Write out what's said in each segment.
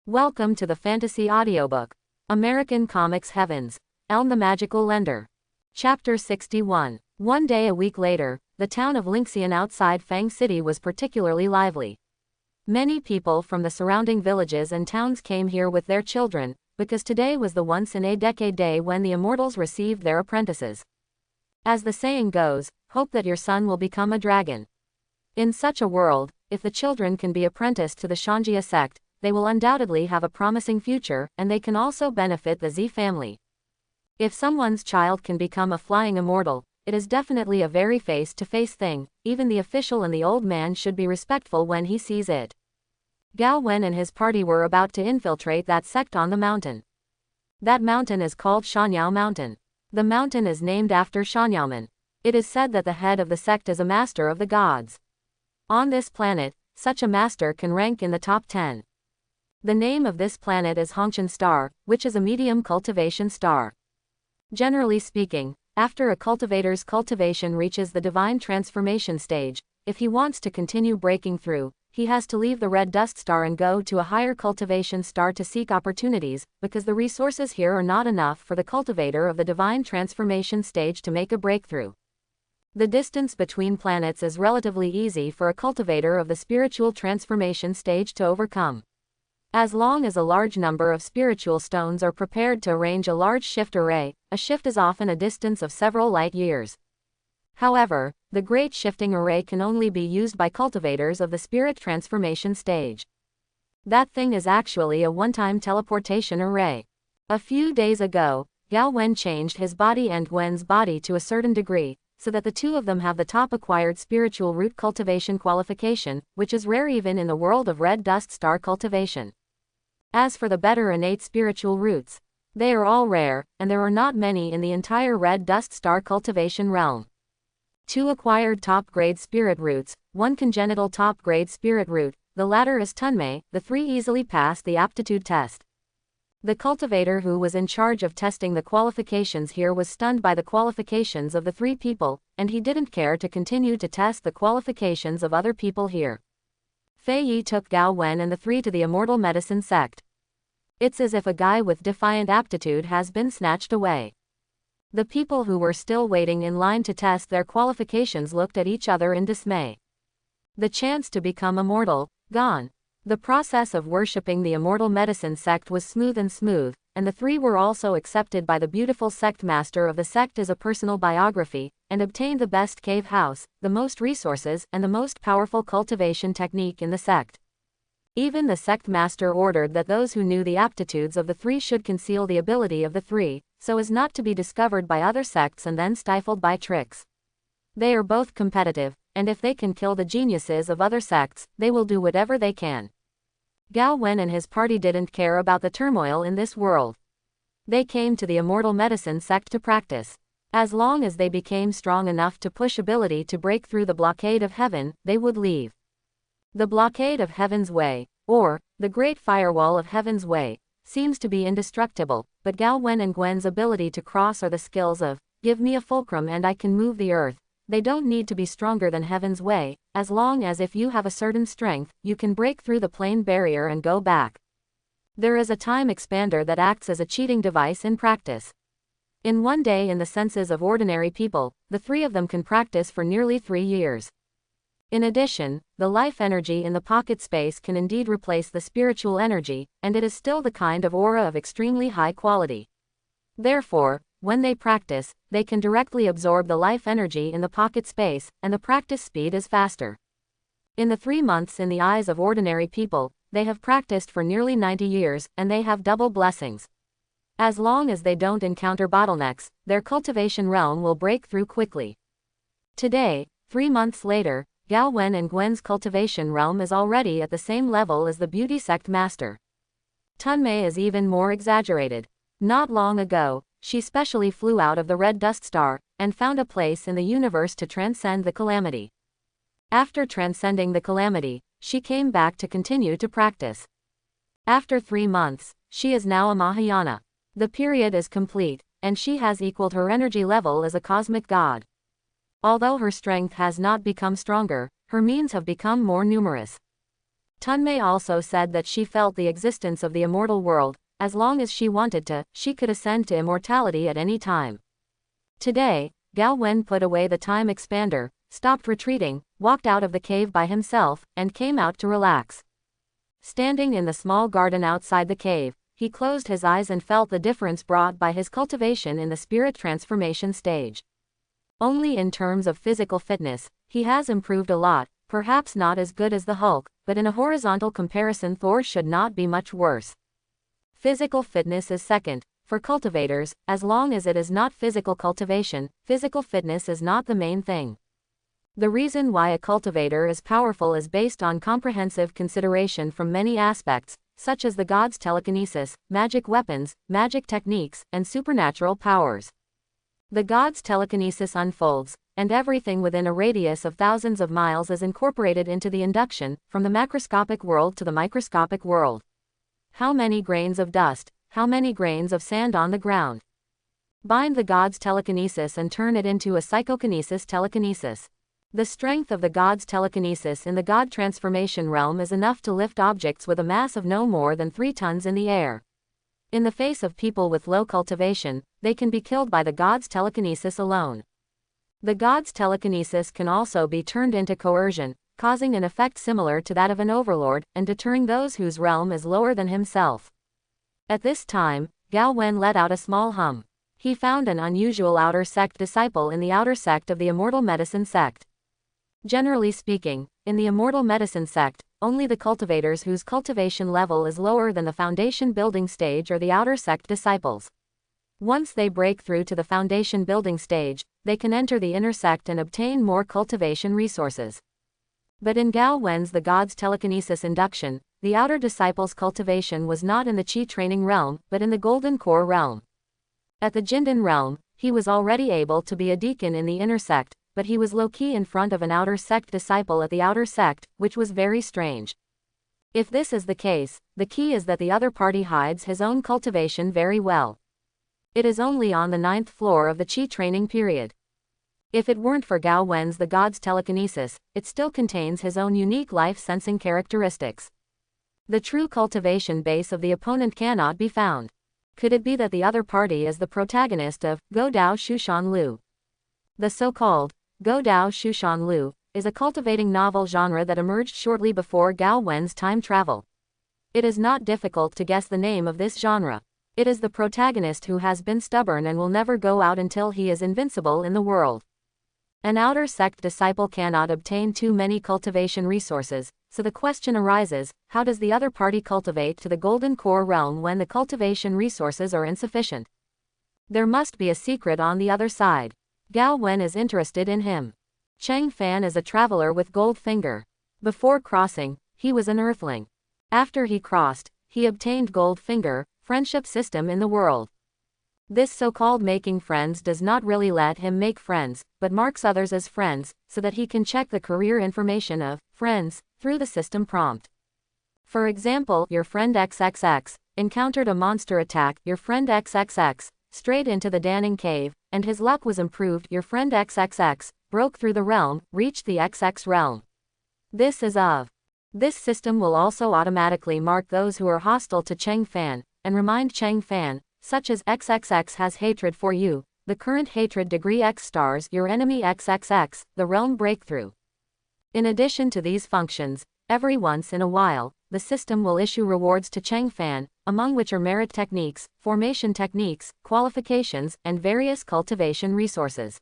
Welcome to the Fantasy Audiobook. American Comics Heavens. Elm the Magical Lender. Chapter 61. One day a week later, the town of Linxian outside Fang City was particularly lively. Many people from the surrounding villages and towns came here with their children, because today was the once-in-a-decade day when the immortals received their apprentices. As the saying goes, hope that your son will become a dragon. In such a world, if the children can be apprenticed to the Shanjia sect, they will undoubtedly have a promising future, and they can also benefit the Z family. If someone's child can become a flying immortal, it is definitely a very face-to-face thing. Even the official and the old man should be respectful when he sees it. Gao Wen and his party were about to infiltrate that sect on the mountain. That mountain is called Shanyao Mountain. The mountain is named after Shanyaoman. It is said that the head of the sect is a master of the gods. On this planet, such a master can rank in the top 10. The name of this planet is Hongqian Star, which is a medium cultivation star. Generally speaking, after a cultivator's cultivation reaches the divine transformation stage, if he wants to continue breaking through, he has to leave the red dust star and go to a higher cultivation star to seek opportunities, because the resources here are not enough for the cultivator of the divine transformation stage to make a breakthrough. The distance between planets is relatively easy for a cultivator of the spiritual transformation stage to overcome. As long as a large number of spiritual stones are prepared to arrange a large shift array, a shift is often a distance of several light years. However, the great shifting array can only be used by cultivators of the spirit transformation stage. That thing is actually a one-time teleportation array. A few days ago, Gao Wen changed his body and Gwen's body to a certain degree, so that the two of them have the top acquired spiritual root cultivation qualification, which is rare even in the world of red dust star cultivation. As for the better innate spiritual roots, they are all rare, and there are not many in the entire red dust star cultivation realm. 2 acquired top-grade spirit roots, 1 congenital top-grade spirit root, the latter is Tunmei, the 3 easily passed the aptitude test. The cultivator who was in charge of testing the qualifications here was stunned by the qualifications of the 3 people, and he didn't care to continue to test the qualifications of other people here. Fei Yi took Gao Wen and the 3 to the immortal medicine sect. It's as if a guy with defiant aptitude has been snatched away. The people who were still waiting in line to test their qualifications looked at each other in dismay. The chance to become immortal, gone. The process of worshipping the immortal medicine sect was smooth, and the 3 were also accepted by the beautiful sect master of the sect as a personal biography, and obtained the best cave house, the most resources, and the most powerful cultivation technique in the sect. Even the sect master ordered that those who knew the aptitudes of the 3 should conceal the ability of the 3, so as not to be discovered by other sects and then stifled by tricks. They are both competitive, and if they can kill the geniuses of other sects, they will do whatever they can. Gao Wen and his party didn't care about the turmoil in this world. They came to the immortal medicine sect to practice. As long as they became strong enough to push ability to break through the blockade of heaven, they would leave. The blockade of Heaven's Way, or the Great Firewall of Heaven's Way, seems to be indestructible, but Gao Wen and Gwen's ability to cross are the skills of, give me a fulcrum and I can move the earth. They don't need to be stronger than Heaven's Way, as long as if you have a certain strength, you can break through the plane barrier and go back. There is a time expander that acts as a cheating device in practice. In one day in the senses of ordinary people, the 3 of them can practice for nearly 3 years. In addition, the life energy in the pocket space can indeed replace the spiritual energy, and it is still the kind of aura of extremely high quality. Therefore, when they practice, they can directly absorb the life energy in the pocket space, and the practice speed is faster. In the 3 months in the eyes of ordinary people, they have practiced for nearly 90 years, and they have double blessings. As long as they don't encounter bottlenecks, their cultivation realm will break through quickly. Today, 3 months later, Gao Wen and Gwen's cultivation realm is already at the same level as the beauty sect master. Tunmei is even more exaggerated. Not long ago, she specially flew out of the red dust star, and found a place in the universe to transcend the calamity. After transcending the calamity, she came back to continue to practice. After 3 months, she is now a Mahayana. The period is complete, and she has equaled her energy level as a cosmic god. Although her strength has not become stronger, her means have become more numerous. Tunmei also said that she felt the existence of the immortal world. As long as she wanted to, she could ascend to immortality at any time. Today, Gao Wen put away the time expander, stopped retreating, walked out of the cave by himself, and came out to relax. Standing in the small garden outside the cave, he closed his eyes and felt the difference brought by his cultivation in the spirit transformation stage. Only in terms of physical fitness, he has improved a lot, perhaps not as good as the Hulk, but in a horizontal comparison Thor should not be much worse. Physical fitness is second. For cultivators, as long as it is not physical cultivation, physical fitness is not the main thing. The reason why a cultivator is powerful is based on comprehensive consideration from many aspects, such as the gods' telekinesis, magic weapons, magic techniques, and supernatural powers. The gods' telekinesis unfolds, and everything within a radius of thousands of miles is incorporated into the induction, from the macroscopic world to the microscopic world. How many grains of dust, how many grains of sand on the ground? Bind the gods' telekinesis and turn it into a psychokinesis telekinesis. The strength of the gods' telekinesis in the god transformation realm is enough to lift objects with a mass of no more than 3 tons in the air. In the face of people with low cultivation, they can be killed by the gods' telekinesis alone. The gods' telekinesis can also be turned into coercion, causing an effect similar to that of an overlord, and deterring those whose realm is lower than himself. At this time, Gao Wen let out a small hum. He found an unusual outer sect disciple in the outer sect of the immortal medicine sect. Generally speaking, in the immortal medicine sect, only the cultivators whose cultivation level is lower than the foundation building stage are the outer sect disciples. Once they break through to the foundation building stage, they can enter the inner sect and obtain more cultivation resources. But in Gao Wen's the gods' telekinesis induction, the outer disciple's cultivation was not in the Qi training realm, but in the golden core realm. At the Jindan realm, he was already able to be a deacon in the inner sect, but he was low-key in front of an outer sect disciple at the outer sect, which was very strange. If this is the case, the key is that the other party hides his own cultivation very well. It is only on the 9th floor of the Qi training period. If it weren't for Gao Wen's the god's telekinesis, it still contains his own unique life-sensing characteristics. The true cultivation base of the opponent cannot be found. Could it be that the other party is the protagonist of Go Dao Shushan Lu? The so-called Go Dao Shushan Lu is a cultivating novel genre that emerged shortly before Gao Wen's time travel. It is not difficult to guess the name of this genre. It is the protagonist who has been stubborn and will never go out until he is invincible in the world. An outer sect disciple cannot obtain too many cultivation resources, so the question arises, how does the other party cultivate to the golden core realm when the cultivation resources are insufficient? There must be a secret on the other side. Gao Wen is interested in him. Cheng Fan is a traveler with gold finger. Before crossing, he was an earthling. After he crossed, he obtained gold finger, friendship system in the world. This so-called making friends does not really let him make friends, but marks others as friends, so that he can check the career information of friends through the system prompt. For example, your friend XXX encountered a monster attack, your friend XXX strayed into the Danning cave, and his luck was improved, your friend XXX broke through the realm, reached the XX realm. This system will also automatically mark those who are hostile to Cheng Fan, and remind Cheng Fan, such as XXX has hatred for you, the current hatred degree X stars your enemy XXX, the realm breakthrough. In addition to these functions, every once in a while, the system will issue rewards to Cheng Fan, among which are merit techniques, formation techniques, qualifications, and various cultivation resources.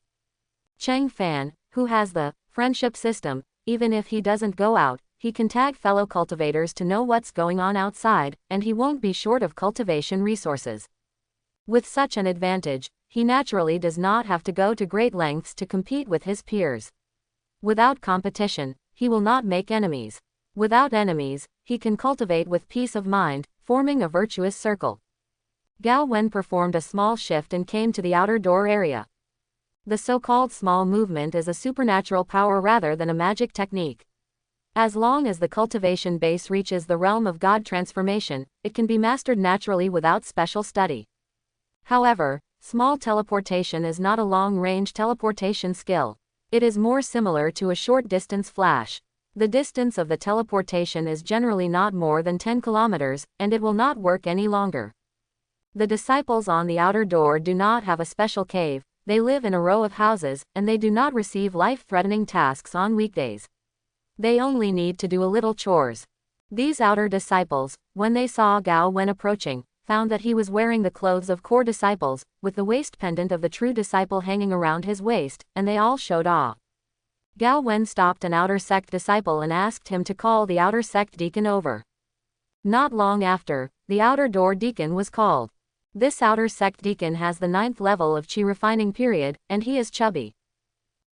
Cheng Fan, who has the friendship system, even if he doesn't go out, he can tag fellow cultivators to know what's going on outside, and he won't be short of cultivation resources. With such an advantage, he naturally does not have to go to great lengths to compete with his peers. Without competition, he will not make enemies. Without enemies, he can cultivate with peace of mind, forming a virtuous circle. Gao Wen performed a small shift and came to the outer door area. The so-called small movement is a supernatural power rather than a magic technique. As long as the cultivation base reaches the realm of God transformation, it can be mastered naturally without special study. However, small teleportation is not a long-range teleportation skill. It is more similar to a short-distance flash. The distance of the teleportation is generally not more than 10 kilometers, and it will not work any longer. The disciples on the outer door do not have a special cave, they live in a row of houses, and they do not receive life-threatening tasks on weekdays. They only need to do a little chores. These outer disciples, when they saw Gao Wen approaching, found that he was wearing the clothes of core disciples, with the waist pendant of the true disciple hanging around his waist, and they all showed awe. Gao Wen stopped an outer sect disciple and asked him to call the outer sect deacon over. Not long after, the outer door deacon was called. This outer sect deacon has the 9th level of Qi refining period, and he is chubby.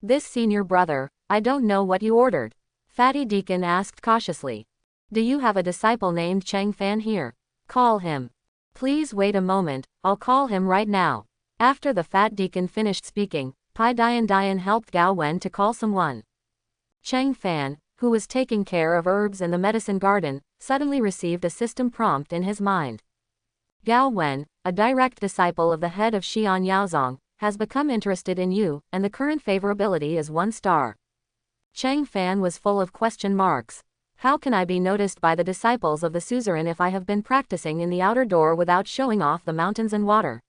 This senior brother, I don't know what you ordered. Fatty deacon asked cautiously. Do you have a disciple named Cheng Fan here? Call him. Please wait a moment, I'll call him right now. After the fat deacon finished speaking, Pai Dian helped Gao Wen to call someone. Cheng Fan, who was taking care of herbs in the medicine garden, suddenly received a system prompt in his mind. Gao Wen, a direct disciple of the head of Xian Yaozong, has become interested in you, and the current favorability is 1 star. Cheng Fan was full of question marks. How can I be noticed by the disciples of the suzerain if I have been practicing in the outer door without showing off the mountains and water?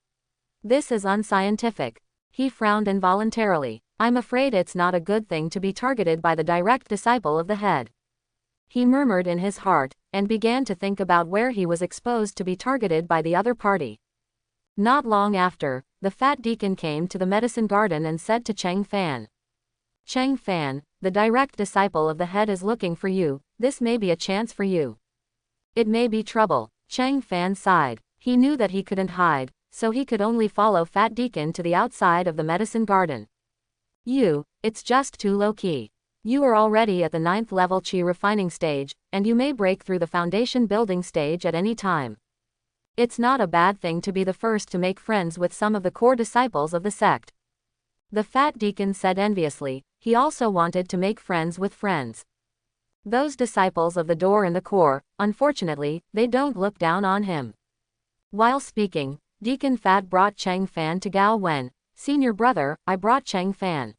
This is unscientific. He frowned involuntarily. I'm afraid it's not a good thing to be targeted by the direct disciple of the head. He murmured in his heart, and began to think about where he was exposed to be targeted by the other party. Not long after, the fat deacon came to the medicine garden and said to Cheng Fan. Cheng Fan, the direct disciple of the head is looking for you, this may be a chance for you. It may be trouble. Cheng Fan sighed. He knew that he couldn't hide, so he could only follow Fat Deacon to the outside of the medicine garden. It's just too low-key. You are already at the 9th level Qi refining stage, and you may break through the foundation building stage at any time. It's not a bad thing to be the first to make friends with some of the core disciples of the sect. The fat deacon said enviously, he also wanted to make friends with friends. Those disciples of the door in the core, unfortunately, they don't look down on him. While speaking, Deacon Fat brought Cheng Fan to Gao Wen. Senior brother, I brought Cheng Fan.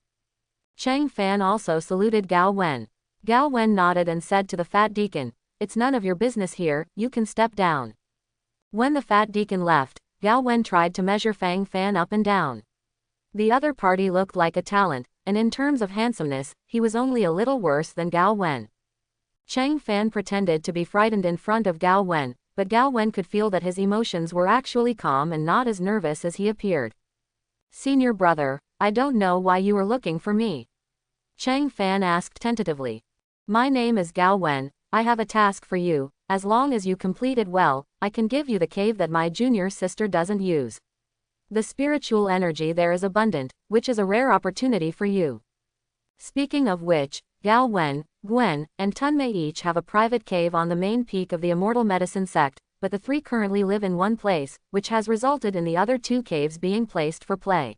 Cheng Fan also saluted Gao Wen. Gao Wen nodded and said to the fat deacon, it's none of your business here, you can step down. When the fat deacon left, Gao Wen tried to measure Fang Fan up and down. The other party looked like a talent, and in terms of handsomeness, he was only a little worse than Gao Wen. Cheng Fan pretended to be frightened in front of Gao Wen, but Gao Wen could feel that his emotions were actually calm and not as nervous as he appeared. Senior brother, I don't know why you are looking for me. Cheng Fan asked tentatively. My name is Gao Wen, I have a task for you, as long as you complete it well, I can give you the cave that my junior sister doesn't use. The spiritual energy there is abundant, which is a rare opportunity for you. Speaking of which, Gao Wen, Gwen, and Tunmei each have a private cave on the main peak of the Immortal Medicine sect, but the 3 currently live in one place, which has resulted in the other 2 caves being placed for play.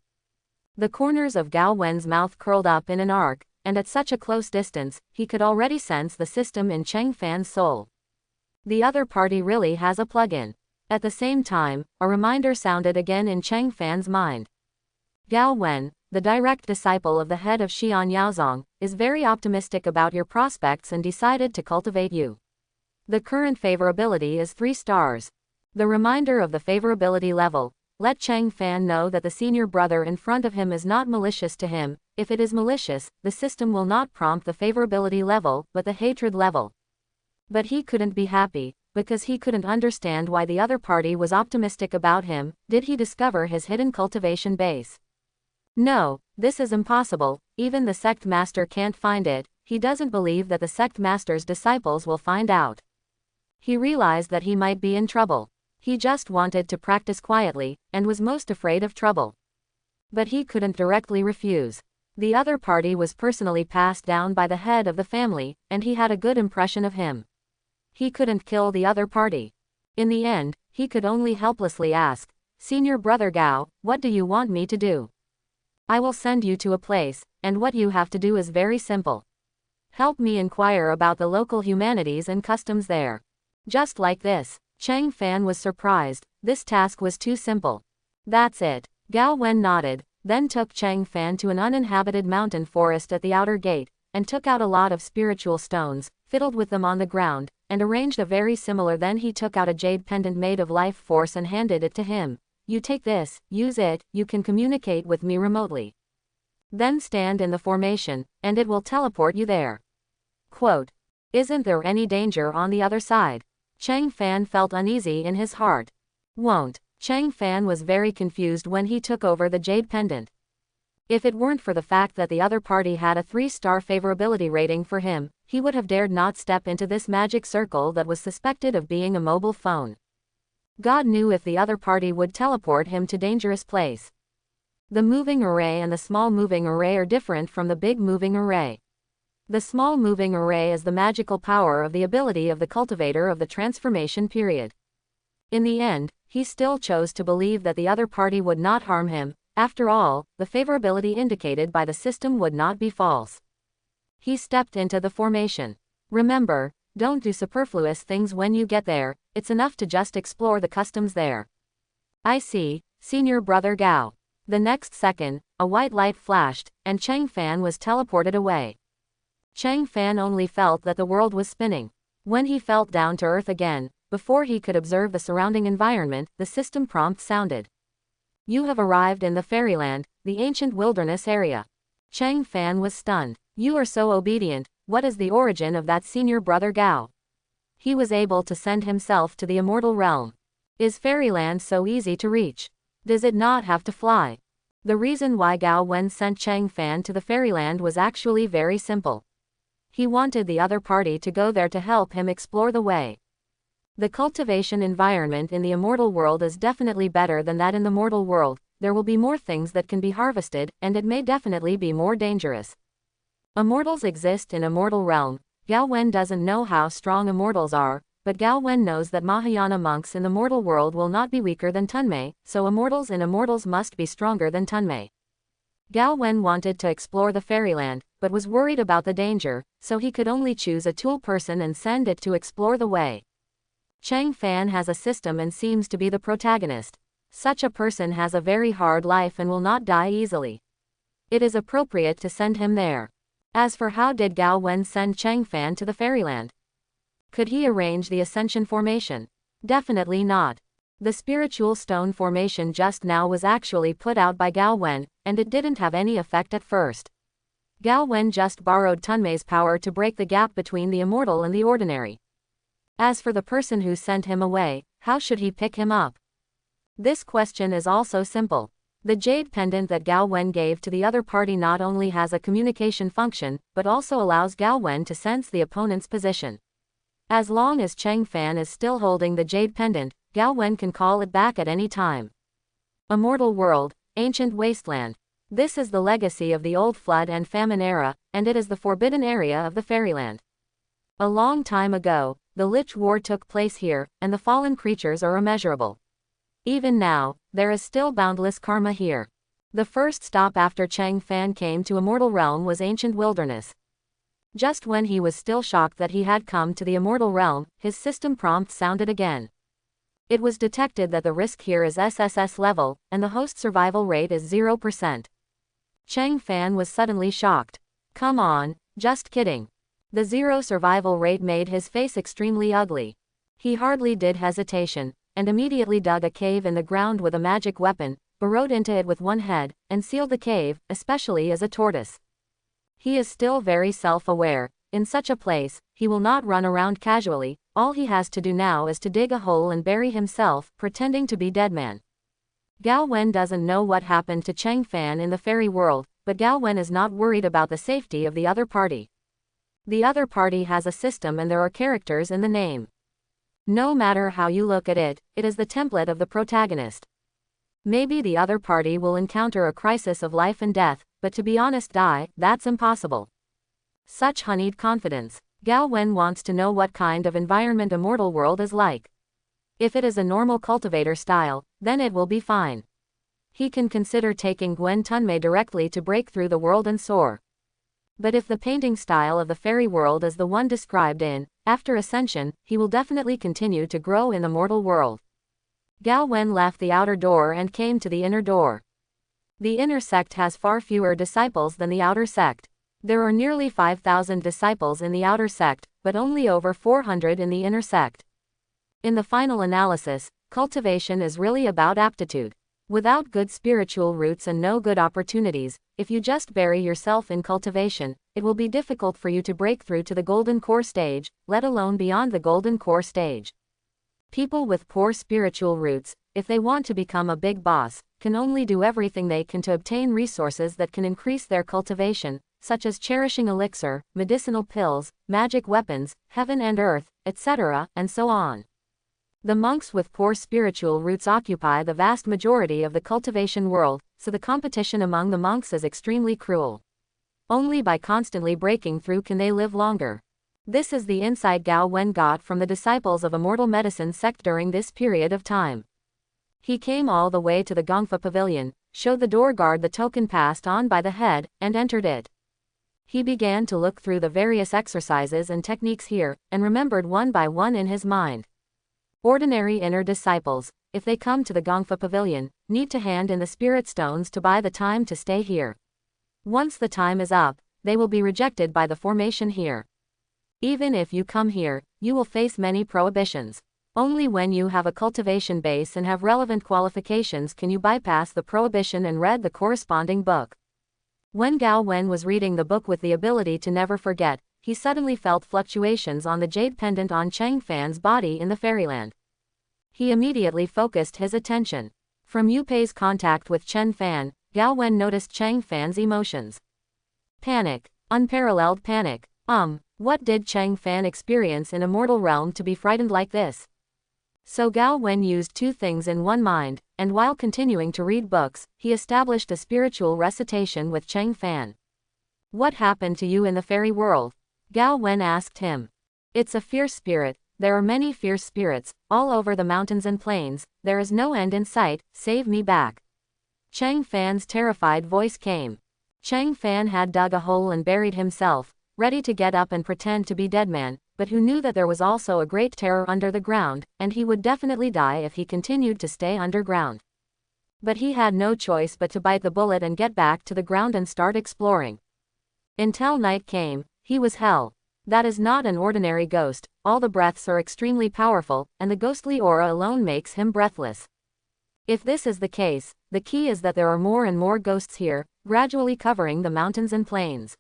The corners of Gao Wen's mouth curled up in an arc, and at such a close distance, he could already sense the system in Cheng Fan's soul. The other party really has a plug-in. At the same time, a reminder sounded again in Cheng Fan's mind. Gao Wen, the direct disciple of the head of Xian Yaozong, is very optimistic about your prospects and decided to cultivate you. The current favorability is 3 stars. The reminder of the favorability level. Let Cheng Fan know that the senior brother in front of him is not malicious to him. If it is malicious, the system will not prompt the favorability level, but the hatred level. But he couldn't be happy, because he couldn't understand why the other party was optimistic about him. Did he discover his hidden cultivation base? No, this is impossible, even the sect master can't find it. He doesn't believe that the sect master's disciples will find out. He realized that he might be in trouble. He just wanted to practice quietly, and was most afraid of trouble. But he couldn't directly refuse. The other party was personally passed down by the head of the family, and he had a good impression of him. He couldn't kill the other party. In the end, he could only helplessly ask, Senior brother Gao, what do you want me to do? I will send you to a place, and what you have to do is very simple. Help me inquire about the local humanities and customs there. Just like this. Cheng Fan was surprised, this task was too simple. That's it. Gao Wen nodded, then took Cheng Fan to an uninhabited mountain forest at the outer gate. and took out a lot of spiritual stones, fiddled with them on the ground, and arranged a very similar. Then he took out a jade pendant made of life force and handed it to him. You take this, use it, you can communicate with me remotely. Then stand in the formation, and it will teleport you there. Quote, isn't there any danger on the other side? Chang Fan felt uneasy in his heart. Won't. Chang Fan was very confused when he took over the jade pendant. If it weren't for the fact that the other party had a 3-star favorability rating for him, he would have dared not step into this magic circle that was suspected of being a mobile phone. God knew if the other party would teleport him to dangerous place. The moving array and the small moving array are different from the big moving array. The small moving array is the magical power of the ability of the cultivator of the transformation period. In the end, he still chose to believe that the other party would not harm him. After all, the favorability indicated by the system would not be false. He stepped into the formation. Remember, don't do superfluous things when you get there, it's enough to just explore the customs there. I see, Senior Brother Gao. The next second, a white light flashed, and Chang Fan was teleported away. Chang Fan only felt that the world was spinning. When he felt down to earth again, before he could observe the surrounding environment, the system prompt sounded. You have arrived in the fairyland, the ancient wilderness area. Chang Fan was stunned. You are so obedient, what is the origin of that Senior Brother Gao? He was able to send himself to the immortal realm. Is fairyland so easy to reach? Does it not have to fly? The reason why Gao Wen sent Chang Fan to the fairyland was actually very simple. He wanted the other party to go there to help him explore the way. The cultivation environment in the immortal world is definitely better than that in the mortal world. There will be more things that can be harvested, and it may definitely be more dangerous. Immortals exist in immortal realm. Gao Wen doesn't know how strong immortals are, but Gao Wen knows that Mahayana monks in the mortal world will not be weaker than Tunmei, so immortals in immortals must be stronger than Tunmei. Gao Wen wanted to explore the fairyland, but was worried about the danger, so he could only choose a tool person and send it to explore the way. Chang Fan has a system and seems to be the protagonist. Such a person has a very hard life and will not die easily. It is appropriate to send him there. As for how did Gao Wen send Chang Fan to the fairyland? Could he arrange the ascension formation? Definitely not. The spiritual stone formation just now was actually put out by Gao Wen, and it didn't have any effect at first. Gao Wen just borrowed Tunmei's power to break the gap between the immortal and the ordinary. As for the person who sent him away, how should he pick him up? This question is also simple. The jade pendant that Gao Wen gave to the other party not only has a communication function, but also allows Gao Wen to sense the opponent's position. As long as Chang Fan is still holding the jade pendant, Gao Wen can call it back at any time. Immortal world, ancient wasteland. This is the legacy of the old flood and famine era, and it is the forbidden area of the fairyland. A long time ago, the Lich War took place here, and the fallen creatures are immeasurable. Even now, there is still boundless karma here. The first stop after Chang Fan came to immortal realm was ancient wilderness. Just when he was still shocked that he had come to the immortal realm, his system prompt sounded again. It was detected that the risk here is SSS level, and the host survival rate is 0%. Chang Fan was suddenly shocked. Come on, just kidding. The 0 survival rate made his face extremely ugly. He hardly did hesitation, and immediately dug a cave in the ground with a magic weapon, burrowed into it with one head, and sealed the cave, especially as a tortoise. He is still very self-aware. In such a place, he will not run around casually. All he has to do now is to dig a hole and bury himself, pretending to be dead man. Gao Wen doesn't know what happened to Chang Fan in the fairy world, but Gao Wen is not worried about the safety of the other party. The other party has a system and there are characters in the name. No matter how you look at it, it is the template of the protagonist. Maybe the other party will encounter a crisis of life and death, but to be honest, that's impossible. Such honeyed confidence. Gao Wen wants to know what kind of environment immortal world is like. If it is a normal cultivator style, then it will be fine. He can consider taking Gwen Tunmei directly to break through the world and soar. But if the painting style of the fairy world is the one described in After Ascension, he will definitely continue to grow in the mortal world. Gao Wen left the outer door and came to the inner door. The inner sect has far fewer disciples than the outer sect. There are nearly 5,000 disciples in the outer sect, but only over 400 in the inner sect. In the final analysis, cultivation is really about aptitude. Without good spiritual roots and no good opportunities, if you just bury yourself in cultivation, it will be difficult for you to break through to the golden core stage, let alone beyond the golden core stage. People with poor spiritual roots, if they want to become a big boss, can only do everything they can to obtain resources that can increase their cultivation, such as cherishing elixir, medicinal pills, magic weapons, heaven and earth, etc., and so on. The monks with poor spiritual roots occupy the vast majority of the cultivation world, so the competition among the monks is extremely cruel. Only by constantly breaking through can they live longer. This is the insight Gao Wen got from the disciples of Immortal Medicine sect during this period of time. He came all the way to the Gongfa Pavilion, showed the door guard the token passed on by the head, and entered it. He began to look through the various exercises and techniques here, and remembered one by one in his mind. Ordinary inner disciples, if they come to the Gongfa Pavilion, need to hand in the spirit stones to buy the time to stay here. Once the time is up, they will be rejected by the formation here. Even if you come here, you will face many prohibitions. Only when you have a cultivation base and have relevant qualifications can you bypass the prohibition and read the corresponding book. When Gao Wen was reading the book with the ability to never forget, he suddenly felt fluctuations on the jade pendant on Cheng Fan's body in the fairyland. He immediately focused his attention. From Yu Pei's contact with Chen Fan, Gao Wen noticed Cheng Fan's emotions. Panic. Unparalleled panic. What did Cheng Fan experience in Immortal Realm to be frightened like this? So Gao Wen used two things in one mind, and while continuing to read books, he established a spiritual recitation with Cheng Fan. What happened to you in the fairy world? Gao Wen asked him. It's a fierce spirit, there are many fierce spirits, all over the mountains and plains, there is no end in sight, save me back. Cheng Fan's terrified voice came. Cheng Fan had dug a hole and buried himself, ready to get up and pretend to be dead man, but who knew that there was also a great terror under the ground, and he would definitely die if he continued to stay underground. But he had no choice but to bite the bullet and get back to the ground and start exploring. Until night came, he was hell. That is not an ordinary ghost, all the breaths are extremely powerful, and the ghostly aura alone makes him breathless. If this is the case, the key is that there are more and more ghosts here, gradually covering the mountains and plains.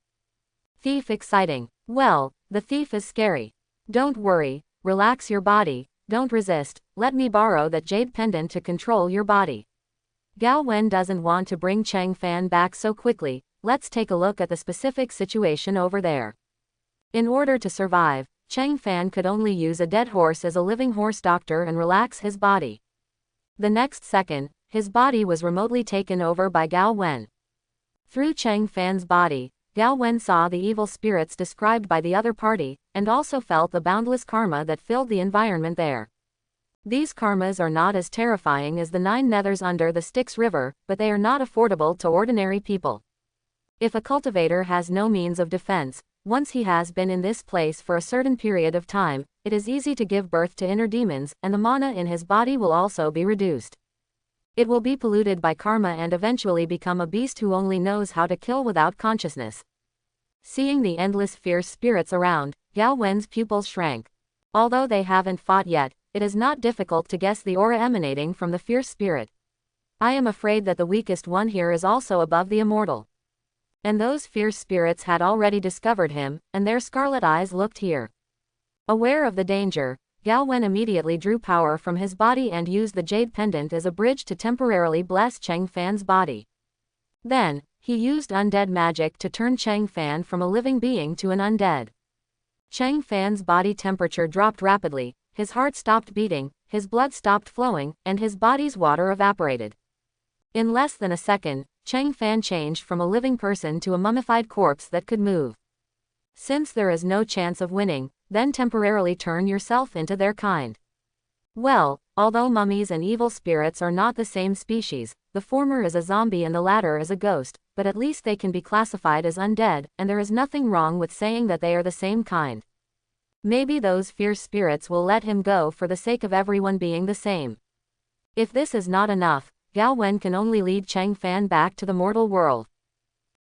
Thief exciting. Well, the thief is scary. Don't worry, relax your body, don't resist, let me borrow that jade pendant to control your body. Gao Wen doesn't want to bring Cheng Fan back so quickly, let's take a look at the specific situation over there. In order to survive, Cheng Fan could only use a dead horse as a living horse doctor and relax his body. The next second, his body was remotely taken over by Gao Wen. Through Cheng Fan's body, Gao Wen saw the evil spirits described by the other party, and also felt the boundless karma that filled the environment there. These karmas are not as terrifying as the 9 nethers under the Styx River, but they are not affordable to ordinary people. If a cultivator has no means of defense, once he has been in this place for a certain period of time, it is easy to give birth to inner demons, and the mana in his body will also be reduced. It will be polluted by karma and eventually become a beast who only knows how to kill without consciousness. Seeing the endless fierce spirits around, Gao Wen's pupils shrank. Although they haven't fought yet, it is not difficult to guess the aura emanating from the fierce spirit. I am afraid that the weakest one here is also above the immortal. And those fierce spirits had already discovered him, and their scarlet eyes looked here. Aware of the danger, Gao Wen immediately drew power from his body and used the jade pendant as a bridge to temporarily bless Cheng Fan's body. Then, he used undead magic to turn Cheng Fan from a living being to an undead. Cheng Fan's body temperature dropped rapidly, his heart stopped beating, his blood stopped flowing, and his body's water evaporated. In less than a second, Cheng Fan changed from a living person to a mummified corpse that could move. Since there is no chance of winning, then temporarily turn yourself into their kind. Well, although mummies and evil spirits are not the same species, the former is a zombie and the latter is a ghost, but at least they can be classified as undead, and there is nothing wrong with saying that they are the same kind. Maybe those fierce spirits will let him go for the sake of everyone being the same. If this is not enough, Gao Wen can only lead Cheng Fan back to the mortal world.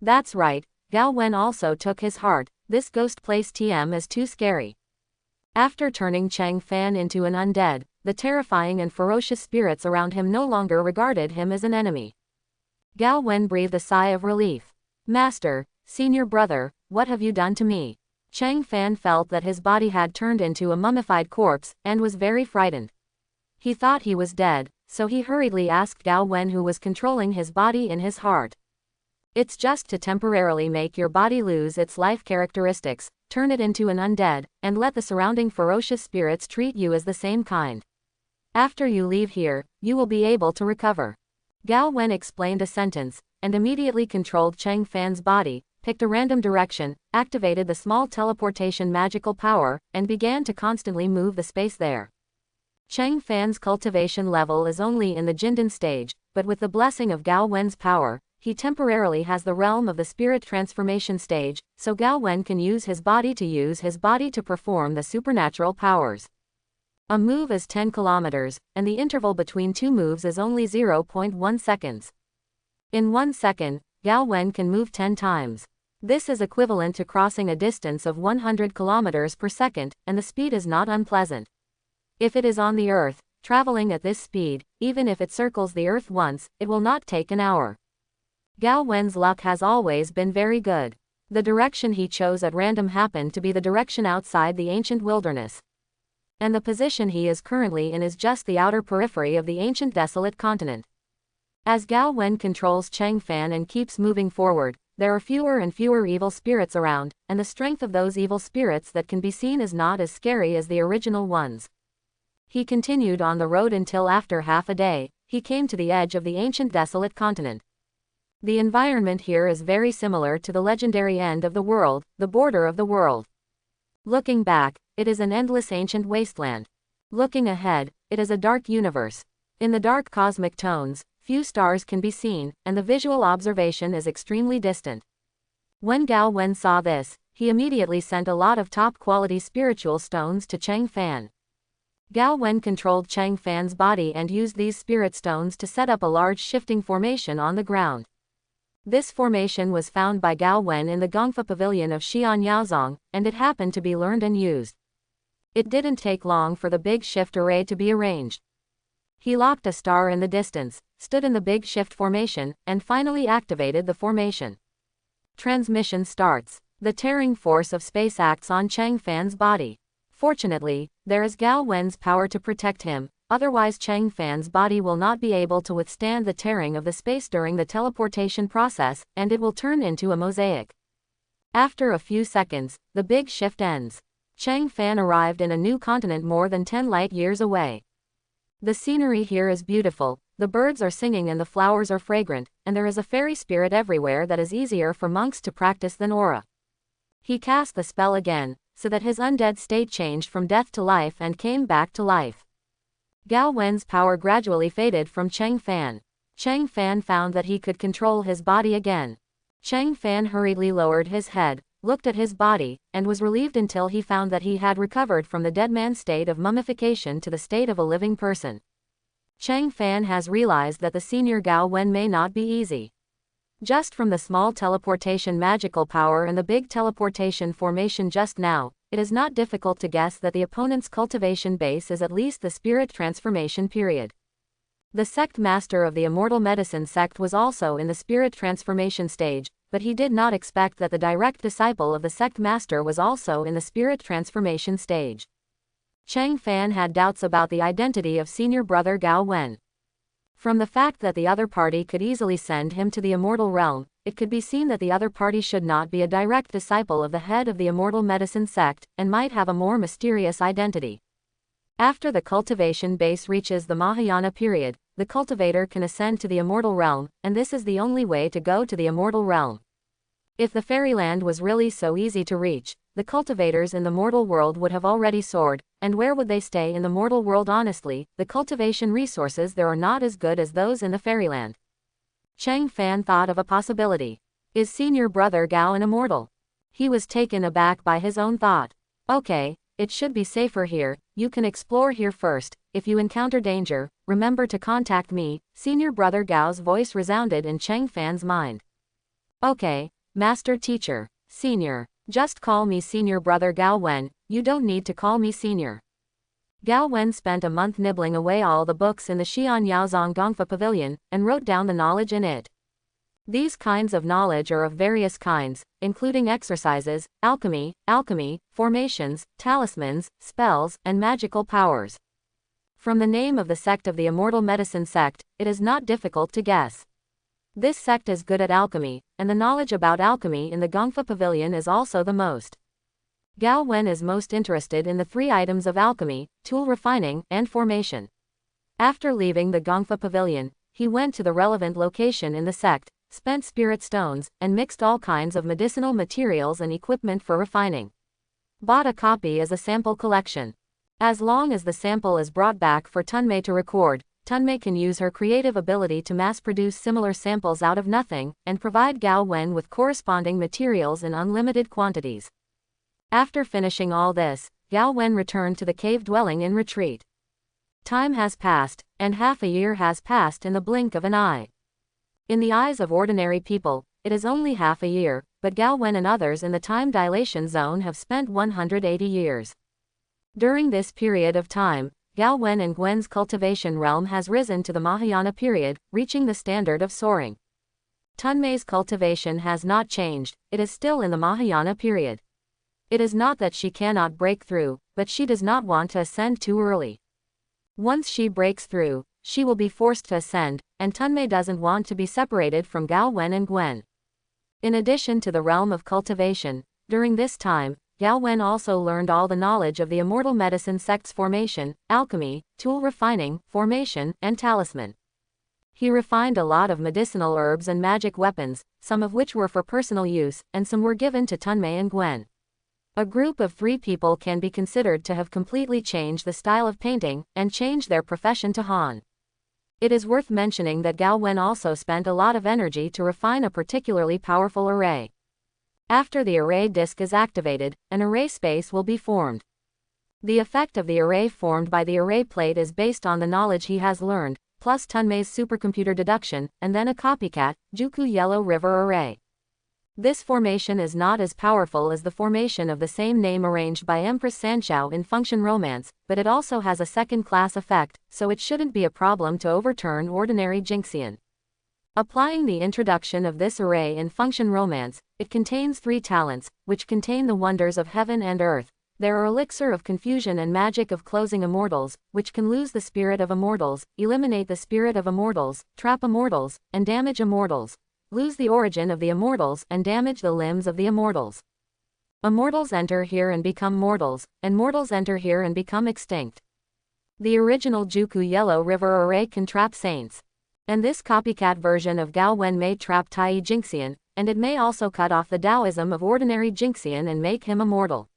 That's right, Gao Wen also took his heart. This ghost place TM is too scary. After turning Chang Fan into an undead, the terrifying and ferocious spirits around him no longer regarded him as an enemy. Gao Wen breathed a sigh of relief. Master, senior brother, what have you done to me? Chang Fan felt that his body had turned into a mummified corpse, and was very frightened. He thought he was dead, so he hurriedly asked Gao Wen, who was controlling his body in his heart. It's just to temporarily make your body lose its life characteristics, turn it into an undead, and let the surrounding ferocious spirits treat you as the same kind. After you leave here, you will be able to recover. Gao Wen explained a sentence, and immediately controlled Chang Fan's body, picked a random direction, activated the small teleportation magical power, and began to constantly move the space there. Chang Fan's cultivation level is only in the Jindan stage, but with the blessing of Gao Wen's power, he temporarily has the realm of the spirit transformation stage, so Gao Wen can use his body to perform the supernatural powers. A move is 10 kilometers, and the interval between two moves is only 0.1 seconds. In 1 second, Gao Wen can move 10 times. This is equivalent to crossing a distance of 100 kilometers per second, and the speed is not unpleasant. If it is on the Earth, traveling at this speed, even if it circles the Earth once, it will not take an hour. Gao Wen's luck has always been very good. The direction he chose at random happened to be the direction outside the ancient wilderness. And the position he is currently in is just the outer periphery of the ancient desolate continent. As Gao Wen controls Chang Fan and keeps moving forward, there are fewer and fewer evil spirits around, and the strength of those evil spirits that can be seen is not as scary as the original ones. He continued on the road until after half a day, he came to the edge of the ancient desolate continent. The environment here is very similar to the legendary end of the world, the border of the world. Looking back, it is an endless ancient wasteland. Looking ahead, it is a dark universe. In the dark cosmic tones, few stars can be seen, and the visual observation is extremely distant. When Gao Wen saw this, he immediately sent a lot of top-quality spiritual stones to Chang Fan. Gao Wen controlled Chang Fan's body and used these spirit stones to set up a large shifting formation on the ground. This formation was found by Gao Wen in the Gongfa Pavilion of Xi'an Yaozong, and it happened to be learned and used. It didn't take long for the big shift array to be arranged. He locked a star in the distance, stood in the big shift formation, and finally activated the formation. Transmission starts. The tearing force of space acts on Chang Fan's body. Fortunately, there is Gao Wen's power to protect him, otherwise Chang Fan's body will not be able to withstand the tearing of the space during the teleportation process, and it will turn into a mosaic. After a few seconds, the big shift ends. Chang Fan arrived in a new continent more than 10 light years away. The scenery here is beautiful, the birds are singing and the flowers are fragrant, and there is a fairy spirit everywhere that is easier for monks to practice than aura. He cast the spell again, so that his undead state changed from death to life and came back to life. Gao Wen's power gradually faded from Chang Fan. Chang Fan found that he could control his body again. Chang Fan hurriedly lowered his head, looked at his body, and was relieved until he found that he had recovered from the dead man state of mummification to the state of a living person. Chang Fan has realized that the senior Gao Wen may not be easy. Just from the small teleportation magical power and the big teleportation formation just now, it is not difficult to guess that the opponent's cultivation base is at least the spirit transformation period. The sect master of the immortal medicine sect was also in the spirit transformation stage, but he did not expect that the direct disciple of the sect master was also in the spirit transformation stage. Chang Fan had doubts about the identity of senior brother Gao Wen. From the fact that the other party could easily send him to the immortal realm, it could be seen that the other party should not be a direct disciple of the head of the immortal medicine sect, and might have a more mysterious identity. After the cultivation base reaches the Mahayana period, the cultivator can ascend to the immortal realm, and this is the only way to go to the immortal realm. If the fairyland was really so easy to reach, the cultivators in the mortal world would have already soared, and where would they stay in the mortal world? Honestly, the cultivation resources there are not as good as those in the fairyland. Chang Fan thought of a possibility. Is senior brother Gao an immortal? He was taken aback by his own thought. Okay, it should be safer here, you can explore here first. If you encounter danger, remember to contact me. Senior brother Gao's voice resounded in Chang Fan's mind. Okay, Master Teacher. Senior. Just call me Senior Brother Gao Wen, you don't need to call me Senior. Gao Wen spent a month nibbling away all the books in the Xi'an Yaozong Gongfa Pavilion, and wrote down the knowledge in it. These kinds of knowledge are of various kinds, including exercises, alchemy, formations, talismans, spells, and magical powers. From the name of the sect of the Immortal Medicine Sect, it is not difficult to guess. This sect is good at alchemy, and the knowledge about alchemy in the Gongfa Pavilion is also the most. Gao Wen is most interested in the 3 items of alchemy, tool refining, and formation. After leaving the Gongfa Pavilion, he went to the relevant location in the sect, spent spirit stones, and mixed all kinds of medicinal materials and equipment for refining. Bought a copy as a sample collection. As long as the sample is brought back for Tunmei to record, Tunmei can use her creative ability to mass-produce similar samples out of nothing, and provide Gao Wen with corresponding materials in unlimited quantities. After finishing all this, Gao Wen returned to the cave dwelling in retreat. Time has passed, and half a year has passed in the blink of an eye. In the eyes of ordinary people, it is only half a year, but Gao Wen and others in the time dilation zone have spent 180 years. During this period of time, Gao Wen and Gwen's cultivation realm has risen to the Mahayana period, reaching the standard of soaring. Tunmei's cultivation has not changed, it is still in the Mahayana period. It is not that she cannot break through, but she does not want to ascend too early. Once she breaks through, she will be forced to ascend, and Tunmei doesn't want to be separated from Gao Wen and Gwen. In addition to the realm of cultivation, during this time, Gao Wen also learned all the knowledge of the Immortal Medicine Sect's formation, alchemy, tool refining, formation, and talisman. He refined a lot of medicinal herbs and magic weapons, some of which were for personal use, and some were given to Tunmei and Gwen. A group of 3 people can be considered to have completely changed the style of painting, and changed their profession to Han. It is worth mentioning that Gao Wen also spent a lot of energy to refine a particularly powerful array. After the array disk is activated, an array space will be formed. The effect of the array formed by the array plate is based on the knowledge he has learned, plus Tunmei's supercomputer deduction, and then a copycat, Juku Yellow River Array. This formation is not as powerful as the formation of the same name arranged by Empress Sanxiao in Function Romance, but it also has a second-class effect, so it shouldn't be a problem to overturn ordinary Jinxian. Applying the introduction of this array in Function Romance, it contains 3 talents, which contain the wonders of heaven and earth. There are elixir of confusion and magic of closing immortals, which can lose the spirit of immortals, eliminate the spirit of immortals, trap immortals, and damage immortals. Lose the origin of the immortals and damage the limbs of the immortals. Immortals enter here and become mortals, and mortals enter here and become extinct. The original Juku Yellow River Array can trap saints. And this copycat version of Gao Wen may trap Tai Jinxian, and it may also cut off the Taoism of ordinary Jinxian and make him immortal.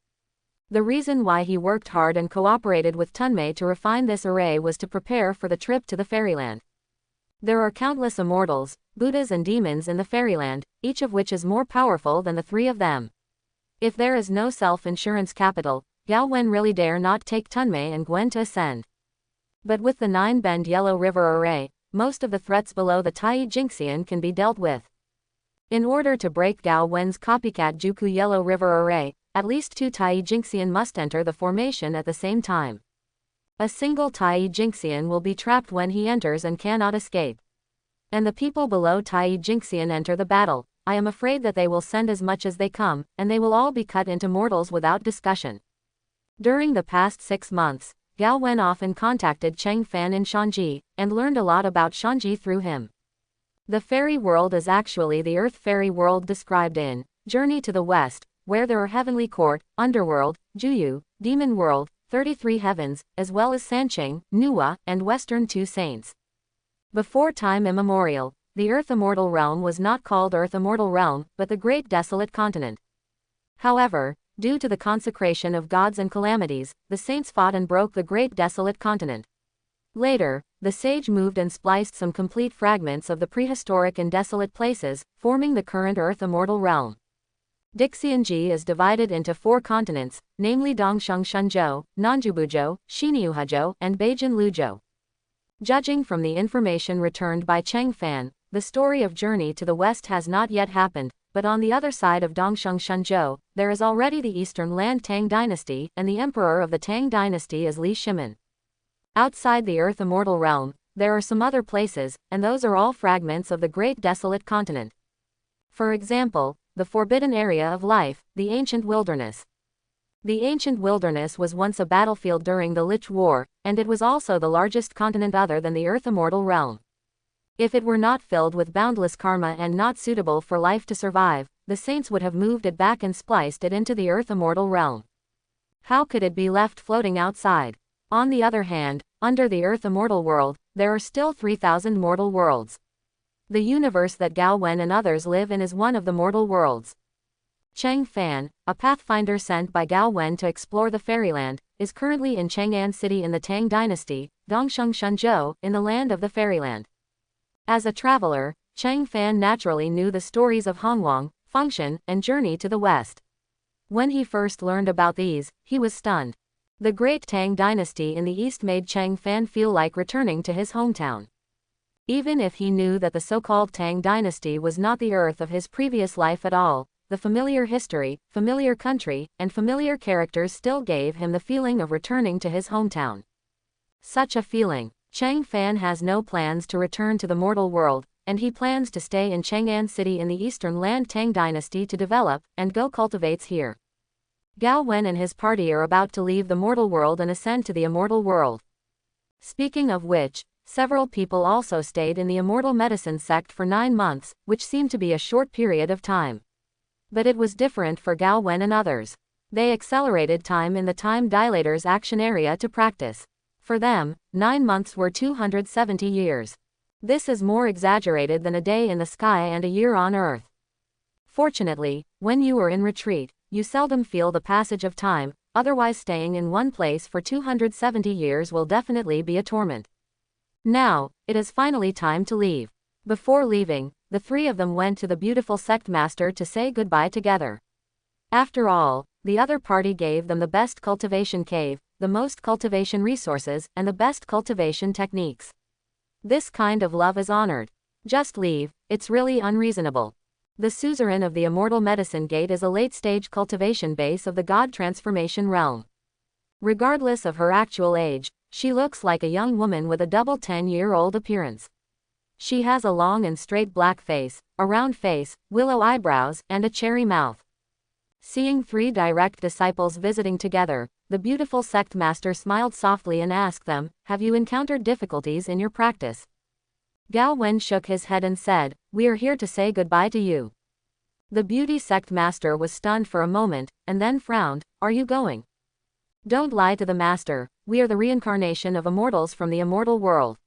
The reason why he worked hard and cooperated with Tunmei to refine this array was to prepare for the trip to the fairyland. There are countless immortals, Buddhas and demons in the fairyland, each of which is more powerful than the 3 of them. If there is no self-insurance capital, Gao Wen really dare not take Tunmei and Gwen to ascend. But with the 9-bend Yellow River Array, most of the threats below the Tai Jinxian can be dealt with. In order to break Gao Wen's copycat Juku Yellow River Array, at least 2 Tai Jinxian must enter the formation at the same time. A single Tai Jinxian will be trapped when he enters and cannot escape. And the people below Tai Jinxian enter the battle. I am afraid that they will send as much as they come, and they will all be cut into mortals without discussion. During the past 6 months, Gao Wen often contacted Cheng Fan in Shanji, and learned a lot about Shanji through him. The fairy world is actually the earth fairy world described in Journey to the West, where there are Heavenly Court, Underworld, Juyu, Demon World, 33 Heavens, as well as Sanqing, Nuwa, and Western 2 Saints. Before time immemorial, the Earth Immortal Realm was not called Earth Immortal Realm, but the Great Desolate Continent. However, due to the consecration of gods and calamities, the saints fought and broke the Great Desolate Continent. Later, the sage moved and spliced some complete fragments of the prehistoric and desolate places, forming the current Earth Immortal Realm. Dixianji is divided into 4 continents, namely Dongsheng Shenzhou, Nanjubuzhou, Xiniuhuzhou, and Beijing Luzhou. Judging from the information returned by Cheng Fan, the story of Journey to the West has not yet happened, but on the other side of Dongsheng Shenzhou, there is already the Eastern Land Tang dynasty, and the emperor of the Tang dynasty is Li Shimin. Outside the Earth Immortal Realm, there are some other places, and those are all fragments of the Great Desolate Continent. For example, the Forbidden Area of Life, the Ancient Wilderness. The Ancient Wilderness was once a battlefield during the Lich War, and it was also the largest continent other than the Earth Immortal Realm. If it were not filled with boundless karma and not suitable for life to survive, the saints would have moved it back and spliced it into the Earth Immortal Realm. How could it be left floating outside? On the other hand, under the Earth Immortal World, there are still 3,000 mortal worlds. The universe that Gao Wen and others live in is one of the mortal worlds. Cheng Fan, a pathfinder sent by Gao Wen to explore the fairyland, is currently in Chang'an City in the Tang Dynasty, Dongsheng Shenzhou, in the land of the fairyland. As a traveler, Cheng Fan naturally knew the stories of Hongwang, Fengshan, and Journey to the West. When he first learned about these, he was stunned. The great Tang Dynasty in the East made Cheng Fan feel like returning to his hometown. Even if he knew that the so-called Tang Dynasty was not the earth of his previous life at all, the familiar history, familiar country, and familiar characters still gave him the feeling of returning to his hometown. Such a feeling. Cheng Fan has no plans to return to the mortal world, and he plans to stay in Chang'an City in the Eastern Land Tang Dynasty to develop and go cultivates here. Gao Wen and his party are about to leave the mortal world and ascend to the immortal world. Speaking of which, several people also stayed in the immortal medicine sect for 9 months, which seemed to be a short period of time. But it was different for Gao Wen and others. They accelerated time in the time dilator's action area to practice. For them, 9 months were 270 years. This is more exaggerated than a day in the sky and a year on Earth. Fortunately, when you are in retreat, you seldom feel the passage of time, otherwise staying in one place for 270 years will definitely be a torment. Now, it is finally time to leave. Before leaving, the 3 of them went to the beautiful sect master to say goodbye together. After all, the other party gave them the best cultivation cave, the most cultivation resources, and the best cultivation techniques. This kind of love is honored. Just leave, it's really unreasonable. The suzerain of the immortal medicine gate is a late-stage cultivation base of the god transformation realm. Regardless of her actual age, she looks like a young woman with a double 10-year-old appearance. She has a long and straight black face, a round face, willow eyebrows, and a cherry mouth. Seeing 3 direct disciples visiting together, the beautiful sect master smiled softly and asked them, "Have you encountered difficulties in your practice?" Gao Wen shook his head and said, "We are here to say goodbye to you." The beauty sect master was stunned for a moment, and then frowned. "Are you going?" "Don't lie to the master, we are the reincarnation of immortals from the immortal world.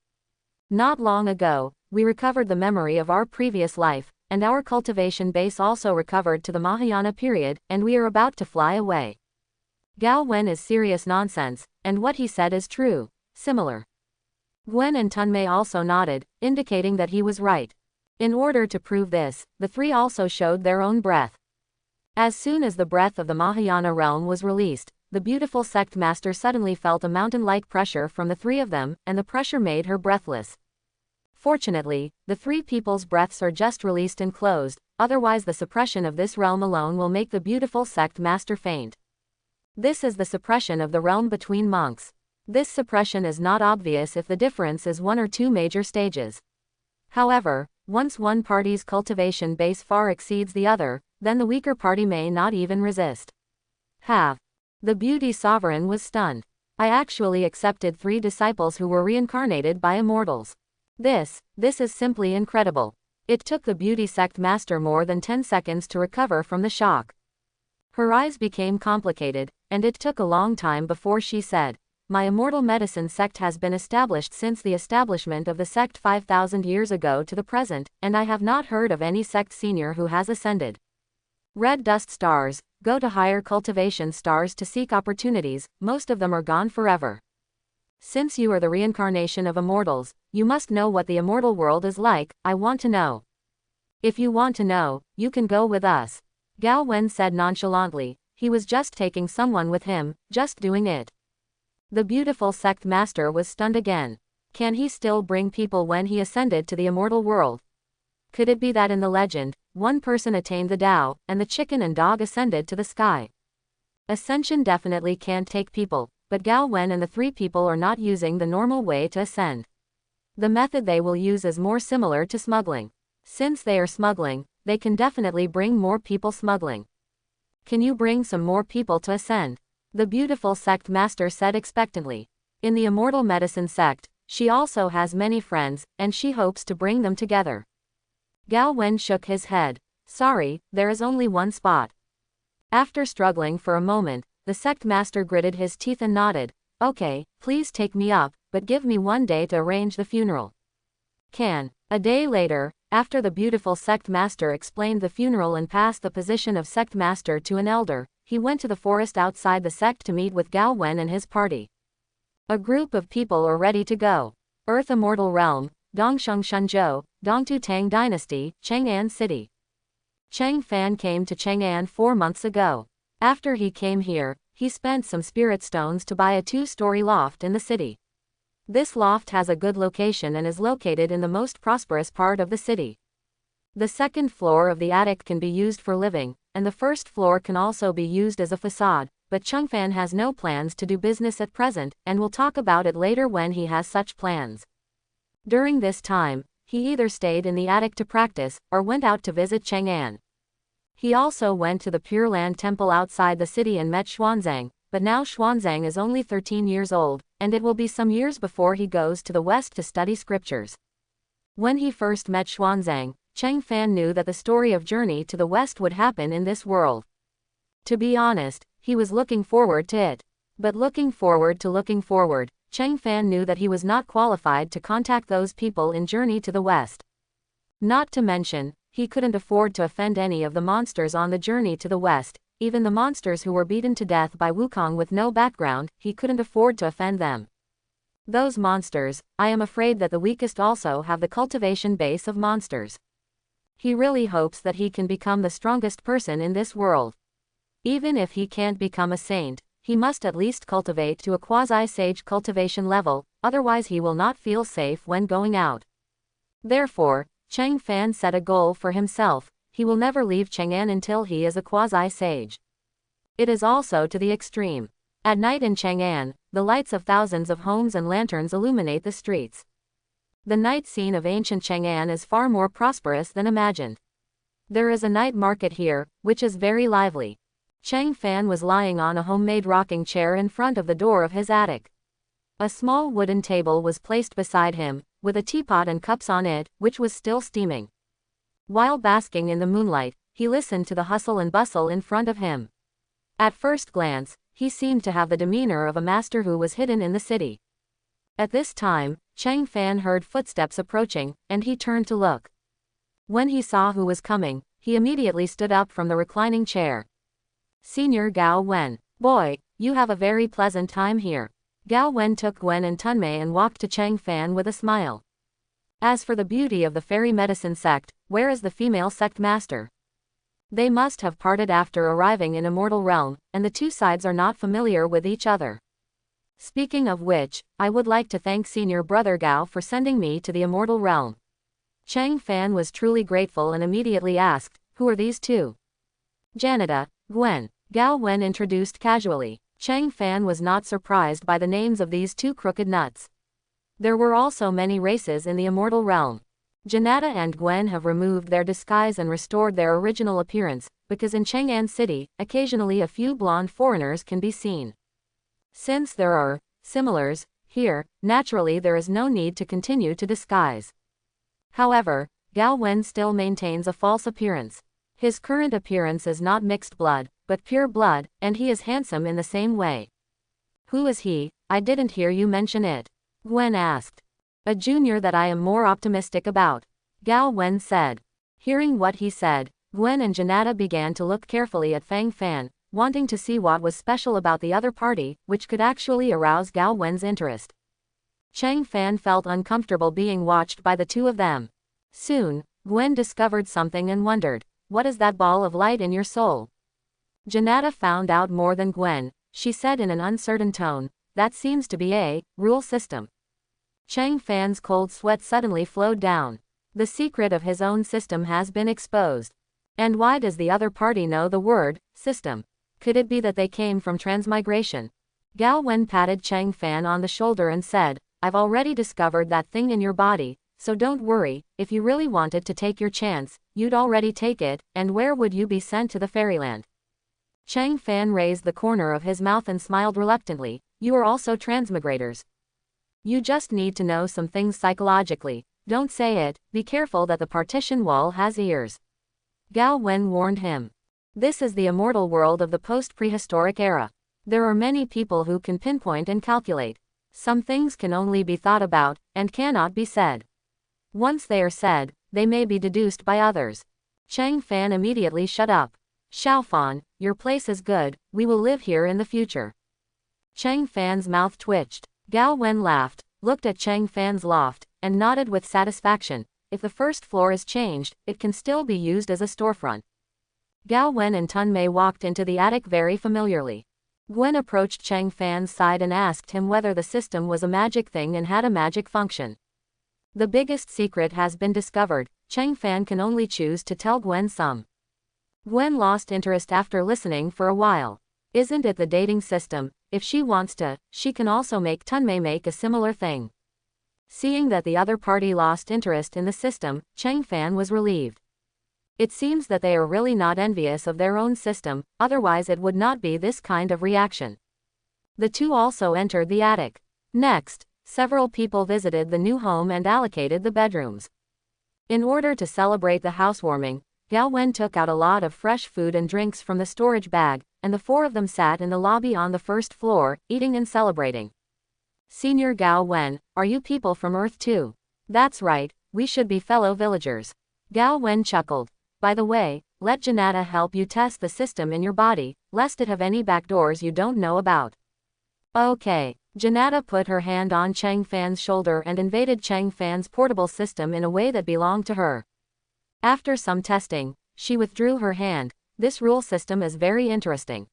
Not long ago, we recovered the memory of our previous life, and our cultivation base also recovered to the Mahayana period, and we are about to fly away." Gao Wen is serious nonsense, and what he said is true. Similar. Gwen and Tunmei also nodded, indicating that he was right. In order to prove this, the 3 also showed their own breath. As soon as the breath of the Mahayana realm was released, the beautiful sect master suddenly felt a mountain-like pressure from the 3 of them, and the pressure made her breathless. Fortunately, the 3 people's breaths are just released and closed, otherwise the suppression of this realm alone will make the beautiful sect master faint. This is the suppression of the realm between monks. This suppression is not obvious if the difference is 1 or 2 major stages. However, once one party's cultivation base far exceeds the other, then the weaker party may not even resist. The beauty sovereign was stunned. I actually accepted 3 disciples who were reincarnated by immortals. This is simply incredible. It took the beauty sect master more than 10 seconds to recover from the shock. Her eyes became complicated, and it took a long time before she said, "My immortal medicine sect has been established since the establishment of the sect 5,000 years ago to the present, and I have not heard of any sect senior who has ascended. Red dust stars, go to higher cultivation stars to seek opportunities, most of them are gone forever. Since you are the reincarnation of immortals, you must know what the immortal world is like. I want to know. If you want to know, you can go with us." Gao Wen said nonchalantly. He was just taking someone with him, just doing it. The beautiful sect master was stunned again. Can he still bring people when he ascended to the immortal world? Could it be that in the legend, one person attained the Tao, and the chicken and dog ascended to the sky? Ascension definitely can't take people, but Gao Wen and the 3 people are not using the normal way to ascend. The method they will use is more similar to smuggling. Since they are smuggling, they can definitely bring more people smuggling. Can you bring some more people to ascend? The beautiful sect master said expectantly. In the immortal medicine sect, she also has many friends, and she hopes to bring them together. Gao Wen shook his head. Sorry, there is only one spot. After struggling for a moment, the sect master gritted his teeth and nodded. Okay, please take me up, but give me 1 day to arrange the funeral. Can. A day later, after the beautiful sect master explained the funeral and passed the position of sect master to an elder, he went to the forest outside the sect to meet with Gao Wen and his party. A group of people are ready to go. Earth Immortal Realm, Dongsheng Shenzhou, Dongtu Tang Dynasty, Chang'an City. Chang Fan came to Chang'an 4 months ago. After he came here, he spent some spirit stones to buy a 2-story loft in the city. This loft has a good location and is located in the most prosperous part of the city. The second floor of the attic can be used for living, and the first floor can also be used as a facade, but Changfan has no plans to do business at present, and will talk about it later when he has such plans. During this time, he either stayed in the attic to practice, or went out to visit Chang'an. He also went to the Pure Land Temple outside the city and met Xuanzang, but now Xuanzang is only 13 years old, and it will be some years before he goes to the west to study scriptures. When he first met Xuanzang, Chang Fan knew that the story of journey to the west would happen in this world. To be honest, he was looking forward to it. But looking forward, Chang Fan knew that he was not qualified to contact those people in Journey to the West. Not to mention, he couldn't afford to offend any of the monsters on the journey to the West, even the monsters who were beaten to death by Wukong with no background, he couldn't afford to offend them. Those monsters, I am afraid that the weakest also have the cultivation base of monsters. He really hopes that he can become the strongest person in this world. Even if he can't become a saint, he must at least cultivate to a quasi-sage cultivation level, otherwise he will not feel safe when going out. Therefore, Chang Fan set a goal for himself: he will never leave Chang'an until he is a quasi-sage. It is also to the extreme. At night in Chang'an, the lights of thousands of homes and lanterns illuminate the streets. The night scene of ancient Chang'an is far more prosperous than imagined. There is a night market here, which is very lively. Chang Fan was lying on a homemade rocking chair in front of the door of his attic. A small wooden table was placed beside him, with a teapot and cups on it, which was still steaming. While basking in the moonlight, he listened to the hustle and bustle in front of him. At first glance, he seemed to have the demeanor of a master who was hidden in the city. At this time, Chang Fan heard footsteps approaching, and he turned to look. When he saw who was coming, he immediately stood up from the reclining chair. Senior Gao Wen. Boy, you have a very pleasant time here. Gao Wen took Gwen and Tunmei and walked to Chang Fan with a smile. As for the beauty of the fairy medicine sect, where is the female sect master? They must have parted after arriving in Immortal Realm, and the two sides are not familiar with each other. Speaking of which, I would like to thank Senior Brother Gao for sending me to the Immortal Realm. Chang Fan was truly grateful and immediately asked, who are these two? Janita, Gwen. Gao Wen introduced casually. Chang Fan was not surprised by the names of these two crooked nuts. There were also many races in the Immortal Realm. Janata and Gwen have removed their disguise and restored their original appearance, because in Chang'an City, occasionally a few blonde foreigners can be seen. Since there are similars here, naturally there is no need to continue to disguise. However, Gao Wen still maintains a false appearance. His current appearance is not mixed blood, but pure blood, and he is handsome in the same way. Who is he? I didn't hear you mention it. Gwen asked. A junior that I am more optimistic about, Gao Wen said. Hearing what he said, Gwen and Janata began to look carefully at Fang Fan, wanting to see what was special about the other party, which could actually arouse Gao Wen's interest. Chang Fan felt uncomfortable being watched by the two of them. Soon, Gwen discovered something and wondered, what is that ball of light in your soul? Janata found out more than Gwen. She said in an uncertain tone, that seems to be a rule system. Chang Fan's cold sweat suddenly flowed down. The secret of his own system has been exposed. And why does the other party know the word system? Could it be that they came from transmigration? Gao Wen patted Chang Fan on the shoulder and said, I've already discovered that thing in your body, so don't worry. If you really wanted to take your chance, you'd already take it, and where would you be sent to the fairyland? Chang Fan raised the corner of his mouth and smiled reluctantly. You are also transmigrators. You just need to know some things psychologically. Don't say it. Be careful that the partition wall has ears. Gao Wen warned him. This is the immortal world of the post-prehistoric era. There are many people who can pinpoint and calculate. Some things can only be thought about, and cannot be said. Once they are said, they may be deduced by others. Chang Fan immediately shut up. Xiaofan, your place is good, we will live here in the future. Chang Fan's mouth twitched. Gao Wen laughed, looked at Chang Fan's loft, and nodded with satisfaction. If the first floor is changed, it can still be used as a storefront. Gao Wen and Tun Mei walked into the attic very familiarly. Gwen approached Chang Fan's side and asked him whether the system was a magic thing and had a magic function. The biggest secret has been discovered. Chang Fan can only choose to tell Gwen some. Gwen lost interest after listening for a while. Isn't it the dating system? If she wants to, she can also make Tun Mei make a similar thing. Seeing that the other party lost interest in the system, Chang Fan was relieved. It seems that they are really not envious of their own system, otherwise it would not be this kind of reaction. The two also entered the attic. Next, several people visited the new home and allocated the bedrooms. In order to celebrate the housewarming, Gao Wen took out a lot of fresh food and drinks from the storage bag, and the four of them sat in the lobby on the first floor, eating and celebrating. Senior Gao Wen, are you people from Earth too? That's right, we should be fellow villagers. Gao Wen chuckled. By the way, let Janata help you test the system in your body, lest it have any backdoors you don't know about. Okay. Janata put her hand on Chang Fan's shoulder and invaded Chang Fan's portable system in a way that belonged to her. After some testing, she withdrew her hand. This rule system is very interesting.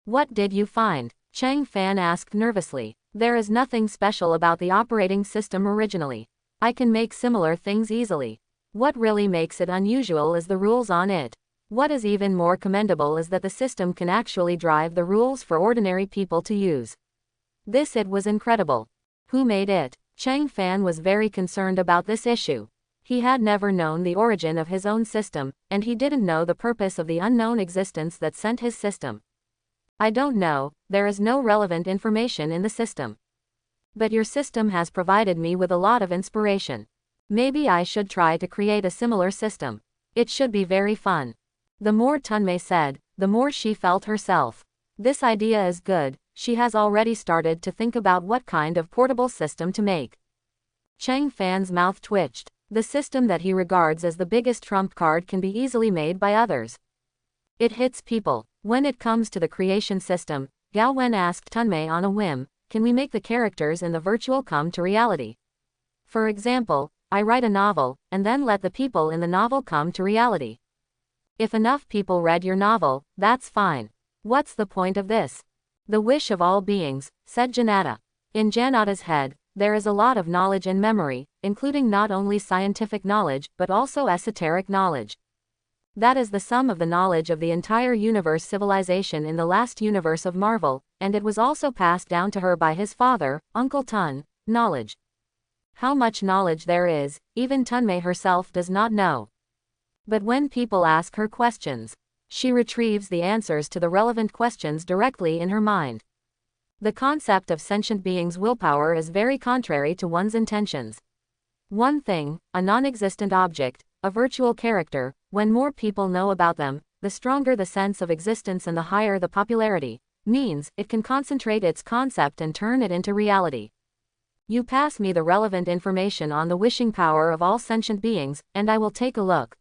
What did you find? Chang Fan asked nervously. There is nothing special about the operating system originally. I can make similar things easily. What really makes it unusual is the rules on it. What is even more commendable is that the system can actually drive the rules for ordinary people to use. It was incredible. Who made it? Chang Fan was very concerned about this issue. He had never known the origin of his own system, and he didn't know the purpose of the unknown existence that sent his system. I don't know, there is no relevant information in the system. But your system has provided me with a lot of inspiration. Maybe I should try to create a similar system. It should be very fun. The more Tun Mei said, the more she felt herself. This idea is good. She has already started to think about what kind of portable system to make. Chang Fan's mouth twitched. The system that he regards as the biggest trump card can be easily made by others. It hits people. When it comes to the creation system, Gao Wen asked Tun Mei on a whim, can we make the characters in the virtual come to reality? For example, I write a novel, and then let the people in the novel come to reality. If enough people read your novel, that's fine. What's the point of this? The wish of all beings, said Janata. In Janata's head, there is a lot of knowledge and memory, including not only scientific knowledge, but also esoteric knowledge. That is the sum of the knowledge of the entire universe civilization in the last universe of Marvel, and it was also passed down to her by his father, Uncle Tun, knowledge. How much knowledge there is, even Tun Mei herself does not know. But when people ask her questions, she retrieves the answers to the relevant questions directly in her mind. The concept of sentient beings' willpower is very contrary to one's intentions. One thing, a non-existent object, a virtual character, when more people know about them, the stronger the sense of existence and the higher the popularity, means it can concentrate its concept and turn it into reality. You pass me the relevant information on the wishing power of all sentient beings, and I will take a look.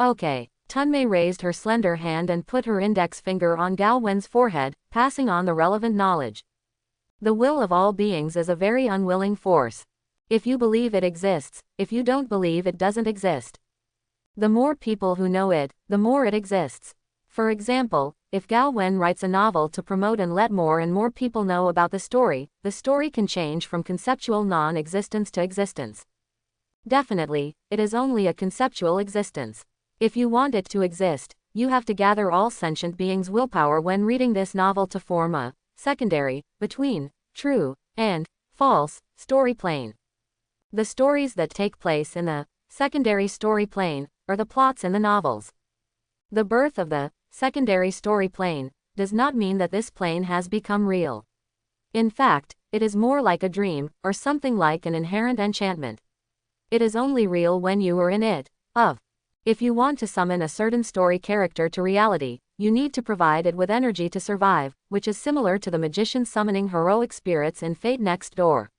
Okay. Tun Mei raised her slender hand and put her index finger on Gao Wen's forehead, passing on the relevant knowledge. The will of all beings is a very unwilling force. If you believe it exists, if you don't believe it doesn't exist. The more people who know it, the more it exists. For example, if Gao Wen writes a novel to promote and let more and more people know about the story can change from conceptual non-existence to existence. Definitely, it is only a conceptual existence. If you want it to exist, you have to gather all sentient beings' willpower when reading this novel to form a secondary, between, true, and false, story plane. The stories that take place in the secondary story plane are the plots in the novels. The birth of the secondary story plane does not mean that this plane has become real. In fact, it is more like a dream, or something like an inherent enchantment. It is only real when you are in it. If you want to summon a certain story character to reality, you need to provide it with energy to survive, which is similar to the magician summoning heroic spirits in Fate Next Door.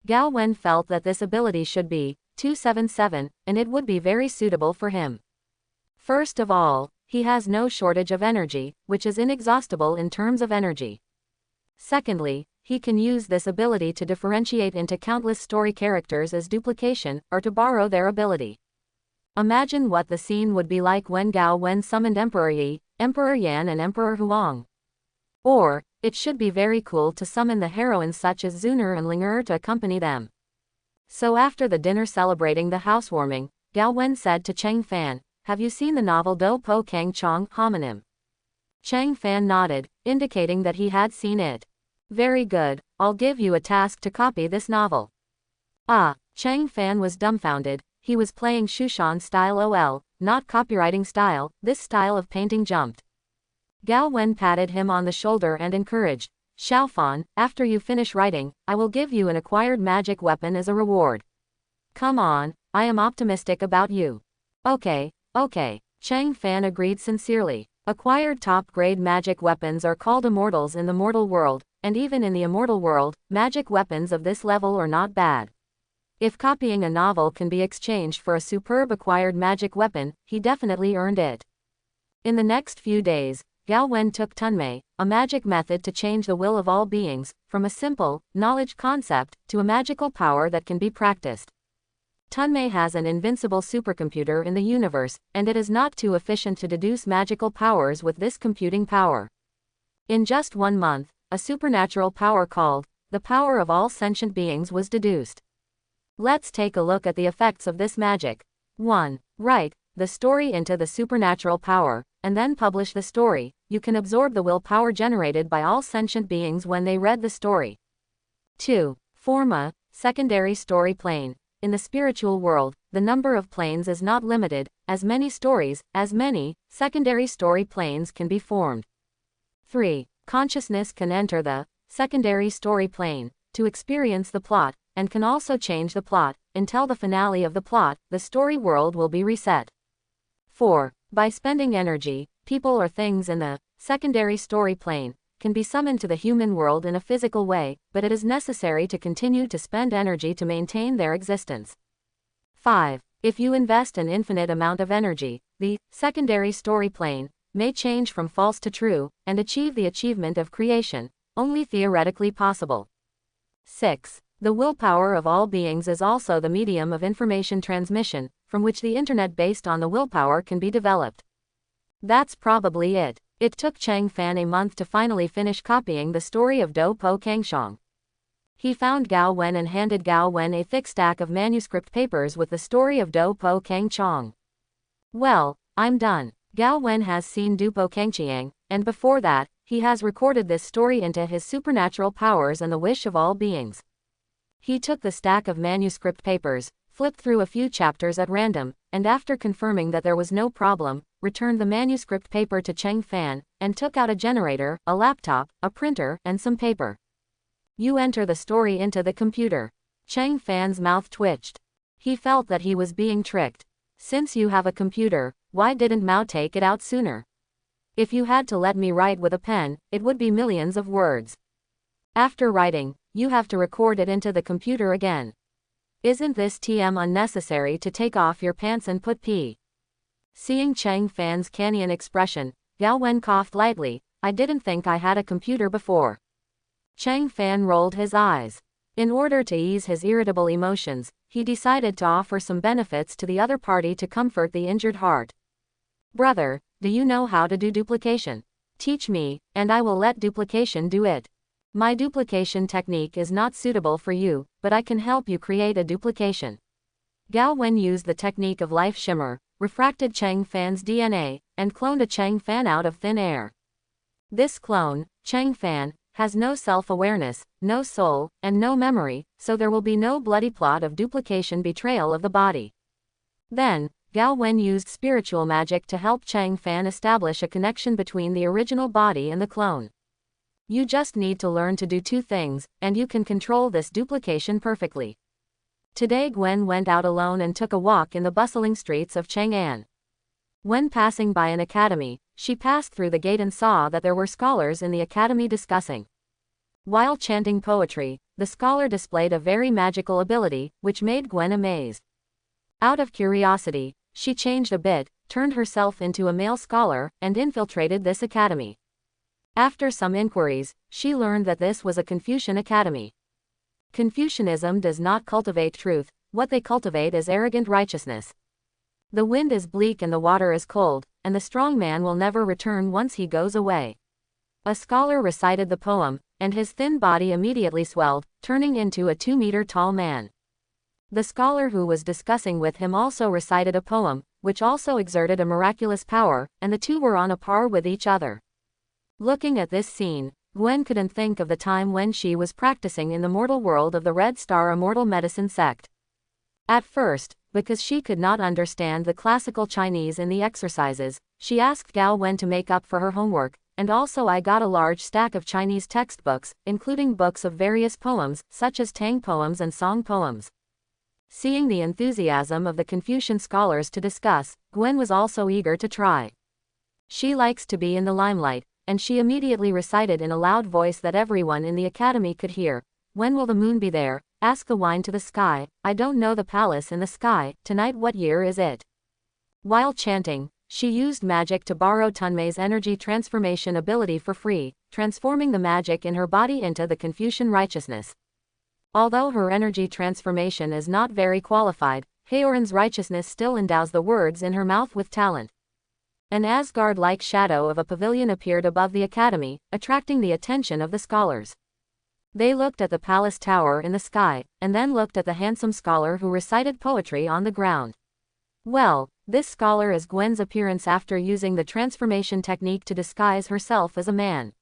Gao Wen felt that this ability should be 277, and it would be very suitable for him. First of all, he has no shortage of energy, which is inexhaustible in terms of energy. Secondly, he can use this ability to differentiate into countless story characters as duplication, or to borrow their ability. Imagine what the scene would be like when Gao Wen summoned Emperor Yi, Emperor Yan and Emperor Huang. Or, it should be very cool to summon the heroines such as Zuner and Ling to accompany them. So after the dinner celebrating the housewarming, Gao Wen said to Cheng Fan, "Have you seen the novel Do Po Kang Chong, homonym?" Cheng Fan nodded, indicating that he had seen it. "Very good, I'll give you a task to copy this novel." Cheng Fan was dumbfounded. He was playing Shushan style OL, not copywriting style. This style of painting jumped. Gao Wen patted him on the shoulder and encouraged, "Xiaofan, after you finish writing, I will give you an acquired magic weapon as a reward. Come on, I am optimistic about you." Okay. Cheng Fan agreed sincerely. Acquired top-grade magic weapons are called immortals in the mortal world, and even in the immortal world, magic weapons of this level are not bad. If copying a novel can be exchanged for a superb acquired magic weapon, he definitely earned it. In the next few days, Gao Wen took Tunmei, a magic method to change the will of all beings, from a simple, knowledge concept, to a magical power that can be practiced. Tunmei has an invincible supercomputer in the universe, and it is not too efficient to deduce magical powers with this computing power. In just 1 month, a supernatural power called the power of all sentient beings was deduced. Let's take a look at the effects of this magic. 1. Write the story into the supernatural power, and then publish the story. You can absorb the willpower generated by all sentient beings when they read the story. 2. Form a secondary story plane. In the spiritual world, the number of planes is not limited. As many stories, as many secondary story planes can be formed. 3. Consciousness can enter the secondary story plane to experience the plot, and can also change the plot. Until the finale of the plot, the story world will be reset. 4. By spending energy, people or things in the secondary story plane can be summoned to the human world in a physical way, but it is necessary to continue to spend energy to maintain their existence. 5. If you invest an infinite amount of energy, the secondary story plane may change from false to true, and achieve the achievement of creation, only theoretically possible. 6. The willpower of all beings is also the medium of information transmission, from which the internet based on the willpower can be developed. That's probably it. It took Cheng Fan a month to finally finish copying the story of Do Po Kangshong. He found Gao Wen and handed Gao Wen a thick stack of manuscript papers with the story of Do Po Kangchong. "Well, I'm done." Gao Wen has seen Du Po Kangchiang, and before that, he has recorded this story into his supernatural powers and the wish of all beings. He took the stack of manuscript papers, flipped through a few chapters at random, and after confirming that there was no problem, returned the manuscript paper to Cheng Fan, and took out a generator, a laptop, a printer, and some paper. "You enter the story into the computer." Cheng Fan's mouth twitched. He felt that he was being tricked. "Since you have a computer, why didn't Mao take it out sooner? If you had to let me write with a pen, it would be millions of words. After writing, you have to record it into the computer again. Isn't this TM unnecessary to take off your pants and put pee?" Seeing Cheng Fan's canyon expression, Gao Wen coughed lightly. "I didn't think I had a computer before." Cheng Fan rolled his eyes. In order to ease his irritable emotions, he decided to offer some benefits to the other party to comfort the injured heart. "Brother, do you know how to do duplication? Teach me, and I will let duplication do it. My duplication technique is not suitable for you, but I can help you create a duplication." Gao Wen used the technique of life shimmer, refracted Chang Fan's DNA, and cloned a Chang Fan out of thin air. This clone, Chang Fan, has no self-awareness, no soul, and no memory, so there will be no bloody plot of duplication betrayal of the body. Then, Gao Wen used spiritual magic to help Chang Fan establish a connection between the original body and the clone. You just need to learn to do two things, and you can control this duplication perfectly. Today Gwen went out alone and took a walk in the bustling streets of Chang'an. When passing by an academy, she passed through the gate and saw that there were scholars in the academy discussing. While chanting poetry, the scholar displayed a very magical ability, which made Gwen amazed. Out of curiosity, she changed a bit, turned herself into a male scholar, and infiltrated this academy. After some inquiries, she learned that this was a Confucian academy. Confucianism does not cultivate truth, what they cultivate is arrogant righteousness. The wind is bleak and the water is cold, and the strong man will never return once he goes away. A scholar recited the poem, and his thin body immediately swelled, turning into a 2-meter tall man. The scholar who was discussing with him also recited a poem, which also exerted a miraculous power, and the two were on a par with each other. Looking at this scene, Gwen couldn't think of the time when she was practicing in the mortal world of the Red Star Immortal Medicine sect. At first, because she could not understand the classical Chinese in the exercises, she asked Gao Wen to make up for her homework, and also I got a large stack of Chinese textbooks, including books of various poems, such as Tang poems and Song poems. Seeing the enthusiasm of the Confucian scholars to discuss, Gwen was also eager to try. She likes to be in the limelight, and she immediately recited in a loud voice that everyone in the academy could hear. When will the moon be there? Ask the wine to the sky. I don't know the palace in the sky. Tonight what year is it? While chanting, she used magic to borrow Tunmei's energy transformation ability for free, transforming the magic in her body into the Confucian righteousness. Although her energy transformation is not very qualified, Haoran's righteousness still endows the words in her mouth with talent. An Asgard-like shadow of a pavilion appeared above the academy, attracting the attention of the scholars. They looked at the palace tower in the sky, and then looked at the handsome scholar who recited poetry on the ground. Well, this scholar is Gwen's appearance after using the transformation technique to disguise herself as a man.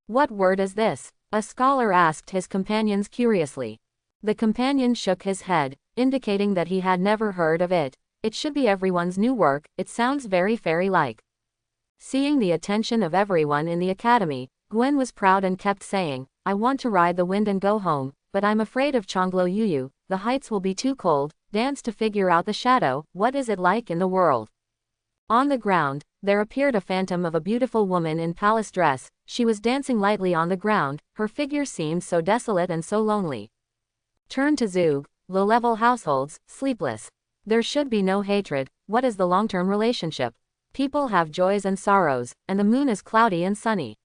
What word is this? A scholar asked his companions curiously. The companion shook his head, indicating that he had never heard of it. It should be everyone's new work, it sounds very fairy-like. Seeing the attention of everyone in the academy, Gwen was proud and kept saying, I want to ride the wind and go home, but I'm afraid of Chonglo Yuyu, the heights will be too cold, dance to figure out the shadow, what is it like in the world? On the ground, there appeared a phantom of a beautiful woman in palace dress, she was dancing lightly on the ground, her figure seemed so desolate and so lonely. Turn to Zug, low-level households, sleepless. There should be no hatred, what is the long-term relationship? People have joys and sorrows, and the moon is cloudy and sunny.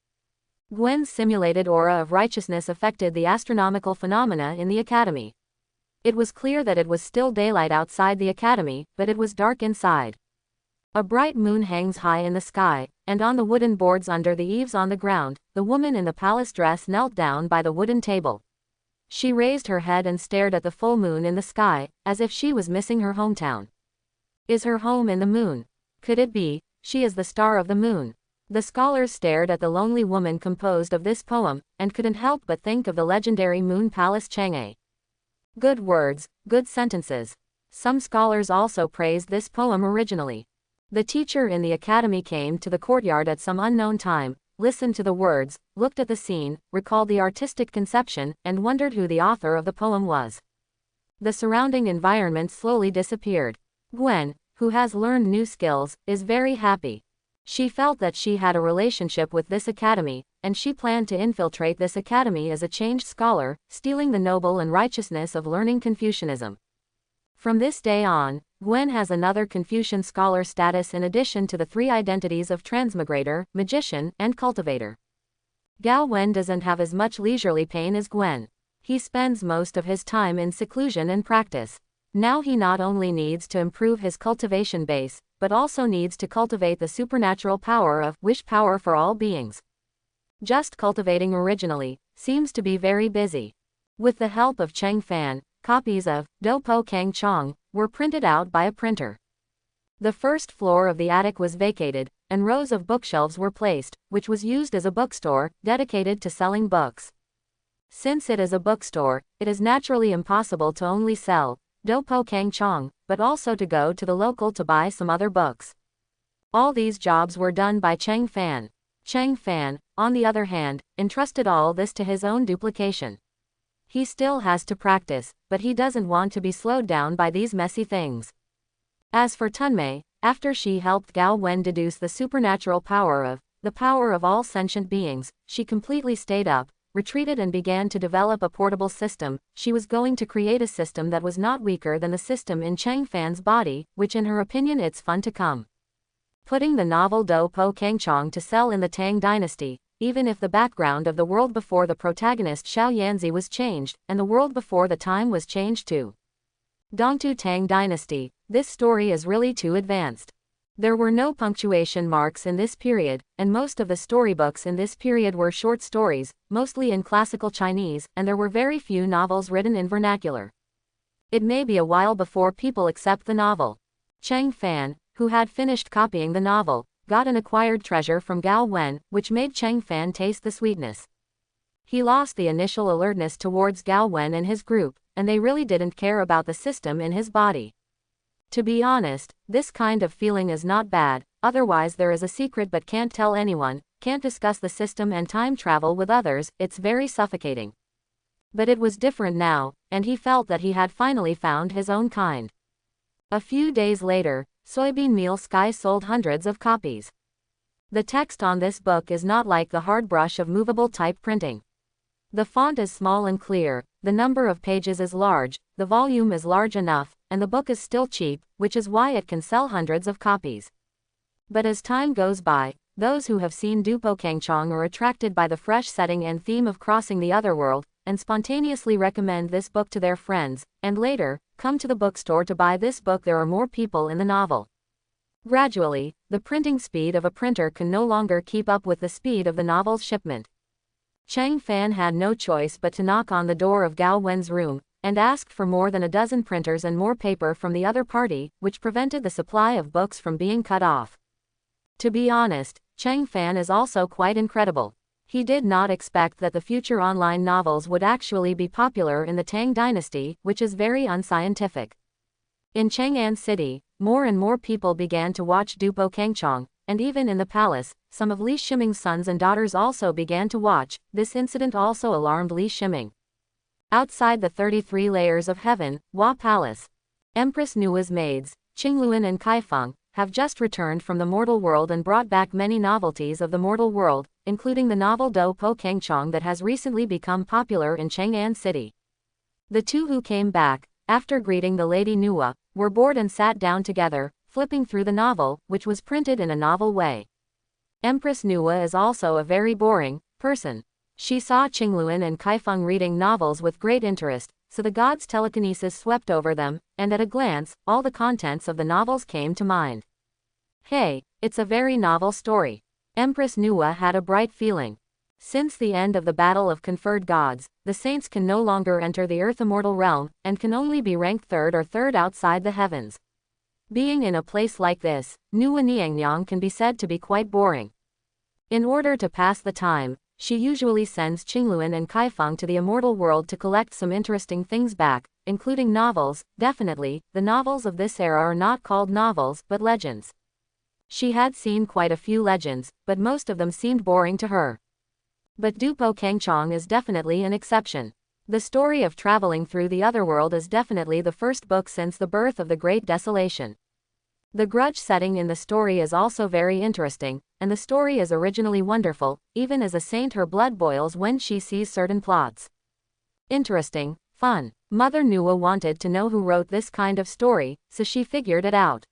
Gwen's simulated aura of righteousness affected the astronomical phenomena in the academy. It was clear that it was still daylight outside the academy, but it was dark inside. A bright moon hangs high in the sky, and on the wooden boards under the eaves on the ground, the woman in the palace dress knelt down by the wooden table. She raised her head and stared at the full moon in the sky, as if she was missing her hometown. Is her home in the moon? Could it be, she is the star of the moon? The scholars stared at the lonely woman composed of this poem, and couldn't help but think of the legendary moon palace Chang'e. Good words, good sentences. Some scholars also praised this poem originally. The teacher in the academy came to the courtyard at some unknown time, listened to the words, looked at the scene, recalled the artistic conception, and wondered who the author of the poem was. The surrounding environment slowly disappeared. Gwen, who has learned new skills, is very happy. She felt that she had a relationship with this academy, and she planned to infiltrate this academy as a changed scholar, stealing the noble and righteousness of learning Confucianism. From this day on, Gwen has another Confucian scholar status in addition to the 3 identities of transmigrator, magician, and cultivator. Gao Wen doesn't have as much leisurely pain as Gwen. He spends most of his time in seclusion and practice. Now he not only needs to improve his cultivation base, but also needs to cultivate the supernatural power of wish power for all beings. Just cultivating originally seems to be very busy. With the help of Cheng Fan, copies of Do Po Kang Chong were printed out by a printer. The first floor of the attic was vacated, and rows of bookshelves were placed, which was used as a bookstore, dedicated to selling books. Since it is a bookstore, it is naturally impossible to only sell Do Po Kang Chong, but also to go to the local to buy some other books. All these jobs were done by Cheng Fan. Cheng Fan, on the other hand, entrusted all this to his own duplication. He still has to practice, but he doesn't want to be slowed down by these messy things. As for Tunmei, after she helped Gao Wen deduce the supernatural power of all sentient beings, she completely stayed up, retreated and began to develop a portable system. She was going to create a system that was not weaker than the system in Cheng Fan's body, which in her opinion it's fun to come. Putting the novel Do Po Kang Chong to sell in the Tang dynasty, even if the background of the world before the protagonist Xiao Yanzi was changed, and the world before the time was changed too. Dongtu Tang dynasty, this story is really too advanced. There were no punctuation marks in this period, and most of the storybooks in this period were short stories, mostly in classical Chinese, and there were very few novels written in vernacular. It may be a while before people accept the novel. Cheng Fan, who had finished copying the novel, got an acquired treasure from Gao Wen, which made Cheng Fan taste the sweetness. He lost the initial alertness towards Gao Wen and his group, and they really didn't care about the system in his body. To be honest, this kind of feeling is not bad, otherwise there is a secret but can't tell anyone, can't discuss the system and time travel with others, it's very suffocating. But it was different now, and he felt that he had finally found his own kind. A few days later, Soybean Meal Sky sold hundreds of copies. The text on this book is not like the hard brush of movable type printing. The font is small and clear, the number of pages is large, the volume is large enough, and the book is still cheap, which is why it can sell hundreds of copies. But as time goes by, those who have seen Do Po Kang Chong are attracted by the fresh setting and theme of crossing the otherworld, and spontaneously recommend this book to their friends, and later, come to the bookstore to buy this book. There are more people in the novel. Gradually, the printing speed of a printer can no longer keep up with the speed of the novel's shipment. Cheng Fan had no choice but to knock on the door of Gao Wen's room, and asked for more than a dozen printers and more paper from the other party, which prevented the supply of books from being cut off. To be honest, Cheng Fan is also quite incredible. He did not expect that the future online novels would actually be popular in the Tang dynasty, which is very unscientific. In Chang'an City, more and more people began to watch Do Po Kang Chong, and even in the palace, some of Li Shiming's sons and daughters also began to watch. This incident also alarmed Li Shiming. Outside the 33 layers of heaven, Hua Palace, Empress Nua's maids, Qingluan and Kaifeng, have just returned from the mortal world and brought back many novelties of the mortal world, including the novel Do Po Kang Chong that has recently become popular in Chang'an City. The two who came back, after greeting the Lady Nua, were bored and sat down together, flipping through the novel, which was printed in a novel way. Empress Nua is also a very boring person. She saw Qingluan and Kaifeng reading novels with great interest, so the god's telekinesis swept over them, and at a glance, all the contents of the novels came to mind. Hey, it's a very novel story. Empress Nua had a bright feeling. Since the end of the Battle of Conferred Gods, the saints can no longer enter the earth immortal realm, and can only be ranked third or third outside the heavens. Being in a place like this, Nua Niangyang can be said to be quite boring. In order to pass the time, she usually sends Qingluan and Kaifeng to the immortal world to collect some interesting things back, including novels. Definitely, the novels of this era are not called novels, but legends. She had seen quite a few legends, but most of them seemed boring to her. But Do Po Kang Chong is definitely an exception. The story of traveling through the otherworld is definitely the first book since the birth of the Great Desolation. The grudge setting in the story is also very interesting, and the story is originally wonderful. Even as a saint her blood boils when she sees certain plots. Interesting, fun. Mother Nua wanted to know who wrote this kind of story, so she figured it out.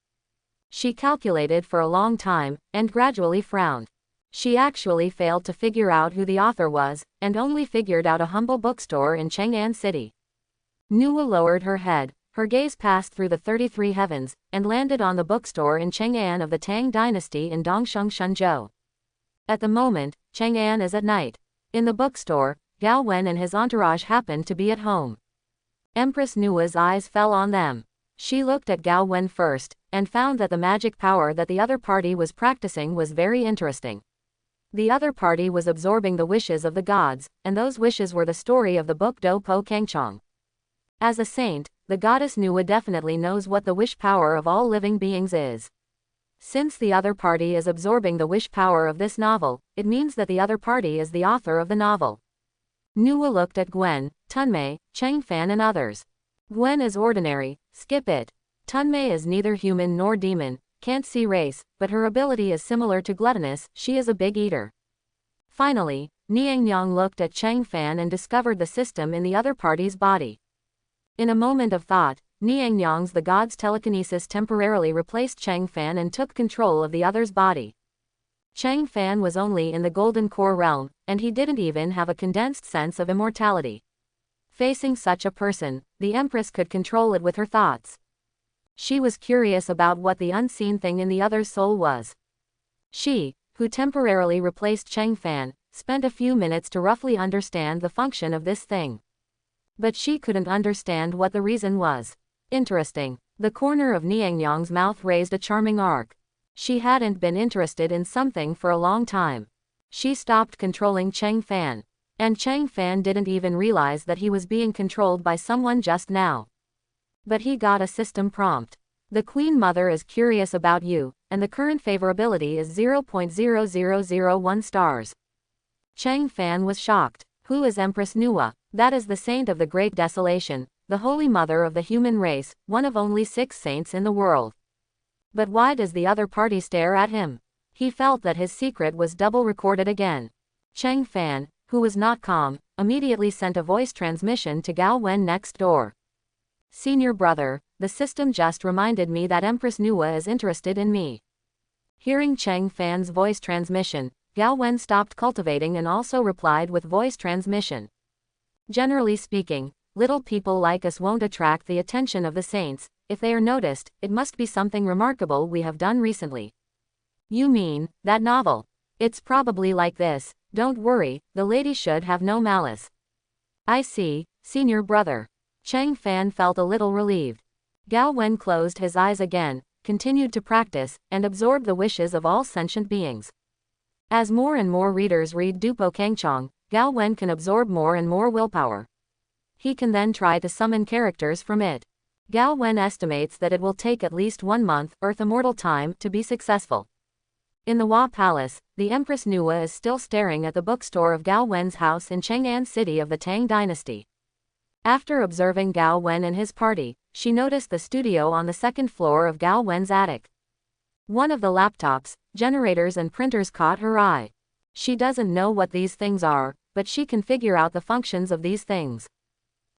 She calculated for a long time, and gradually frowned. She actually failed to figure out who the author was, and only figured out a humble bookstore in Chang'an City. Nua lowered her head. Her gaze passed through the 33 heavens, and landed on the bookstore in Chang'an of the Tang dynasty in Dongsheng Shenzhou. At the moment, Chang'an is at night. In the bookstore, Gao Wen and his entourage happened to be at home. Empress Nua's eyes fell on them. She looked at Gao Wen first, and found that the magic power that the other party was practicing was very interesting. The other party was absorbing the wishes of the gods, and those wishes were the story of the book Do Po Kangchong. As a saint, the goddess Nua definitely knows what the wish power of all living beings is. Since the other party is absorbing the wish power of this novel, it means that the other party is the author of the novel. Nua looked at Gwen, Tunmei, Changfan and others. Gwen is ordinary, skip it. Tunmei is neither human nor demon, can't see race, but her ability is similar to gluttonous, she is a big eater. Finally, Niangyang looked at Changfan and discovered the system in the other party's body. In a moment of thought, Niangyang's the god's telekinesis temporarily replaced Changfan and took control of the other's body. Changfan was only in the golden core realm, and he didn't even have a condensed sense of immortality. Facing such a person, the Empress could control it with her thoughts. She was curious about what the unseen thing in the other's soul was. She, who temporarily replaced Changfan, spent a few minutes to roughly understand the function of this thing. But she couldn't understand what the reason was. Interesting. The corner of Niangyang's mouth raised a charming arc. She hadn't been interested in something for a long time. She stopped controlling Changfan. And Changfan didn't even realize that he was being controlled by someone just now. But he got a system prompt. The Queen Mother is curious about you, and the current favorability is 0.0001 stars. Changfan was shocked. Who is Empress Nua? That is the saint of the Great Desolation, the Holy Mother of the human race, one of only 6 saints in the world. But why does the other party stare at him? He felt that his secret was double recorded again. Changfan, who was not calm, immediately sent a voice transmission to Gao Wen next door. Senior brother, the system just reminded me that Empress Nua is interested in me. Hearing Changfan's voice transmission, Gao Wen stopped cultivating and also replied with voice transmission. Generally speaking, little people like us won't attract the attention of the saints. If they are noticed, it must be something remarkable we have done recently. You mean, that novel? It's probably like this. Don't worry, the lady should have no malice. I see, senior brother. Changfan felt a little relieved. Gao Wen closed his eyes again, continued to practice, and absorbed the wishes of all sentient beings. As more and more readers read Dupo Kangchong, Gao Wen can absorb more and more willpower. He can then try to summon characters from it. Gao Wen estimates that it will take at least 1 month, Earth Immortal time, to be successful. In the Hua Palace, the Empress Nua is still staring at the bookstore of Gao Wen's house in Chang'an City of the Tang Dynasty. After observing Gao Wen and his party, she noticed the studio on the 2nd floor of Gao Wen's attic. One of the laptops, generators and printers caught her eye. She doesn't know what these things are, but she can figure out the functions of these things.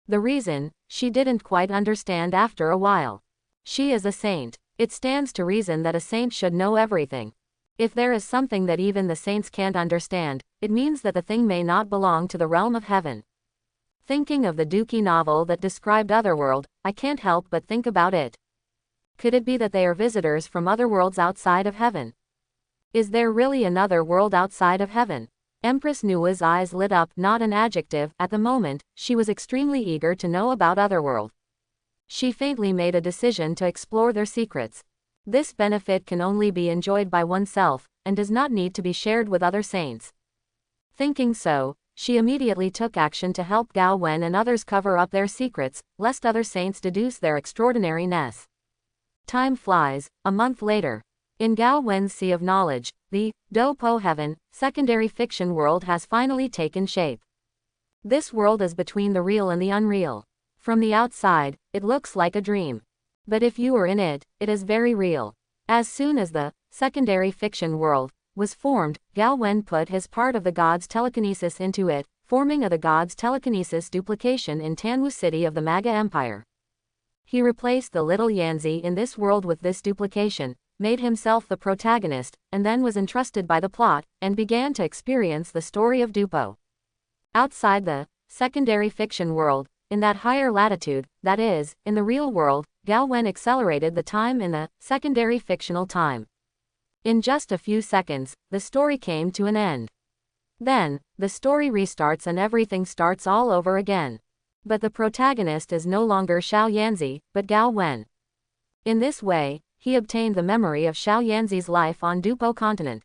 The reason, she didn't quite understand after a while. She is a saint. It stands to reason that a saint should know everything. If there is something that even the saints can't understand, it means that the thing may not belong to the realm of heaven. Thinking of the Dookie novel that described Otherworld, I can't help but think about it. Could it be that they are visitors from other worlds outside of heaven? Is there really another world outside of heaven? Empress Nua's eyes lit up, not an adjective. At the moment, she was extremely eager to know about Otherworld. She faintly made a decision to explore their secrets. This benefit can only be enjoyed by oneself, and does not need to be shared with other saints. Thinking so, she immediately took action to help Gao Wen and others cover up their secrets, lest other saints deduce their extraordinariness. Time flies. A month later. In Gao Wen's Sea of Knowledge, the Do Po Heaven, secondary fiction world has finally taken shape. This world is between the real and the unreal. From the outside, it looks like a dream. But if you are in it, it is very real. As soon as the secondary fiction world was formed, Gao Wen put his part of the god's telekinesis into it, forming a the god's telekinesis duplication in Tanwu City of the Maga Empire. He replaced the little Yanzi in this world with this duplication, made himself the protagonist, and then was entrusted by the plot, and began to experience the story of Dupo. Outside the secondary fiction world, in that higher latitude, that is, in the real world, Gao Wen accelerated the time in the secondary fictional time. In just a few seconds, the story came to an end. Then, the story restarts and everything starts all over again. But the protagonist is no longer Xiao Yanzi, but Gao Wen. In this way, he obtained the memory of Xiao Yanzi's life on Dupo continent.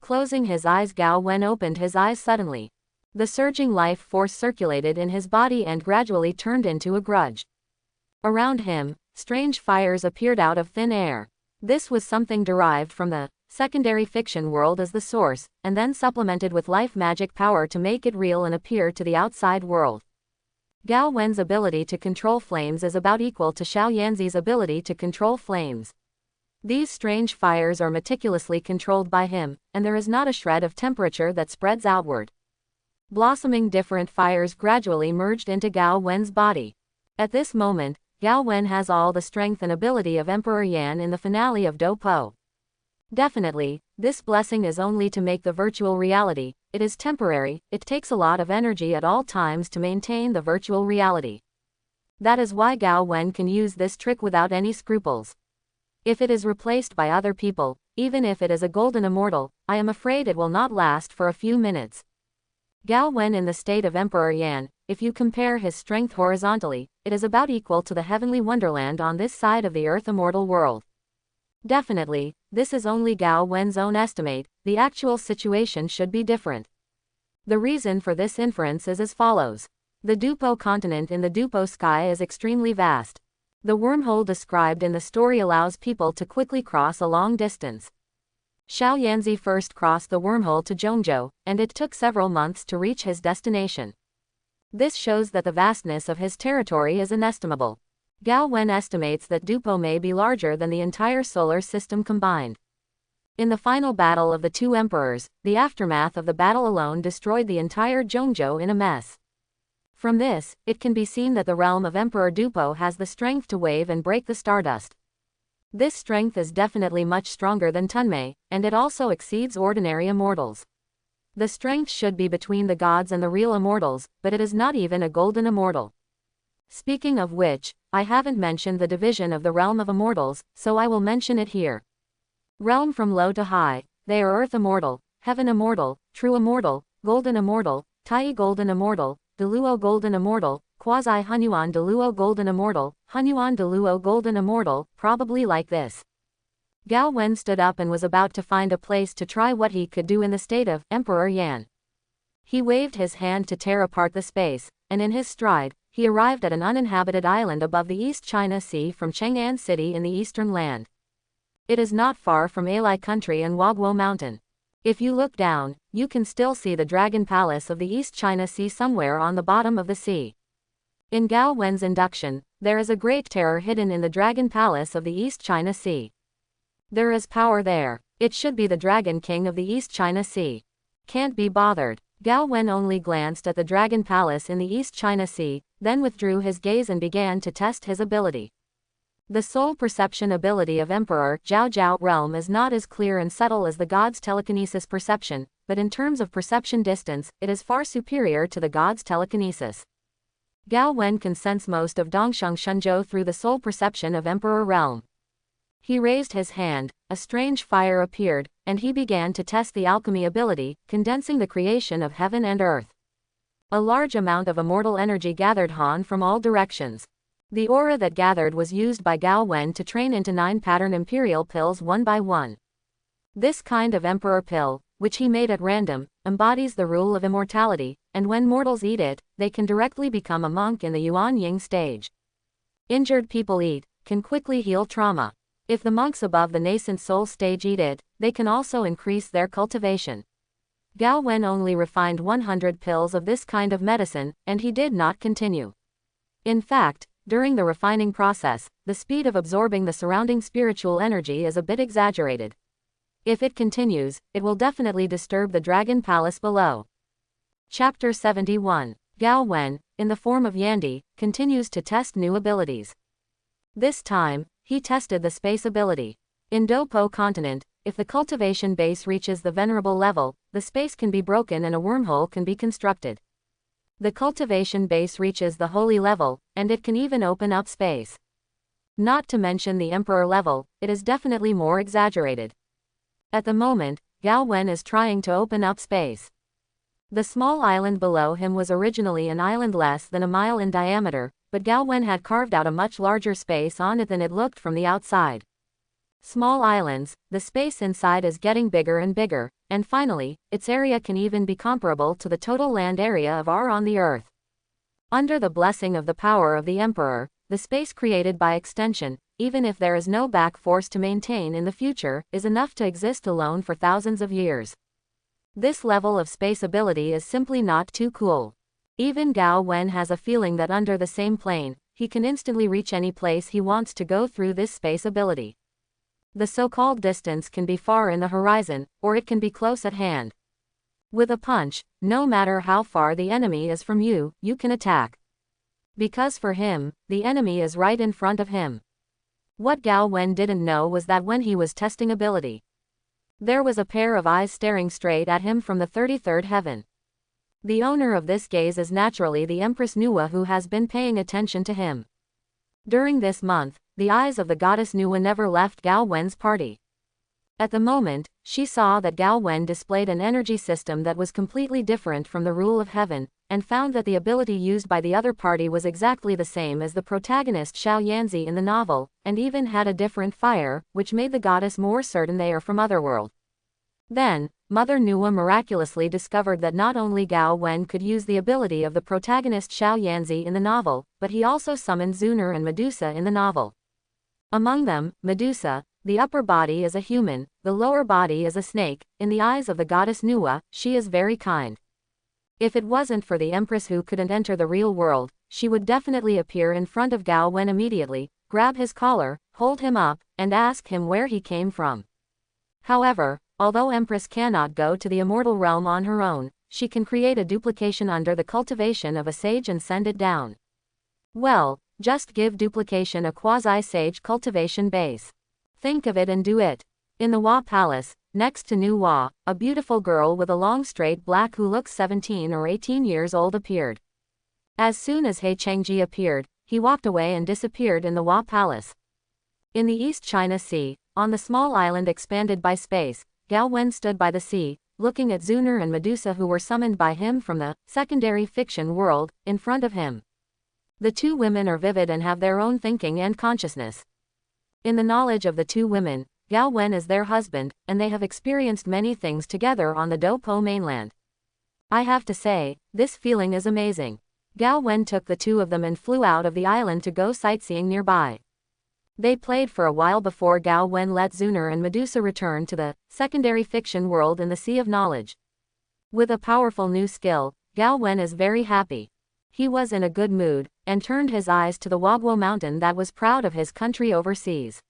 Closing his eyes, Gao Wen opened his eyes suddenly. The surging life force circulated in his body and gradually turned into a grudge. Around him, strange fires appeared out of thin air. This was something derived from the secondary fiction world as the source, and then supplemented with life magic power to make it real and appear to the outside world. Gao Wen's ability to control flames is about equal to Xiao Yanzi's ability to control flames. These strange fires are meticulously controlled by him, and there is not a shred of temperature that spreads outward. Blossoming different fires gradually merged into Gao Wen's body. At this moment, Gao Wen has all the strength and ability of Emperor Yan in the finale of Do Po. Definitely, this blessing is only to make the virtual reality. It is temporary, it takes a lot of energy at all times to maintain the virtual reality. That is why Gao Wen can use this trick without any scruples. If it is replaced by other people, even if it is a golden immortal, I am afraid it will not last for a few minutes. Gao Wen in the state of Emperor Yan, if you compare his strength horizontally, it is about equal to the heavenly wonderland on this side of the earth immortal world. Definitely, this is only Gao Wen's own estimate, the actual situation should be different. The reason for this inference is as follows. The Dupo continent in the Dupo sky is extremely vast. The wormhole described in the story allows people to quickly cross a long distance. Xiao Yanzi first crossed the wormhole to Zhongzhou, and it took several months to reach his destination. This shows that the vastness of his territory is inestimable. Gao Wen estimates that Dupo may be larger than the entire solar system combined. In the final battle of the two emperors, the aftermath of the battle alone destroyed the entire Zhongzhou in a mess. From this, it can be seen that the realm of Emperor Dupo has the strength to wave and break the stardust. This strength is definitely much stronger than Tunmei, and it also exceeds ordinary immortals. The strength should be between the gods and the real immortals, but it is not even a golden immortal. Speaking of which, I haven't mentioned the division of the realm of immortals, so I will mention it here. Realm from low to high, they are earth immortal, heaven immortal, true immortal, golden immortal, Tai golden immortal, Deluo golden immortal, Quasi Hunyuan Deluo golden immortal, Hunyuan Deluo golden immortal, probably like this. Gao Wen stood up and was about to find a place to try what he could do in the state of Emperor Yan. He waved his hand to tear apart the space, and in his stride, he arrived at an uninhabited island above the East China Sea from Chang'an City in the eastern land. It is not far from Alai country and Wagwo mountain. If you look down, you can still see the Dragon Palace of the East China Sea somewhere on the bottom of the sea. In Gao Wen's induction, there is a great terror hidden in the Dragon Palace of the East China Sea. There is power there. It should be the Dragon King of the East China Sea. Can't be bothered. Gao Wen only glanced at the Dragon Palace in the East China Sea, then withdrew his gaze and began to test his ability. The soul perception ability of Emperor Zhao Zhao realm is not as clear and subtle as the god's telekinesis perception, but in terms of perception distance, it is far superior to the god's telekinesis. Gao Wen can sense most of Dongsheng Shenzhou through the soul perception of Emperor realm. He raised his hand, a strange fire appeared, and he began to test the alchemy ability, condensing the creation of heaven and earth. A large amount of immortal energy gathered Han from all directions. The aura that gathered was used by Gao Wen to train into 9 pattern imperial pills one by one. This kind of emperor pill, which he made at random, embodies the rule of immortality, and when mortals eat it, they can directly become a monk in the Yuan Ying stage. Injured people eat, can quickly heal trauma. If the monks above the nascent soul stage eat it, they can also increase their cultivation. Gao Wen only refined 100 pills of this kind of medicine, and he did not continue. In fact, during the refining process, the speed of absorbing the surrounding spiritual energy is a bit exaggerated. If it continues, it will definitely disturb the Dragon Palace below. Chapter 71. Gao Wen, in the form of Yandi, continues to test new abilities. This time, he tested the space ability. In Do Po continent, if the cultivation base reaches the venerable level, the space can be broken and a wormhole can be constructed. The cultivation base reaches the holy level, and it can even open up space. Not to mention the emperor level, it is definitely more exaggerated. At the moment, Gao Wen is trying to open up space. The small island below him was originally an island less than a mile in diameter, but Gao Wen had carved out a much larger space on it than it looked from the outside. Small islands, the space inside is getting bigger and bigger, and finally, its area can even be comparable to the total land area of our on the Earth. Under the blessing of the power of the Emperor, the space created by extension, even if there is no back force to maintain in the future, is enough to exist alone for thousands of years. This level of space ability is simply not too cool. Even Gao Wen has a feeling that under the same plane, he can instantly reach any place he wants to go through this space ability. The so-called distance can be far in the horizon, or it can be close at hand. With a punch, no matter how far the enemy is from you, you can attack. Because for him, the enemy is right in front of him. What Gao Wen didn't know was that when he was testing ability, there was a pair of eyes staring straight at him from the 33rd heaven. The owner of this gaze is naturally the Empress Nuwa, who has been paying attention to him. During this month, the eyes of the goddess Nuwa never left Gao Wen's party. At the moment, she saw that Gao Wen displayed an energy system that was completely different from the rule of heaven, and found that the ability used by the other party was exactly the same as the protagonist Xiao Yanzi in the novel, and even had a different fire, which made the goddess more certain they are from Otherworld. Then, Mother Nuwa miraculously discovered that not only Gao Wen could use the ability of the protagonist Xiao Yanzi in the novel, but he also summoned Zuner and Medusa in the novel. Among them, Medusa, the upper body is a human, the lower body is a snake. In the eyes of the goddess Nuwa, she is very kind. If it wasn't for the Empress who couldn't enter the real world, she would definitely appear in front of Gao Wen immediately, grab his collar, hold him up, and ask him where he came from. However, although Empress cannot go to the immortal realm on her own, she can create a duplication under the cultivation of a sage and send it down. Well, just give duplication a quasi-sage cultivation base. Think of it and do it. In the Hua Palace, next to Nu Hua, a beautiful girl with a long straight black who looks 17 or 18 years old appeared. As soon as He Chengji appeared, he walked away and disappeared in the Hua Palace. In the East China Sea, on the small island expanded by space, Gao Wen stood by the sea, looking at Zuner and Medusa, who were summoned by him from the secondary fiction world, in front of him. The two women are vivid and have their own thinking and consciousness. In the knowledge of the two women, Gao Wen is their husband, and they have experienced many things together on the Dopo mainland. I have to say, this feeling is amazing. Gao Wen took the two of them and flew out of the island to go sightseeing nearby. They played for a while before Gao Wen let Zuner and Medusa return to the secondary fiction world in the Sea of Knowledge. With a powerful new skill, Gao Wen is very happy. He was in a good mood, and turned his eyes to the Wagwo mountain that was proud of his country overseas.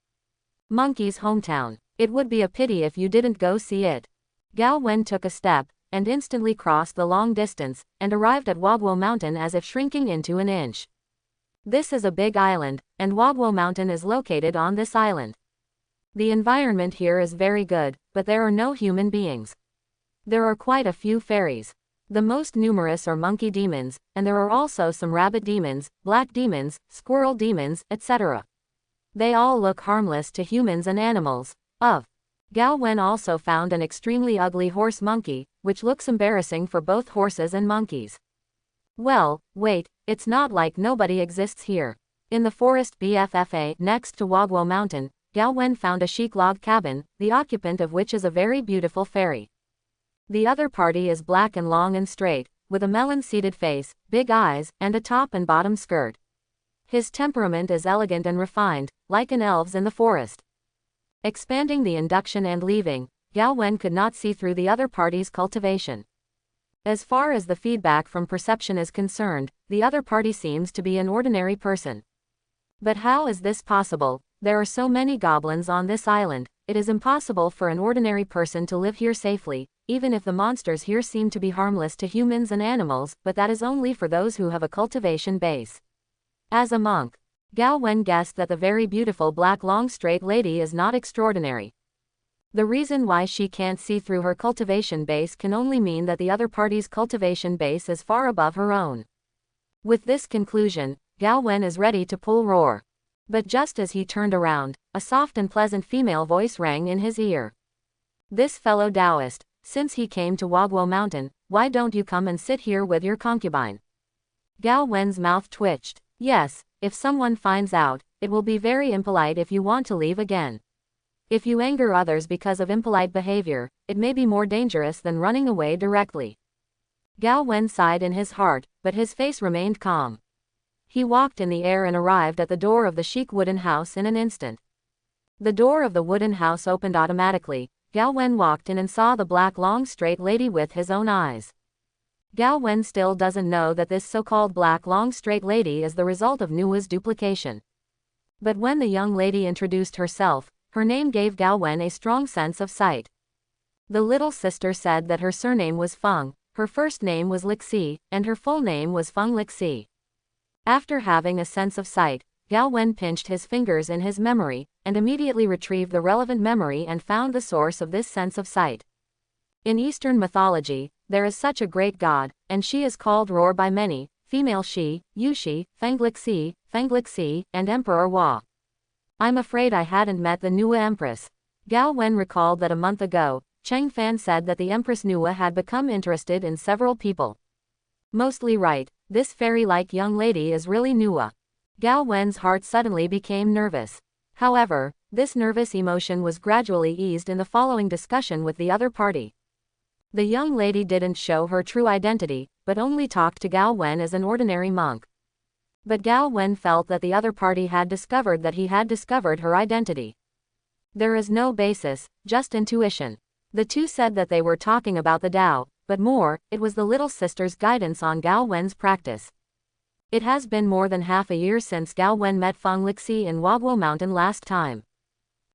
Monkey's hometown. It would be a pity if you didn't go see it. Gao Wen took a step, and instantly crossed the long distance, and arrived at Wagwo mountain as if shrinking into an inch. This is a big island, and Wagwo mountain is located on this island. The environment here is very good, but there are no human beings. There are quite a few fairies. The most numerous are monkey demons, and there are also some rabbit demons, black demons, squirrel demons, etc. They all look harmless to humans and animals. Gao Wen also found an extremely ugly horse monkey, which looks embarrassing for both horses and monkeys. Well, wait, it's not like nobody exists here. In the forest BFFA next to Wagwo mountain, Gao Wen found a chic log cabin, the occupant of which is a very beautiful fairy. The other party is black and long and straight, with a melon-seeded face, big eyes, and a top and bottom skirt. His temperament is elegant and refined, like an elf's in the forest. Expanding the induction and leaving, Gao Wen could not see through the other party's cultivation. As far as the feedback from perception is concerned, the other party seems to be an ordinary person. But how is this possible? There are so many goblins on this island, it is impossible for an ordinary person to live here safely, even if the monsters here seem to be harmless to humans and animals, but that is only for those who have a cultivation base. As a monk, Gao Wen guessed that the very beautiful black long straight lady is not extraordinary. The reason why she can't see through her cultivation base can only mean that the other party's cultivation base is far above her own. With this conclusion, Gao Wen is ready to pull roar. But just as he turned around, a soft and pleasant female voice rang in his ear. This fellow Taoist, since he came to Wagwo mountain, why don't you come and sit here with your concubine? Gao Wen's mouth twitched. Yes, if someone finds out, it will be very impolite if you want to leave again. If you anger others because of impolite behavior, it may be more dangerous than running away directly. Gao Wen sighed in his heart, but his face remained calm. He walked in the air and arrived at the door of the chic wooden house in an instant. The door of the wooden house opened automatically. Gao Wen walked in and saw the black long straight lady with his own eyes. Gao Wen still doesn't know that this so-called black long straight lady is the result of Nua's duplication. But when the young lady introduced herself, her name gave Gao Wen a strong sense of sight. The little sister said that her surname was Feng, her first name was Lixi, and her full name was Feng Lixi. After having a sense of sight, Gao Wen pinched his fingers in his memory, and immediately retrieved the relevant memory and found the source of this sense of sight. In Eastern mythology, there is such a great god, and she is called Roar by many, female Shi, Yushi, Fenglixi, and Emperor Hua. I'm afraid I hadn't met the Nua Empress. Gao Wen recalled that a month ago, Cheng Fan said that the Empress Nua had become interested in several people. Mostly right, this fairy-like young lady is really Nua. Gao Wen's heart suddenly became nervous. However, this nervous emotion was gradually eased in the following discussion with the other party. The young lady didn't show her true identity, but only talked to Gao Wen as an ordinary monk. But Gao Wen felt that the other party had discovered that he had discovered her identity. There is no basis, just intuition. The two said that they were talking about the Tao, but more, it was the little sister's guidance on Gao Wen's practice. It has been more than half a year since Gao Wen met Feng Lixi in Waguo Mountain last time.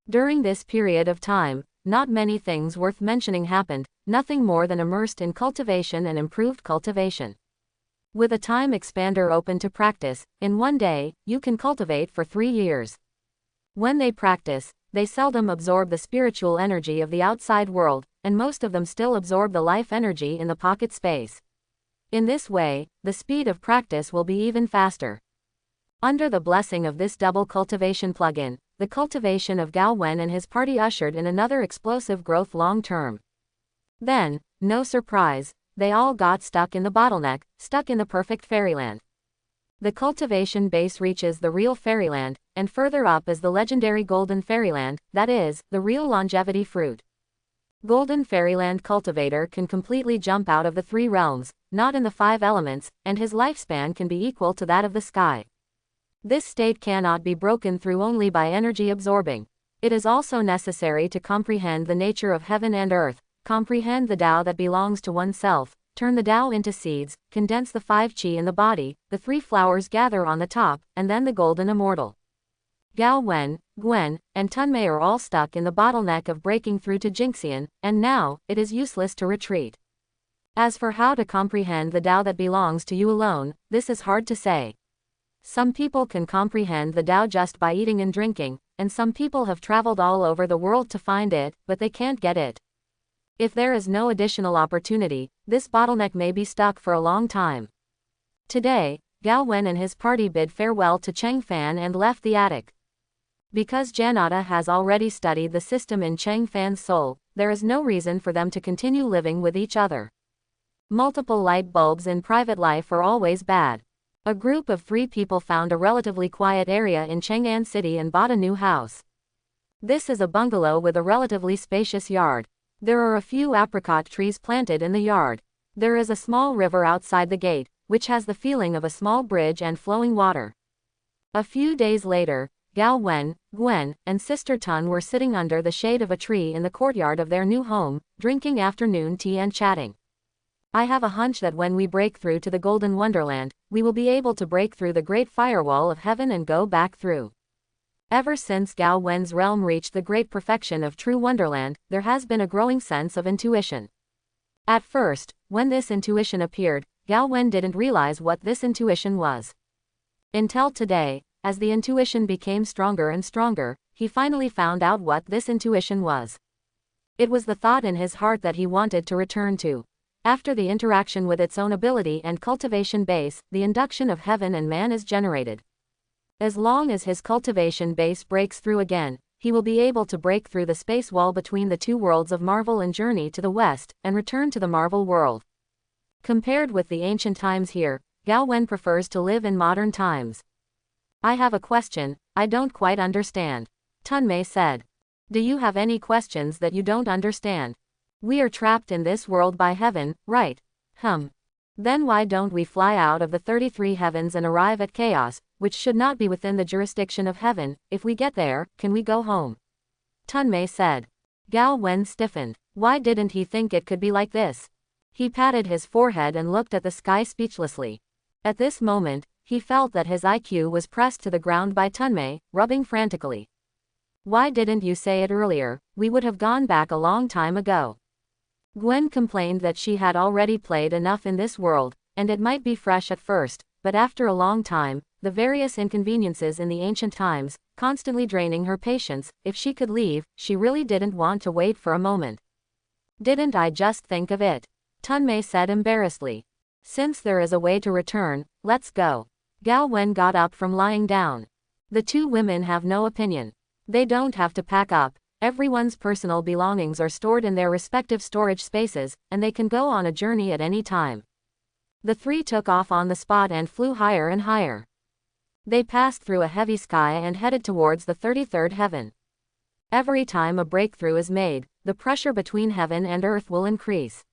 During this period of time, not many things worth mentioning happened, nothing more than immersed in cultivation and improved cultivation. With a time expander open to practice, in one day, you can cultivate for 3 years. When they practice, they seldom absorb the spiritual energy of the outside world, and most of them still absorb the life energy in the pocket space. In this way, the speed of practice will be even faster. Under the blessing of this double cultivation plugin, the cultivation of Gao Wen and his party ushered in another explosive growth long term. Then, no surprise, they all got stuck in the bottleneck, stuck in the perfect fairyland. The cultivation base reaches the real fairyland, and further up is the legendary golden fairyland, that is, the real longevity fruit. Golden Fairyland cultivator can completely jump out of the 3 realms, not in the 5 elements, and his lifespan can be equal to that of the sky. This state cannot be broken through only by energy absorbing. It is also necessary to comprehend the nature of heaven and earth, comprehend the Tao that belongs to oneself, turn the Tao into seeds, condense the 5 qi in the body, the 3 flowers gather on the top, and then the golden immortal. Gao Wen, Gwen, and Tunmei are all stuck in the bottleneck of breaking through to Jinxian, and now, it is useless to retreat. As for how to comprehend the Tao that belongs to you alone, this is hard to say. Some people can comprehend the Tao just by eating and drinking, and some people have traveled all over the world to find it, but they can't get it. If there is no additional opportunity, this bottleneck may be stuck for a long time. Today, Gao Wen and his party bid farewell to Cheng Fan and left the attic. Because Janata has already studied the system in Cheng Fan's soul, there is no reason for them to continue living with each other. Multiple light bulbs in private life are always bad. A group of 3 people found a relatively quiet area in Chang'an City and bought a new house. This is a bungalow with a relatively spacious yard. There are a few apricot trees planted in the yard. There is a small river outside the gate, which has the feeling of a small bridge and flowing water. A few days later, Gao Wen, Gwen, and Sister Tun were sitting under the shade of a tree in the courtyard of their new home, drinking afternoon tea and chatting. I have a hunch that when we break through to the Golden Wonderland, we will be able to break through the great firewall of heaven and go back through. Ever since Gao Wen's realm reached the great perfection of true Wonderland, there has been a growing sense of intuition. At first, when this intuition appeared, Gao Wen didn't realize what this intuition was. Until today, as the intuition became stronger and stronger, he finally found out what this intuition was. It was the thought in his heart that he wanted to return to. After the interaction with its own ability and cultivation base, the induction of heaven and man is generated. As long as his cultivation base breaks through again, he will be able to break through the space wall between the 2 worlds of Marvel and journey to the west, and return to the Marvel world. Compared with the ancient times here, Gao Wen prefers to live in modern times. I have a question, I don't quite understand. Tunmei said. Do you have any questions that you don't understand? We are trapped in this world by heaven, right? Then why don't we fly out of the 33 heavens and arrive at chaos, which should not be within the jurisdiction of heaven? If we get there, can we go home? Tunmei said. Gao Wen stiffened. Why didn't he think it could be like this? He patted his forehead and looked at the sky speechlessly. At this moment, he felt that his IQ was pressed to the ground by Tunmei, rubbing frantically. Why didn't you say it earlier? We would have gone back a long time ago. Gwen complained that she had already played enough in this world, and it might be fresh at first, but after a long time, the various inconveniences in the ancient times, constantly draining her patience. If she could leave, she really didn't want to wait for a moment. Didn't I just think of it? Tunmei said embarrassedly. Since there is a way to return, let's go. Gao Wen got up from lying down. The two women have no opinion. They don't have to pack up. Everyone's personal belongings are stored in their respective storage spaces, and they can go on a journey at any time. The three took off on the spot and flew higher and higher. They passed through a heavy sky and headed towards the 33rd heaven. Every time a breakthrough is made, the pressure between heaven and earth will increase.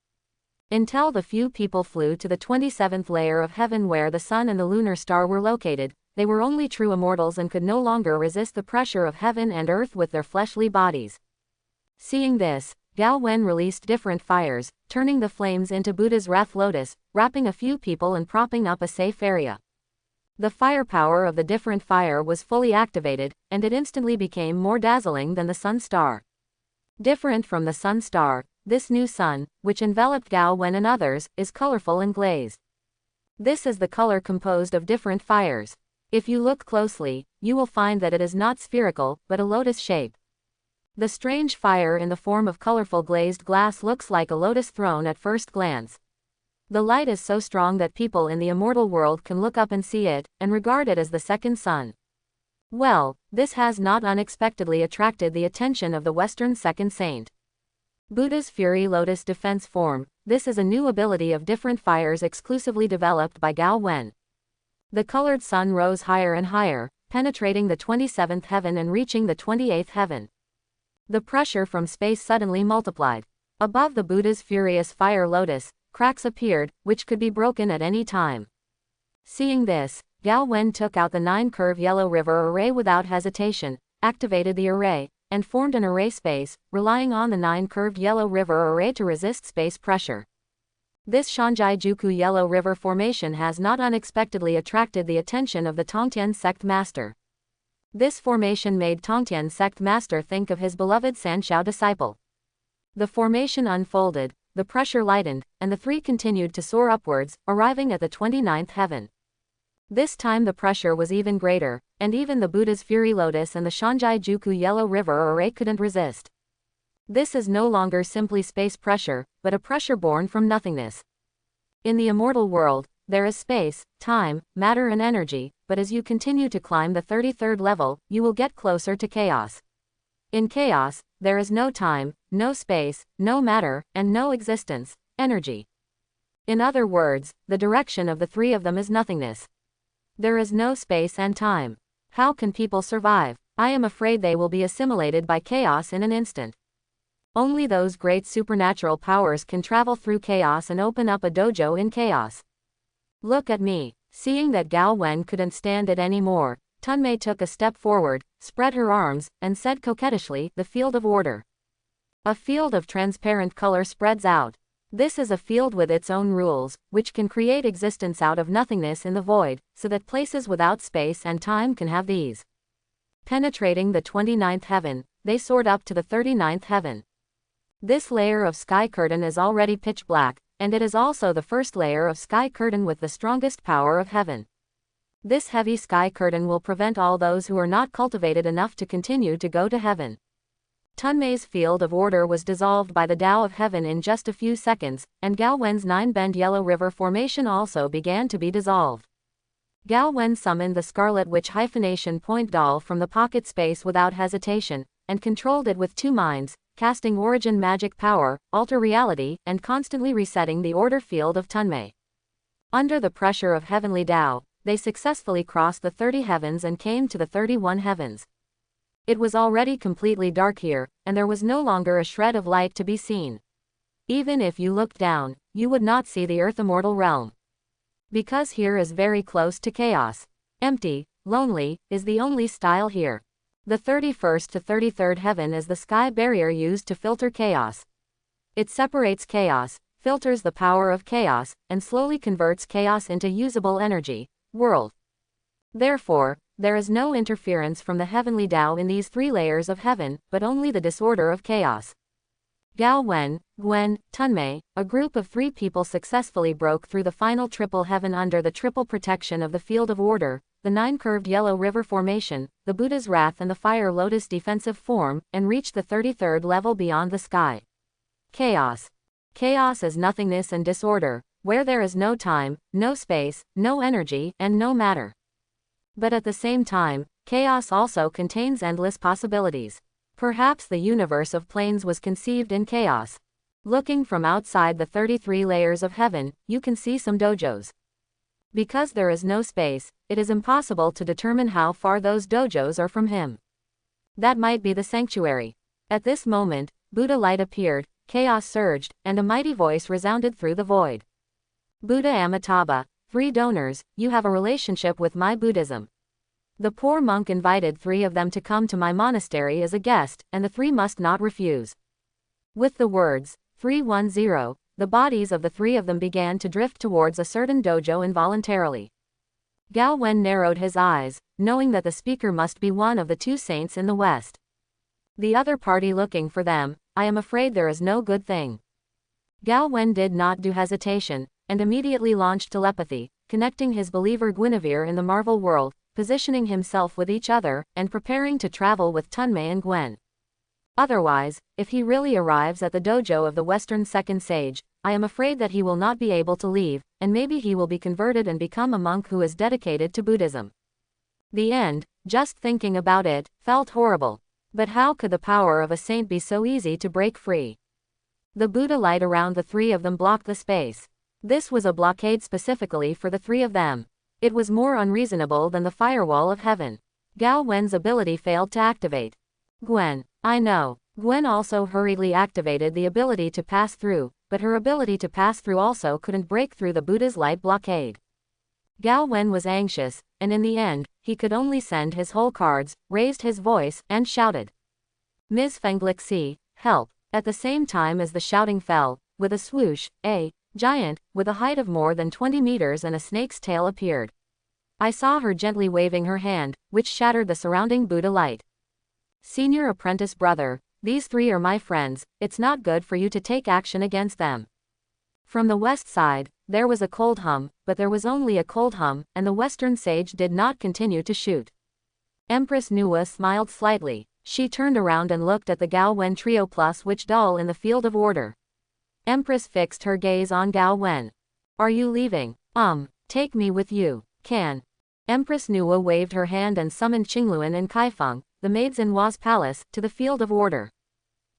Until the few people flew to the 27th layer of heaven where the sun and the lunar star were located, they were only true immortals and could no longer resist the pressure of heaven and earth with their fleshly bodies. Seeing this, Gao Wen released different fires, turning the flames into Buddha's wrath lotus, wrapping a few people and propping up a safe area. The firepower of the different fire was fully activated, and it instantly became more dazzling than the sun star. Different from the sun star, this new sun, which enveloped Gao Wen and others, is colorful and glazed. This is the color composed of different fires. If you look closely, you will find that it is not spherical, but a lotus shape. The strange fire in the form of colorful glazed glass looks like a lotus throne at first glance. The light is so strong that people in the immortal world can look up and see it, and regard it as the second sun. Well, this has not unexpectedly attracted the attention of the Western second saint. Buddha's Fury Lotus Defense Form. This is a new ability of different fires exclusively developed by Gao Wen. The colored sun rose higher and higher, penetrating the 27th heaven and reaching the 28th heaven. The pressure from space suddenly multiplied. Above the Buddha's furious fire lotus, cracks appeared, which could be broken at any time. Seeing this, Gao Wen took out the 9-curve yellow river array without hesitation, activated the array, and formed an array space, relying on the 9-curved yellow river array to resist space pressure. This Shanjai-juku Yellow River formation has not unexpectedly attracted the attention of the Tongtian sect master. This formation made Tongtian sect master think of his beloved Sanshao disciple. The formation unfolded, the pressure lightened, and the three continued to soar upwards, arriving at the 29th heaven. This time the pressure was even greater, and even the Buddha's Fury Lotus and the Shanjai-juku Yellow River array couldn't resist. This is no longer simply space pressure, but a pressure born from nothingness. In the immortal world, there is space, time, matter and energy, but as you continue to climb the 33rd level, you will get closer to chaos. In chaos, there is no time, no space, no matter, and no existence, energy. In other words, the direction of the three of them is nothingness. There is no space and time. How can people survive? I am afraid they will be assimilated by chaos in an instant. Only those great supernatural powers can travel through chaos and open up a dojo in chaos. Look at me. Seeing that Gao Wen couldn't stand it anymore, Tunmei took a step forward, spread her arms, and said coquettishly, the field of order. A field of transparent color spreads out. This is a field with its own rules, which can create existence out of nothingness in the void, so that places without space and time can have these. Penetrating the 29th heaven, they soared up to the 39th heaven. This layer of sky curtain is already pitch black, and it is also the first layer of sky curtain with the strongest power of heaven. This heavy sky curtain will prevent all those who are not cultivated enough to continue to go to heaven. Tunmei's field of order was dissolved by the Tao of heaven in just a few seconds, and Gao Wen's 9-bend yellow river formation also began to be dissolved. Gao Wen summoned the Scarlet Witch hyphenation point doll from the pocket space without hesitation, and controlled it with two minds, casting origin magic power, alter reality, and constantly resetting the order field of Tunmei. Under the pressure of heavenly Tao, they successfully crossed the 30 heavens and came to the 31 heavens. It was already completely dark here, and there was no longer a shred of light to be seen. Even if you looked down, you would not see the earth immortal realm. Because here is very close to chaos. Empty, lonely, is the only style here. The 31st to 33rd heaven is the sky barrier used to filter chaos. It separates chaos, filters the power of chaos, and slowly converts chaos into usable energy, world. Therefore, there is no interference from the heavenly Tao in these 3 layers of heaven, but only the disorder of chaos. Gao Wen, Gwen, Tunmei, a group of 3 people successfully broke through the final triple heaven under the triple protection of the field of order, the 9 curved yellow river formation, the Buddha's wrath and the fire lotus defensive form, and reached the 33rd level beyond the sky. Chaos. Chaos is nothingness and disorder, where there is no time, no space, no energy, and no matter. But at the same time, chaos also contains endless possibilities. Perhaps the universe of planes was conceived in chaos. Looking from outside the 33 layers of heaven, you can see some dojos. Because there is no space, it is impossible to determine how far those dojos are from him. That might be the sanctuary. At this moment, Buddha light appeared, chaos surged, and a mighty voice resounded through the void. Buddha Amitabha, 3 donors, you have a relationship with my Buddhism. The poor monk invited 3 of them to come to my monastery as a guest, and the 3 must not refuse. With the words, 310, the bodies of the 3 of them began to drift towards a certain dojo involuntarily. Gao Wen narrowed his eyes, knowing that the speaker must be one of the 2 saints in the west. The other party looking for them, I am afraid there is no good thing. Gao Wen did not do hesitation, and immediately launched telepathy, connecting his believer Guinevere in the Marvel world, positioning himself with each other, and preparing to travel with Tunmei and Gwen. Otherwise, if he really arrives at the dojo of the Western Second Sage, I am afraid that he will not be able to leave, and maybe he will be converted and become a monk who is dedicated to Buddhism. The end, just thinking about it, felt horrible. But how could the power of a saint be so easy to break free? The Buddha light around the 3 of them blocked the space. This was a blockade specifically for the 3 of them. It was more unreasonable than the firewall of heaven. Gao Wen's ability failed to activate. Gwen, I know. Gwen also hurriedly activated the ability to pass through, but her ability to pass through also couldn't break through the Buddha's light blockade. Gao Wen was anxious, and in the end, he could only send his whole cards, raised his voice, and shouted. Ms. Fenglixi, help. At the same time as the shouting fell, with a swoosh, a giant, with a height of more than 20 meters and a snake's tail appeared. I saw her gently waving her hand, which shattered the surrounding Buddha light. Senior apprentice brother, these 3 are my friends, it's not good for you to take action against them. From the west side, there was a cold hum, but there was only a cold hum, and the Western Sage did not continue to shoot. Empress Nuwa smiled slightly. She turned around and looked at the Gao Wen trio plus witch doll in the field of order. Empress fixed her gaze on Gao Wen. Are you leaving? Take me with you. Can. Empress Nuwa waved her hand and summoned Qingluan and Kaifeng, the maids in Wa's palace, to the field of order.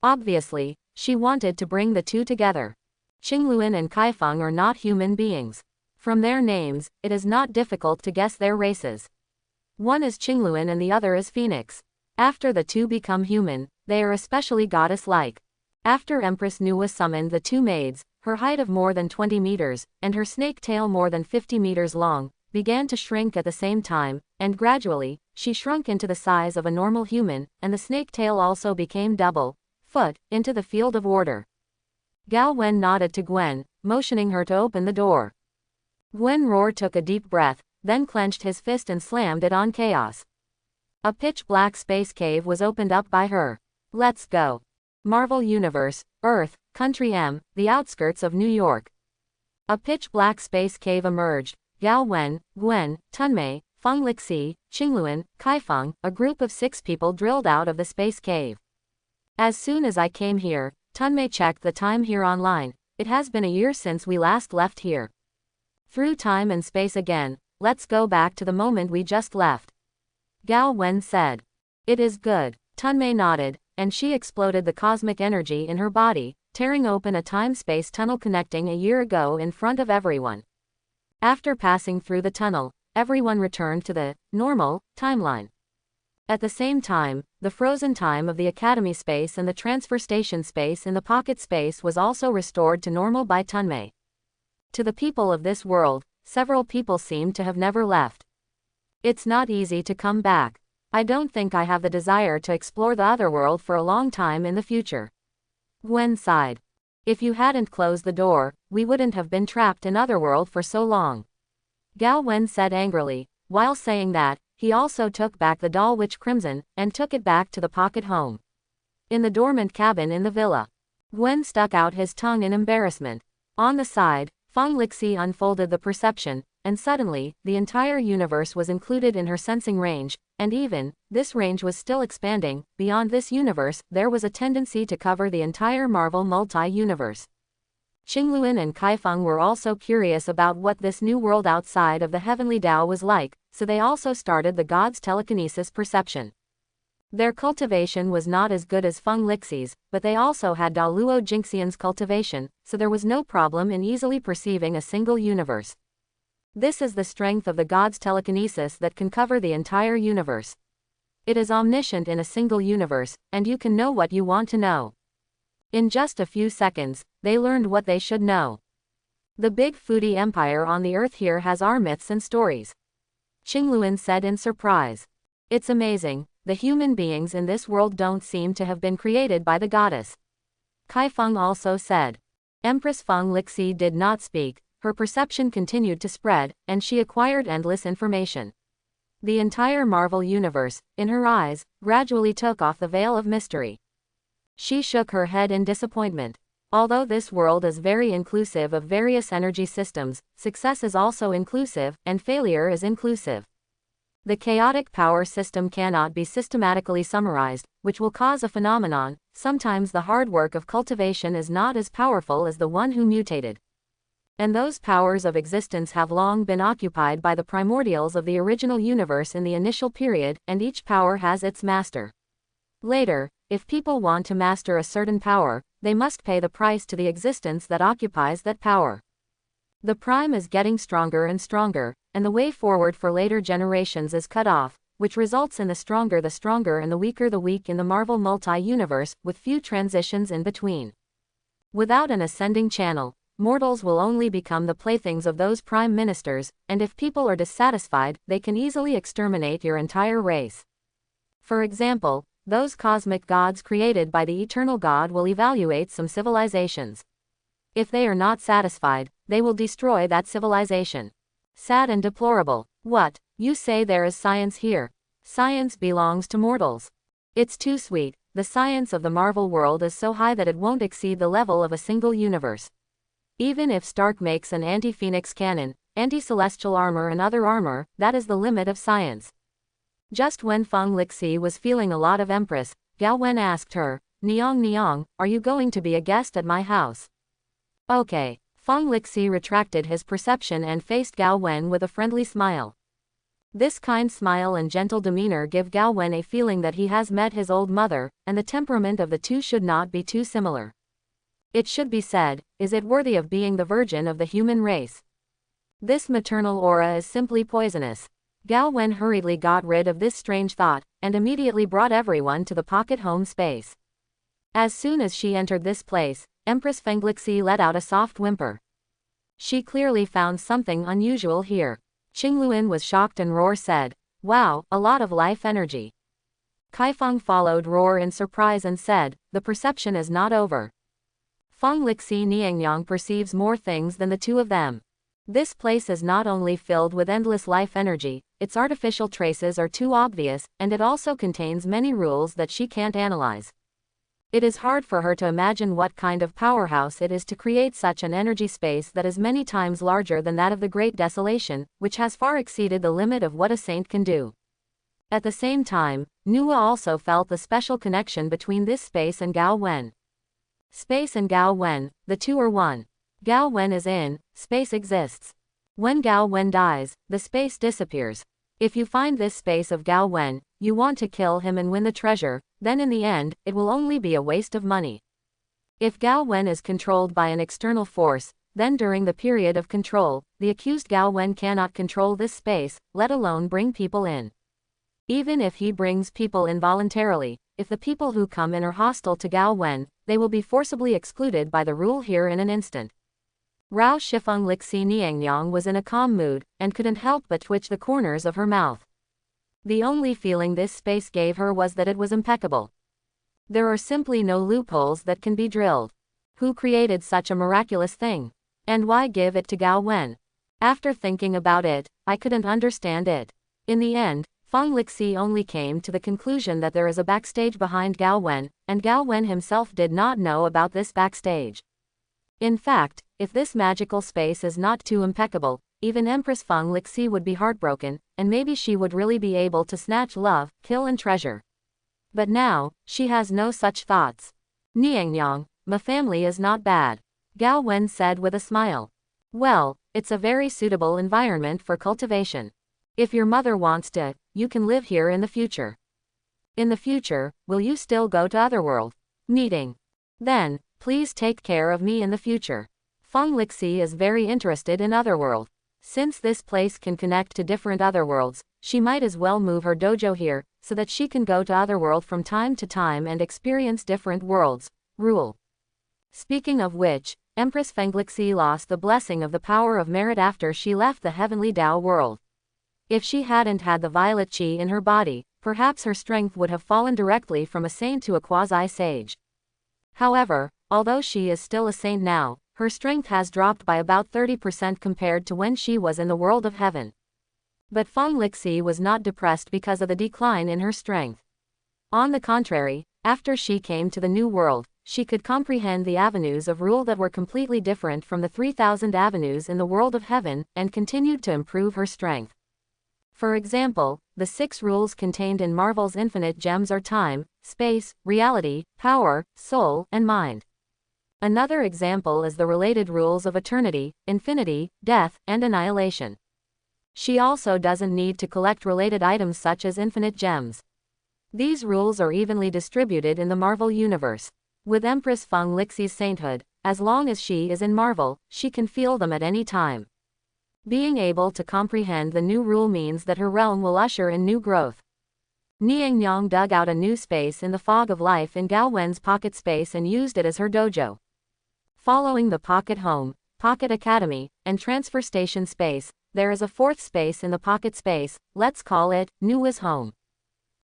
Obviously, she wanted to bring the 2 together. Qingluan and Kaifeng are not human beings. From their names, it is not difficult to guess their races. One is Qingluan and the other is Phoenix. After the 2 become human, they are especially goddess-like. After Empress Nuwa summoned the 2 maids, her height of more than 20 meters, and her snake tail more than 50 meters long, began to shrink at the same time, and gradually, she shrunk into the size of a normal human, and the snake tail also became double-foot, into the field of order. Gao Wen nodded to Gwen, motioning her to open the door. Gwen roared, took a deep breath, then clenched his fist and slammed it on chaos. A pitch-black space cave was opened up by her. Let's go. Marvel Universe, Earth, Country M, the outskirts of New York. A pitch-black space cave emerged. Gao Wen, Gwen, Tunmei, Fenglixi, Qingluan, Kaifeng, a group of 6 people drilled out of the space cave. As soon as I came here, Tunmei checked the time here online. It has been a year since we last left here. Through time and space again, let's go back to the moment we just left. Gao Wen said. It is good. Tunmei nodded, and she exploded the cosmic energy in her body, tearing open a time-space tunnel connecting a year ago in front of everyone. After passing through the tunnel, everyone returned to the normal timeline. At the same time, the frozen time of the Academy space and the transfer station space in the pocket space was also restored to normal by Tunmei. To the people of this world, several people seem to have never left. It's not easy to come back. I don't think I have the desire to explore the other world for a long time in the future. Gwen sighed. If you hadn't closed the door, we wouldn't have been trapped in Otherworld for so long. Gao Wen said angrily. While saying that, he also took back the doll Witch Crimson, and took it back to the pocket home. In the dormant cabin in the villa. Gwen stuck out his tongue in embarrassment. On the side, Feng Lixi unfolded the perception, and suddenly, the entire universe was included in her sensing range, and even, this range was still expanding. Beyond this universe, there was a tendency to cover the entire Marvel multi-universe. Qingluan and Kaifeng were also curious about what this new world outside of the heavenly Tao was like, so they also started the god's telekinesis perception. Their cultivation was not as good as Feng Lixi's, but they also had Daluo Jinxian's cultivation, so there was no problem in easily perceiving a single universe. This is the strength of the god's telekinesis that can cover the entire universe. It is omniscient in a single universe, and you can know what you want to know. In just a few seconds, they learned what they should know. The big foodie empire on the earth here has our myths and stories. Qingluan said in surprise. It's amazing, the human beings in this world don't seem to have been created by the goddess. Kaifeng also said. Empress Feng Lixi did not speak. Her perception continued to spread, and she acquired endless information. The entire Marvel universe, in her eyes, gradually took off the veil of mystery. She shook her head in disappointment. Although this world is very inclusive of various energy systems, success is also inclusive, and failure is inclusive. The chaotic power system cannot be systematically summarized, which will cause a phenomenon. Sometimes the hard work of cultivation is not as powerful as the one who mutated. And those powers of existence have long been occupied by the primordials of the original universe in the initial period, and each power has its master. Later, if people want to master a certain power, they must pay the price to the existence that occupies that power. The prime is getting stronger and stronger, and the way forward for later generations is cut off, which results in the stronger and the weaker the weak in the Marvel multi-universe, with few transitions in between. Without an ascending channel, mortals will only become the playthings of those prime ministers, and if people are dissatisfied, they can easily exterminate your entire race. For example, those cosmic gods created by the eternal God will evaluate some civilizations. If they are not satisfied, they will destroy that civilization. Sad and deplorable. What? You say there is science here. Science belongs to mortals. It's too sweet. The science of the Marvel world is so high that it won't exceed the level of a single universe. Even if Stark makes an anti-Phoenix cannon, anti-celestial armor and other armor, that is the limit of science. Just when Feng Lixi was feeling a lot of Empress, Gao Wen asked her, Niang, are you going to be a guest at my house? Okay. Feng Lixi retracted his perception and faced Gao Wen with a friendly smile. This kind smile and gentle demeanor give Gao Wen a feeling that he has met his old mother, and the temperament of the two should not be too similar. It should be said, is it worthy of being the virgin of the human race? This maternal aura is simply poisonous. Gao Wen hurriedly got rid of this strange thought, and immediately brought everyone to the pocket home space. As soon as she entered this place, Empress Feng Lixi let out a soft whimper. She clearly found something unusual here. Qingluan was shocked and Roar said, wow, a lot of life energy. Kaifeng followed Roar in surprise and said, the perception is not over. Feng Lixi Niangyang perceives more things than the two of them. This place is not only filled with endless life energy, its artificial traces are too obvious, and it also contains many rules that she can't analyze. It is hard for her to imagine what kind of powerhouse it is to create such an energy space that is many times larger than that of the Great Desolation, which has far exceeded the limit of what a saint can do. At the same time, Nua also felt the special connection between this space and Gao Wen. Space and Gao Wen, the two are one. Gao Wen is in, space exists. When Gao Wen dies, the space disappears. If you find this space of Gao Wen, you want to kill him and win the treasure, then in the end, it will only be a waste of money. If Gao Wen is controlled by an external force, then during the period of control, the accused Gao Wen cannot control this space, let alone bring people in. Even if he brings people in voluntarily, if the people who come in are hostile to Gao Wen, they will be forcibly excluded by the rule here in an instant. Rao Shifeng Lixi Niangyang was in a calm mood, and couldn't help but twitch the corners of her mouth. The only feeling this space gave her was that it was impeccable. There are simply no loopholes that can be drilled. Who created such a miraculous thing? And why give it to Gao Wen? After thinking about it, I couldn't understand it. In the end, Feng Lixi only came to the conclusion that there is a backstage behind Gao Wen, and Gao Wen himself did not know about this backstage. In fact, if this magical space is not too impeccable, even Empress Feng Lixi would be heartbroken, and maybe she would really be able to snatch love, kill and treasure. But now, she has no such thoughts. Niangyang, my family is not bad, Gao Wen said with a smile. Well, it's a very suitable environment for cultivation. If your mother wants to, you can live here in the future. In the future, will you still go to Otherworld? Meeting. Then, please take care of me in the future. Feng Lixi is very interested in Otherworld. Since this place can connect to different Otherworlds, she might as well move her dojo here, so that she can go to Otherworld from time to time and experience different worlds. Rule. Speaking of which, Empress Feng Lixi lost the blessing of the power of merit after she left the heavenly Tao world. If she hadn't had the violet qi in her body, perhaps her strength would have fallen directly from a saint to a quasi-sage. However, although she is still a saint now, her strength has dropped by about 30% compared to when she was in the world of heaven. But Feng Lixi was not depressed because of the decline in her strength. On the contrary, after she came to the new world, she could comprehend the avenues of rule that were completely different from the 3,000 avenues in the world of heaven, and continued to improve her strength. For example, the 6 rules contained in Marvel's infinite gems are time, space, reality, power, soul, and mind. Another example is the related rules of eternity, infinity, death, and annihilation. She also doesn't need to collect related items such as infinite gems. These rules are evenly distributed in the Marvel universe. With Empress Feng Lixi's sainthood, as long as she is in Marvel, she can feel them at any time. Being able to comprehend the new rule means that her realm will usher in new growth. Niangyang dug out a new space in the fog of life in Gao Wen's pocket space and used it as her dojo. Following the pocket home, pocket academy, and transfer station space, there is a 4th space in the pocket space, let's call it Nua's home.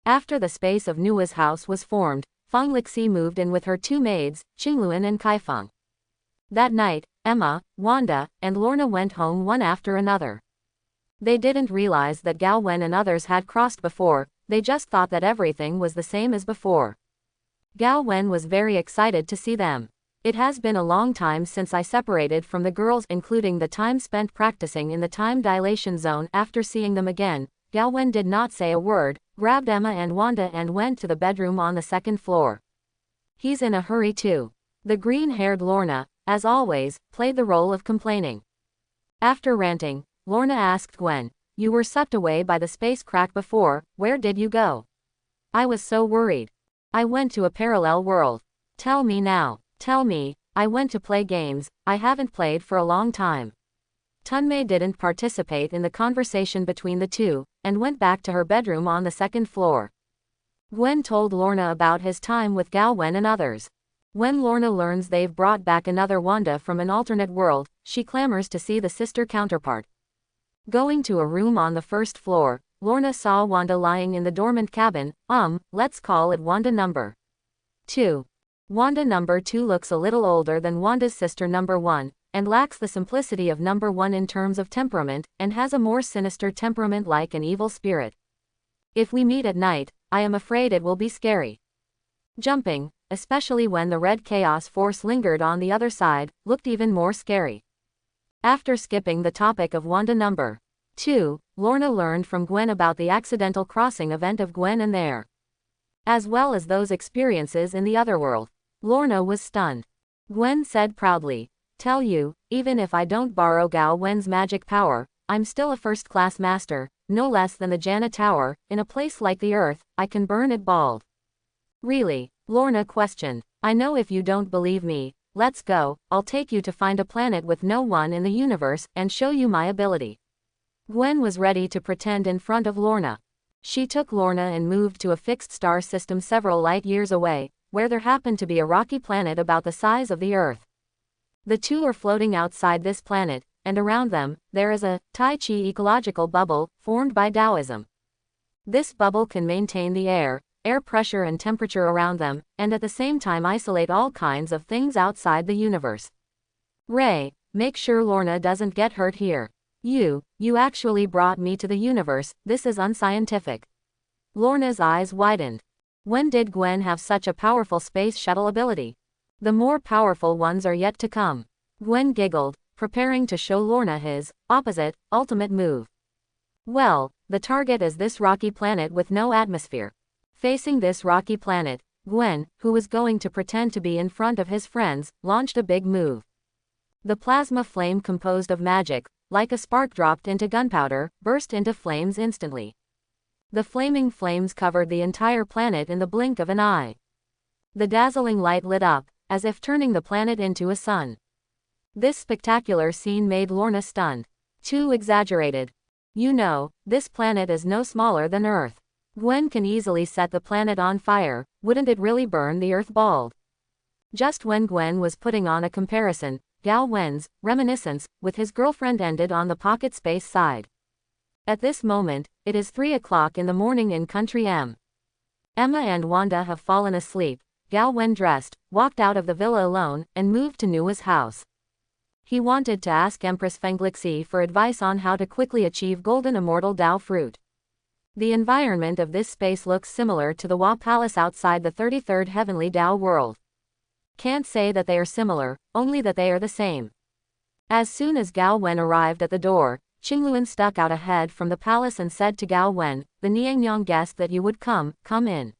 After the space of Nua's house was formed, Feng Lixi moved in with her 2 maids, Qingluan and Kaifeng. That night, Emma, Wanda, and Lorna went home one after another. They didn't realize that Gao Wen and others had crossed before, they just thought that everything was the same as before. Gao Wen was very excited to see them. It has been a long time since I separated from the girls, including the time spent practicing in the time dilation zone. After seeing them again, Gao Wen did not say a word, grabbed Emma and Wanda and went to the bedroom on the 2nd floor. He's in a hurry too. The green-haired Lorna, as always, played the role of complaining. After ranting, Lorna asked Gwen, "You were sucked away by the space crack before, where did you go?" "I was so worried. I went to a parallel world." "Tell me now, tell me." "I went to play games, I haven't played for a long time." Tunmei didn't participate in the conversation between the two, and went back to her bedroom on the 2nd floor. Gwen told Lorna about his time with Gao Wen and others. When Lorna learns they've brought back another Wanda from an alternate world, she clamors to see the sister counterpart. Going to a room on the 1st floor, Lorna saw Wanda lying in the dormant cabin. Let's call it Wanda number 2. Wanda number 2 looks a little older than Wanda's sister number 1, and lacks the simplicity of number 1 in terms of temperament, and has a more sinister temperament like an evil spirit. "If we meet at night, I am afraid it will be scary." Jumping, especially when the red chaos force lingered on the other side, looked even more scary. After skipping the topic of Wanda number 2, Lorna learned from Gwen about the accidental crossing event of Gwen and there, as well as those experiences in the other world. Lorna was stunned. Gwen said proudly, "Tell you, even if I don't borrow Gao Wen's magic power, I'm still a first-class master, no less than the Jana Tower. In a place like the Earth, I can burn it bald." Really? Lorna questioned. I know if you don't believe me, let's go, I'll take you to find a planet with no one in the universe and show you my ability. Gwen was ready to pretend in front of Lorna. She took Lorna and moved to a fixed star system several light years away, where there happened to be a rocky planet about the size of the Earth. The two are floating outside this planet, and around them, there is a Tai Chi ecological bubble, formed by Taoism. This bubble can maintain the air pressure and temperature around them, and at the same time isolate all kinds of things outside the universe. Ray, make sure Lorna doesn't get hurt here. You actually brought me to the universe, this is unscientific. Lorna's eyes widened. When did Gwen have such a powerful space shuttle ability? The more powerful ones are yet to come. Gwen giggled, preparing to show Lorna his ultimate move. Well, the target is this rocky planet with no atmosphere. Facing this rocky planet, Gwen, who was going to pretend to be in front of his friends, launched a big move. The plasma flame composed of magic, like a spark dropped into gunpowder, burst into flames instantly. The flaming flames covered the entire planet in the blink of an eye. The dazzling light lit up, as if turning the planet into a sun. This spectacular scene made Lorna stunned. Too exaggerated. You know, this planet is no smaller than Earth. Gwen can easily set the planet on fire, wouldn't it really burn the Earth bald? Just when Gwen was putting on a comparison, Gao Wen's reminiscence with his girlfriend ended on the pocket space side. At this moment, it is 3 o'clock in the morning in Country M. Emma and Wanda have fallen asleep. Gao Wen dressed, walked out of the villa alone, and moved to Nua's house. He wanted to ask Empress Fenglixi for advice on how to quickly achieve Golden Immortal Dao Fruit. The environment of this space looks similar to the Hua Palace outside the 33rd Heavenly Dao world. Can't say that they are similar, only that they are the same. As soon as Gao Wen arrived at the door, Qingluan stuck out a head from the palace and said to Gao Wen, "The Niangyang guessed that you would come in."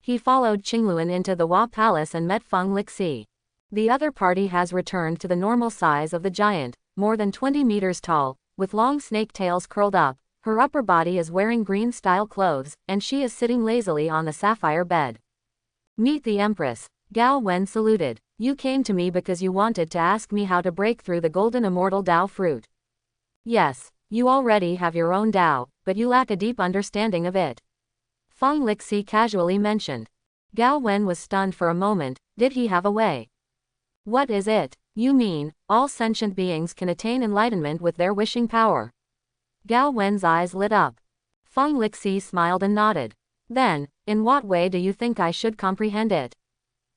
He followed Qingluan into the Hua Palace and met Feng Lixi. The other party has returned to the normal size of the giant, more than 20 meters tall, with long snake tails curled up. Her upper body is wearing green-style clothes, and she is sitting lazily on the sapphire bed. Meet the Empress. Gao Wen saluted. You came to me because you wanted to ask me how to break through the Golden Immortal Dao Fruit. Yes, you already have your own Dao, but you lack a deep understanding of it. Feng Lixi casually mentioned. Gao Wen was stunned for a moment. Did he have a way? What is it? You mean, all sentient beings can attain enlightenment with their wishing power? Gao Wen's eyes lit up. Feng Lixi smiled and nodded. Then, in what way do you think I should comprehend it?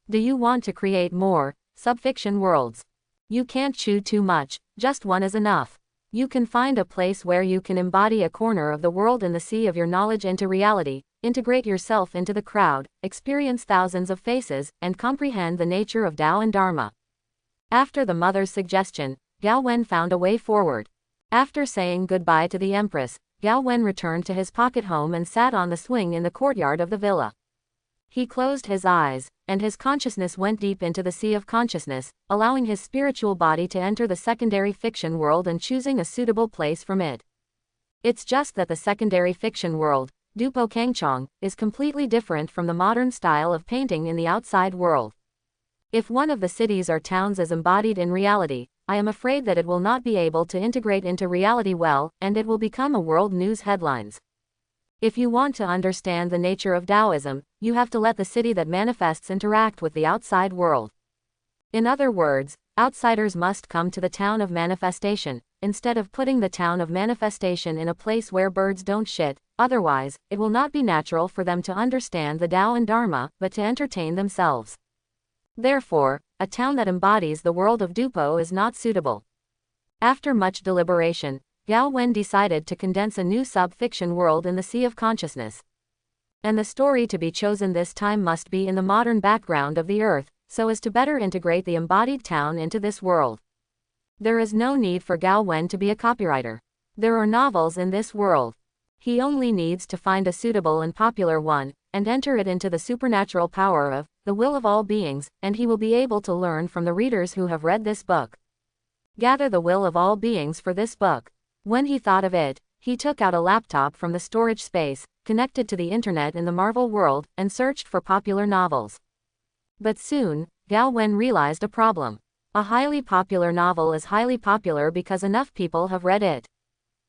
Do you want to create more subfiction worlds? You can't chew too much, just one is enough. You can find a place where you can embody a corner of the world in the sea of your knowledge into reality, integrate yourself into the crowd, experience thousands of faces, and comprehend the nature of Tao and Dharma. After the mother's suggestion, Gao Wen found a way forward. After saying goodbye to the Empress, Gao Wen returned to his pocket home and sat on the swing in the courtyard of the villa. He closed his eyes, and his consciousness went deep into the sea of consciousness, allowing his spiritual body to enter the secondary fiction world and choosing a suitable place from it. It's just that the secondary fiction world, Dupo Kangchong, is completely different from the modern style of painting in the outside world. If one of the cities or towns is embodied in reality, I am afraid that it will not be able to integrate into reality well, and it will become a world news headlines. If you want to understand the nature of Taoism, you have to let the city that manifests interact with the outside world. In other words, outsiders must come to the town of manifestation, instead of putting the town of manifestation in a place where birds don't shit, otherwise, it will not be natural for them to understand the Tao and Dharma, but to entertain themselves. Therefore, a town that embodies the world of Dupo is not suitable. After much deliberation, Gao Wen decided to condense a new sub-fiction world in the sea of consciousness. And the story to be chosen this time must be in the modern background of the Earth, so as to better integrate the embodied town into this world. There is no need for Gao Wen to be a copywriter. There are novels in this world. He only needs to find a suitable and popular one, and enter it into the supernatural power of the will of all beings, and he will be able to learn from the readers who have read this book. Gather the will of all beings for this book. When he thought of it, He took out a laptop from the storage space, connected to the internet in the Marvel world, and searched for popular novels. But soon, Gao Wen realized a problem. A highly popular novel is highly popular because enough people have read it.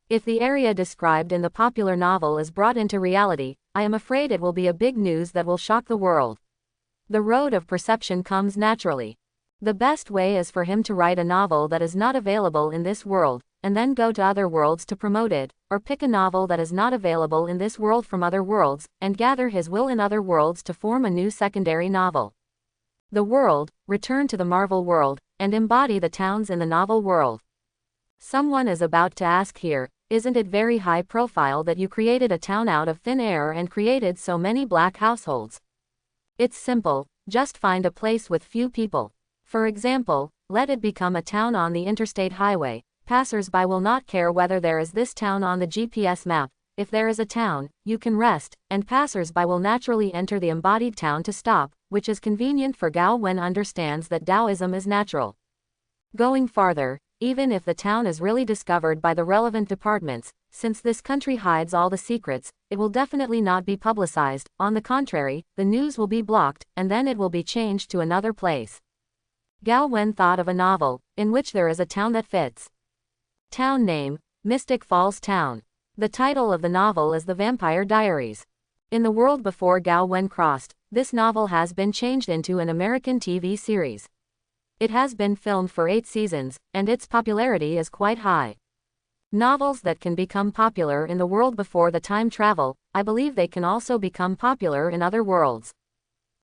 If the area described in the popular novel is brought into reality, I am afraid it will be a big news that will shock the world. The road of perception comes naturally. The best way is for him to write a novel that is not available in this world, and then go to other worlds to promote it, or pick a novel that is not available in this world from other worlds, and gather his will in other worlds to form a new secondary novel. The world, return to the Marvel world, and embody the towns in the novel world. Someone is about to ask here, isn't it very high profile that you created a town out of thin air and created so many black households? It's simple, just find a place with few people. For example, let it become a town on the interstate highway. Passers-by will not care whether there is this town on the GPS map. If there is a town, you can rest, and passers-by will naturally enter the embodied town to stop, which is convenient for Gao Wen understands that Taoism is natural. Going farther, even if the town is really discovered by the relevant departments, since this country hides all the secrets, it will definitely not be publicized. On the contrary, the news will be blocked, and then it will be changed to another place. Gao Wen thought of a novel, in which there is a town that fits. Town name, Mystic Falls Town. The title of the novel is The Vampire Diaries. In the world before Gao Wen crossed, this novel has been changed into an American TV series. It has been filmed for 8 seasons, and its popularity is quite high. Novels that can become popular in the world before the time travel, I believe they can also become popular in other worlds.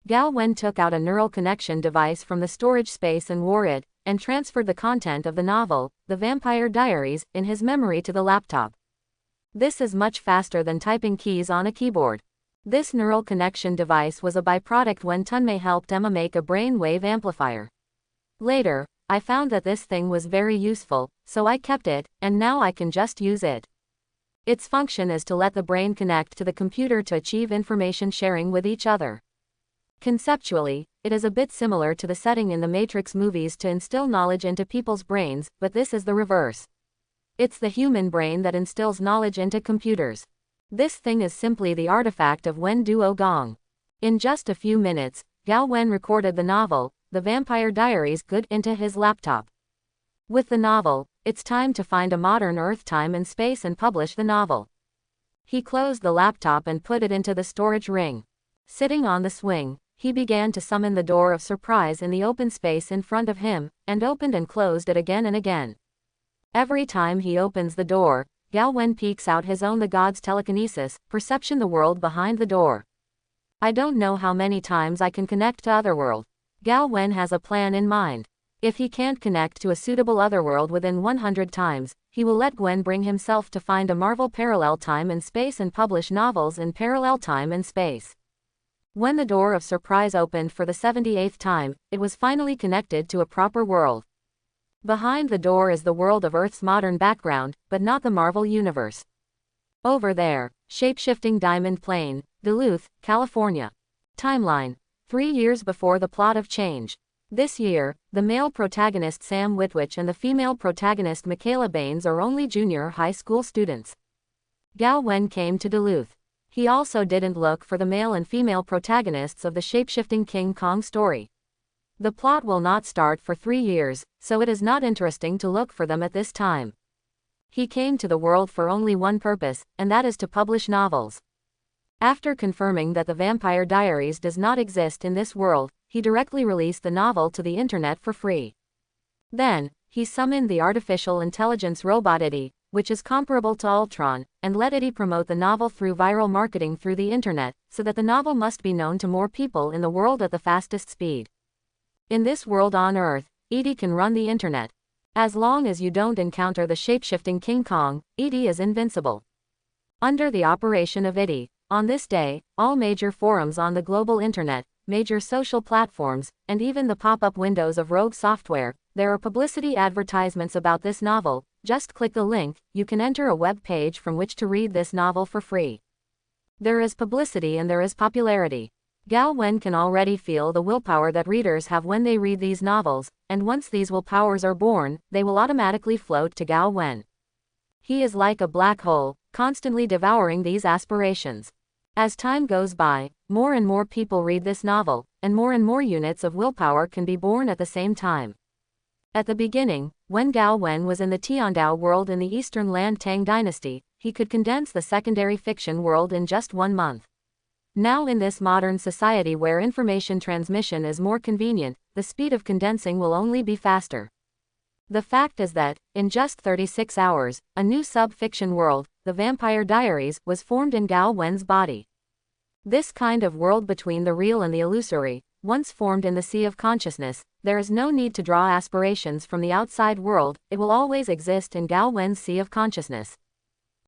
Gao Wen took out a neural connection device from the storage space and wore it, and transferred the content of the novel, The Vampire Diaries, in his memory to the laptop. This is much faster than typing keys on a keyboard. This neural connection device was a byproduct when Tunmei helped Emma make a brainwave amplifier. Later, I found that this thing was very useful, so I kept it, and now I can just use it. Its function is to let the brain connect to the computer to achieve information sharing with each other. Conceptually, it is a bit similar to the setting in the Matrix movies to instill knowledge into people's brains, but this is the reverse. It's the human brain that instills knowledge into computers. This thing is simply the artifact of Wen Duo Gong. In just a few minutes, Gao Wen recorded the novel, The Vampire Diaries, good into his laptop. With the novel, it's time to find a modern Earth time and space and publish the novel. He closed the laptop and put it into the storage ring. Sitting on the swing, he began to summon the door of surprise in the open space in front of him, and opened and closed it again and again. Every time he opens the door, Gao Wen peeks out his own the god's telekinesis, perception the world behind the door. I don't know how many times I can connect to otherworld. Gao Wen has a plan in mind. If he can't connect to a suitable otherworld within 100 times, he will let Gwen bring himself to find a Marvel parallel time and space and publish novels in parallel time and space. When the door of surprise opened for the 78th time, it was finally connected to a proper world. Behind the door is the world of Earth's modern background, but not the Marvel universe. Over there, shape-shifting Diamond Plain, Duluth, California. Timeline: 3 years before the plot of Change. This year, the male protagonist Sam Witwich and the female protagonist Michaela Baines are only junior high school students. Gao Wen came to Duluth. He also didn't look for the male and female protagonists of the shape-shifting King Kong story. The plot will not start for 3 years, so it is not interesting to look for them at this time. He came to the world for only one purpose, and that is to publish novels. After confirming that The Vampire Diaries does not exist in this world, he directly released the novel to the internet for free. Then, he summoned the artificial intelligence robot Eddie, which is comparable to Ultron, and let Eddie promote the novel through viral marketing through the internet, so that the novel must be known to more people in the world at the fastest speed. In this world on Earth, Edie can run the internet. As long as you don't encounter the shape-shifting King Kong, Edie is invincible. Under the operation of Edie, on this day, all major forums on the global internet, major social platforms, and even the pop-up windows of Rogue software, there are publicity advertisements about this novel. Just click the link, you can enter a web page from which to read this novel for free. There is publicity and there is popularity. Gao Wen can already feel the willpower that readers have when they read these novels, and once these willpowers are born, they will automatically float to Gao Wen. He is like a black hole, constantly devouring these aspirations. As time goes by, more and more people read this novel, and more units of willpower can be born at the same time. At the beginning, when Gao Wen was in the Tiandao world in the eastern land Tang dynasty, he could condense the secondary fiction world in just 1 month. Now in this modern society where information transmission is more convenient, the speed of condensing will only be faster. The fact is that, in just 36 hours, a new sub-fiction world, The Vampire Diaries, was formed in Gao Wen's body. This kind of world between the real and the illusory, once formed in the sea of consciousness, there is no need to draw aspirations from the outside world, it will always exist in Gao Wen's sea of consciousness.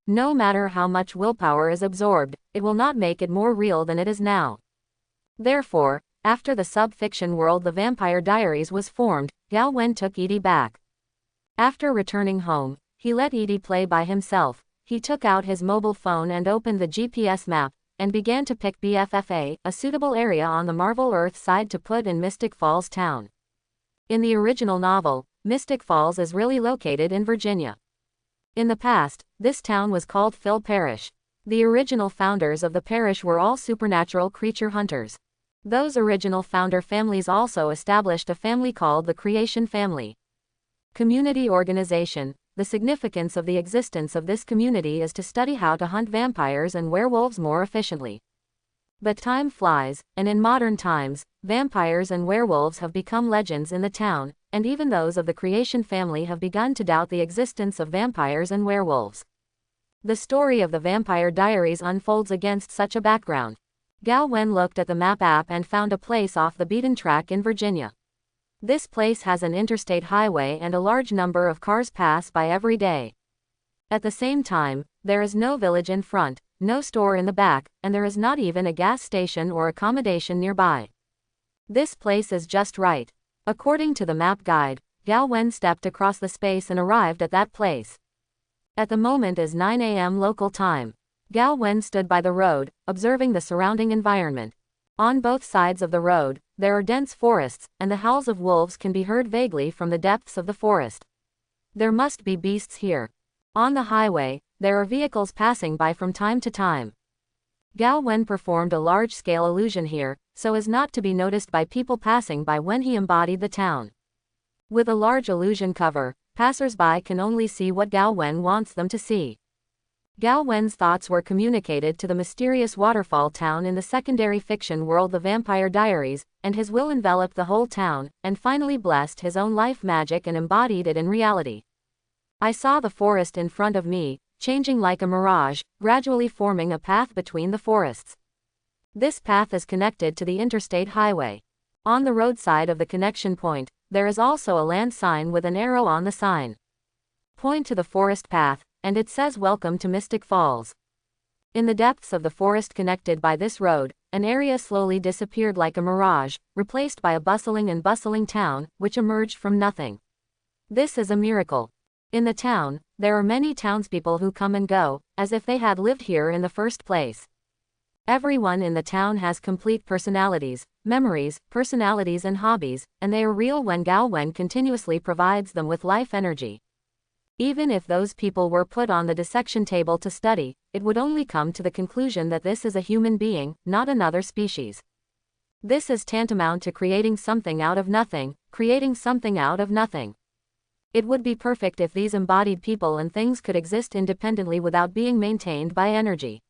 No matter how much willpower is absorbed, it will not make it more real than it is now. Therefore, after the sub-fiction world The Vampire Diaries was formed, Gao Wen took Edie back. After returning home, he let Edie play by himself. He took out his mobile phone and opened the GPS map, and began to pick BFFA, a suitable area on the Marvel Earth side to put in Mystic Falls town. In the original novel, Mystic Falls is really located in Virginia. In the past, this town was called Phil Parish. The original founders of the parish were all supernatural creature hunters. Those original founder families also established a family called the Creation Family. Community organization. The significance of the existence of this community is to study how to hunt vampires and werewolves more efficiently. But time flies, and in modern times, vampires and werewolves have become legends in the town, and even those of the Creation Family have begun to doubt the existence of vampires and werewolves. The story of The Vampire Diaries unfolds against such a background. Gao Wen looked at the map app and found a place off the beaten track in Virginia. This place has an interstate highway and a large number of cars pass by every day. At the same time, there is no village in front, no store in the back, and there is not even a gas station or accommodation nearby. This place is just right. According to the map guide, Gao Wen stepped across the space and arrived at that place. At the moment is 9 a.m. local time. Gao Wen stood by the road, observing the surrounding environment. On both sides of the road, there are dense forests, and the howls of wolves can be heard vaguely from the depths of the forest. There must be beasts here. On the highway, there are vehicles passing by from time to time. Gao Wen performed a large-scale illusion here, so as not to be noticed by people passing by when he embodied the town. With a large illusion cover, passers-by can only see what Gao Wen wants them to see. Gao Wen's thoughts were communicated to the mysterious waterfall town in the secondary fiction world The Vampire Diaries, and his will enveloped the whole town, and finally blessed his own life magic and embodied it in reality. I saw the forest in front of me, changing like a mirage, gradually forming a path between the forests. This path is connected to the interstate highway. On the roadside of the connection point, there is also a land sign with an arrow on the sign. Point to the forest path, and it says Welcome to Mystic Falls. In the depths of the forest connected by this road, an area slowly disappeared like a mirage, replaced by a bustling town, which emerged from nothing. This is a miracle. In the town, there are many townspeople who come and go, as if they had lived here in the first place. Everyone in the town has complete personalities, memories, personalities and hobbies, and they are real when Gao Wen continuously provides them with life energy. Even if those people were put on the dissection table to study, it would only come to the conclusion that this is a human being, not another species. This is tantamount to creating something out of nothing, creating something out of nothing. It would be perfect if these embodied people and things could exist independently without being maintained by energy.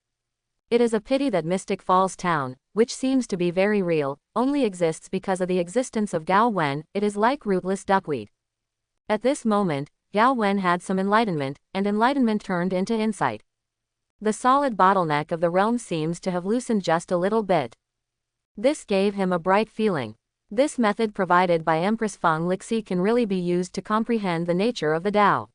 It is a pity that Mystic Falls town, which seems to be very real, only exists because of the existence of Gao Wen. It is like rootless duckweed. At this moment, Gao Wen had some enlightenment, and enlightenment turned into insight. The solid bottleneck of the realm seems to have loosened just a little bit. This gave him a bright feeling. This method provided by Empress Feng Lixi can really be used to comprehend the nature of the Tao.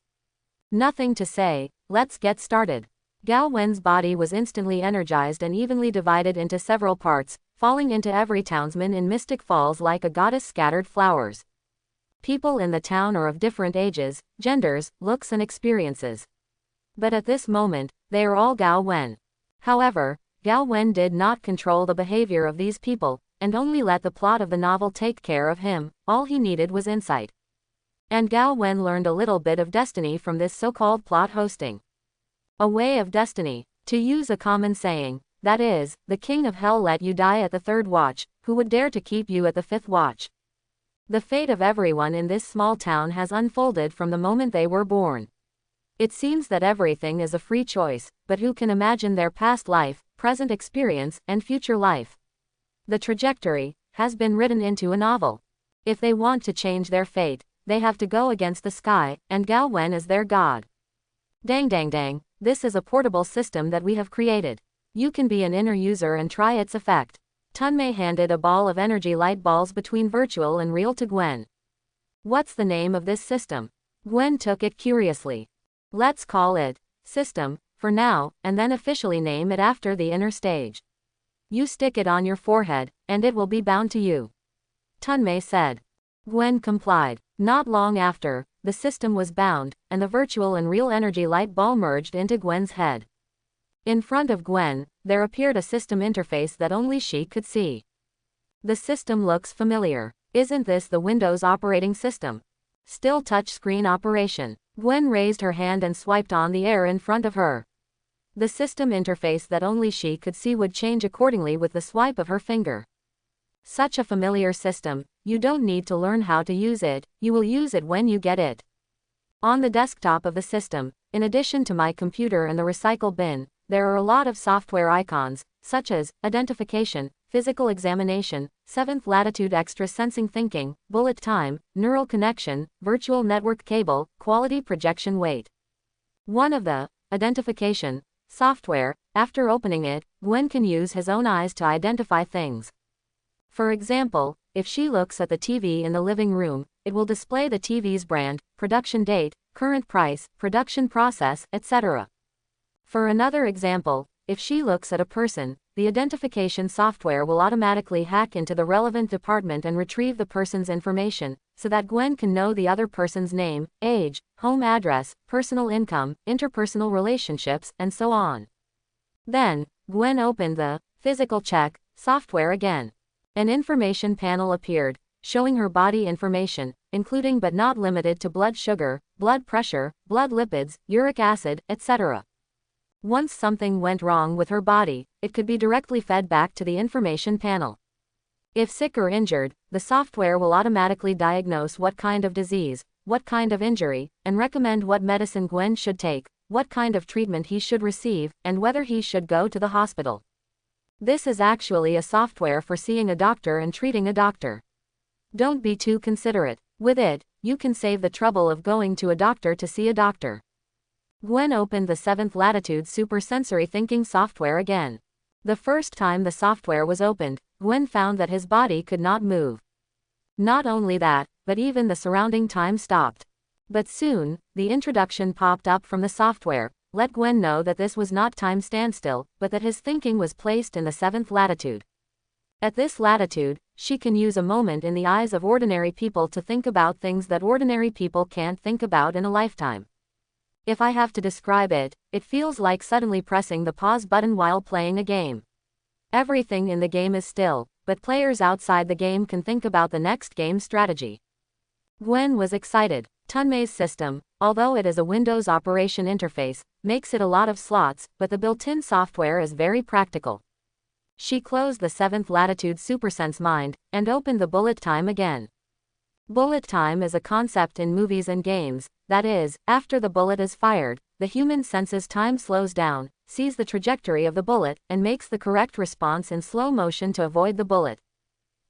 Nothing to say, let's get started. Gao Wen's body was instantly energized and evenly divided into several parts, falling into every townsman in Mystic Falls like a goddess scattered flowers. People in the town are of different ages, genders, looks and experiences. But at this moment, they are all Gao Wen. However, Gao Wen did not control the behavior of these people, and only let the plot of the novel take care of him. All he needed was insight. And Gao Wen learned a little bit of destiny from this so-called plot hosting. A way of destiny. To use a common saying, that is, the king of hell let you die at the third watch, who would dare to keep you at the fifth watch? The fate of everyone in this small town has unfolded from the moment they were born. It seems that everything is a free choice, but who can imagine their past life, present experience, and future life? The trajectory has been written into a novel. If they want to change their fate, they have to go against the sky, and Gao Wen is their god. Dang dang dang, this is a portable system that we have created. You can be an inner user and try its effect. Tunmei handed a ball of energy light balls between virtual and real to Gwen. What's the name of this system? Gwen took it curiously. Let's call it System, for now, and then officially name it after the inner stage. You stick it on your forehead, and it will be bound to you. Tunmei said. Gwen complied. Not long after, the system was bound, and the virtual and real energy light ball merged into Gwen's head. In front of Gwen, there appeared a system interface that only she could see. The system looks familiar. Isn't this the Windows operating system? Still touchscreen operation. Gwen raised her hand and swiped on the air in front of her. The system interface that only she could see would change accordingly with the swipe of her finger. Such a familiar system, you don't need to learn how to use it, you will use it when you get it. On the desktop of the system, in addition to my computer and the recycle bin, there are a lot of software icons, such as identification, physical examination, seventh latitude extra sensing thinking, bullet time, neural connection, virtual network cable, quality projection weight. One of the identification software, after opening it, Gwen can use his own eyes to identify things. For example, if she looks at the TV in the living room, it will display the TV's brand, production date, current price, production process, etc. For another example, if she looks at a person, the identification software will automatically hack into the relevant department and retrieve the person's information, so that Gwen can know the other person's name, age, home address, personal income, interpersonal relationships, and so on. Then, Gwen opened the physical check software again. An information panel appeared, showing her body information, including but not limited to blood sugar, blood pressure, blood lipids, uric acid, etc. Once something went wrong with her body, it could be directly fed back to the information panel. If sick or injured, the software will automatically diagnose what kind of disease, what kind of injury, and recommend what medicine Gwen should take, what kind of treatment he should receive, and whether he should go to the hospital. This is actually a software for seeing a doctor and treating a doctor. Don't be too considerate. With it, you can save the trouble of going to a doctor to see a doctor. Gwen opened the 7th Latitude Super Sensory Thinking software again. The first time the software was opened, Gwen found that his body could not move. Not only that, but even the surrounding time stopped. But soon, the introduction popped up from the software, let Gwen know that this was not time standstill, but that his thinking was placed in the 7th latitude. At this latitude, she can use a moment in the eyes of ordinary people to think about things that ordinary people can't think about in a lifetime. If I have to describe it, it feels like suddenly pressing the pause button while playing a game. Everything in the game is still, but players outside the game can think about the next game strategy. Gwen was excited. Tunmei's system, although it is a Windows operation interface, makes it a lot of slots, but the built-in software is very practical. She closed the 7th Latitude SuperSense Mind, and opened the bullet time again. Bullet time is a concept in movies and games, that is, after the bullet is fired, the human senses time slows down, sees the trajectory of the bullet, and makes the correct response in slow motion to avoid the bullet.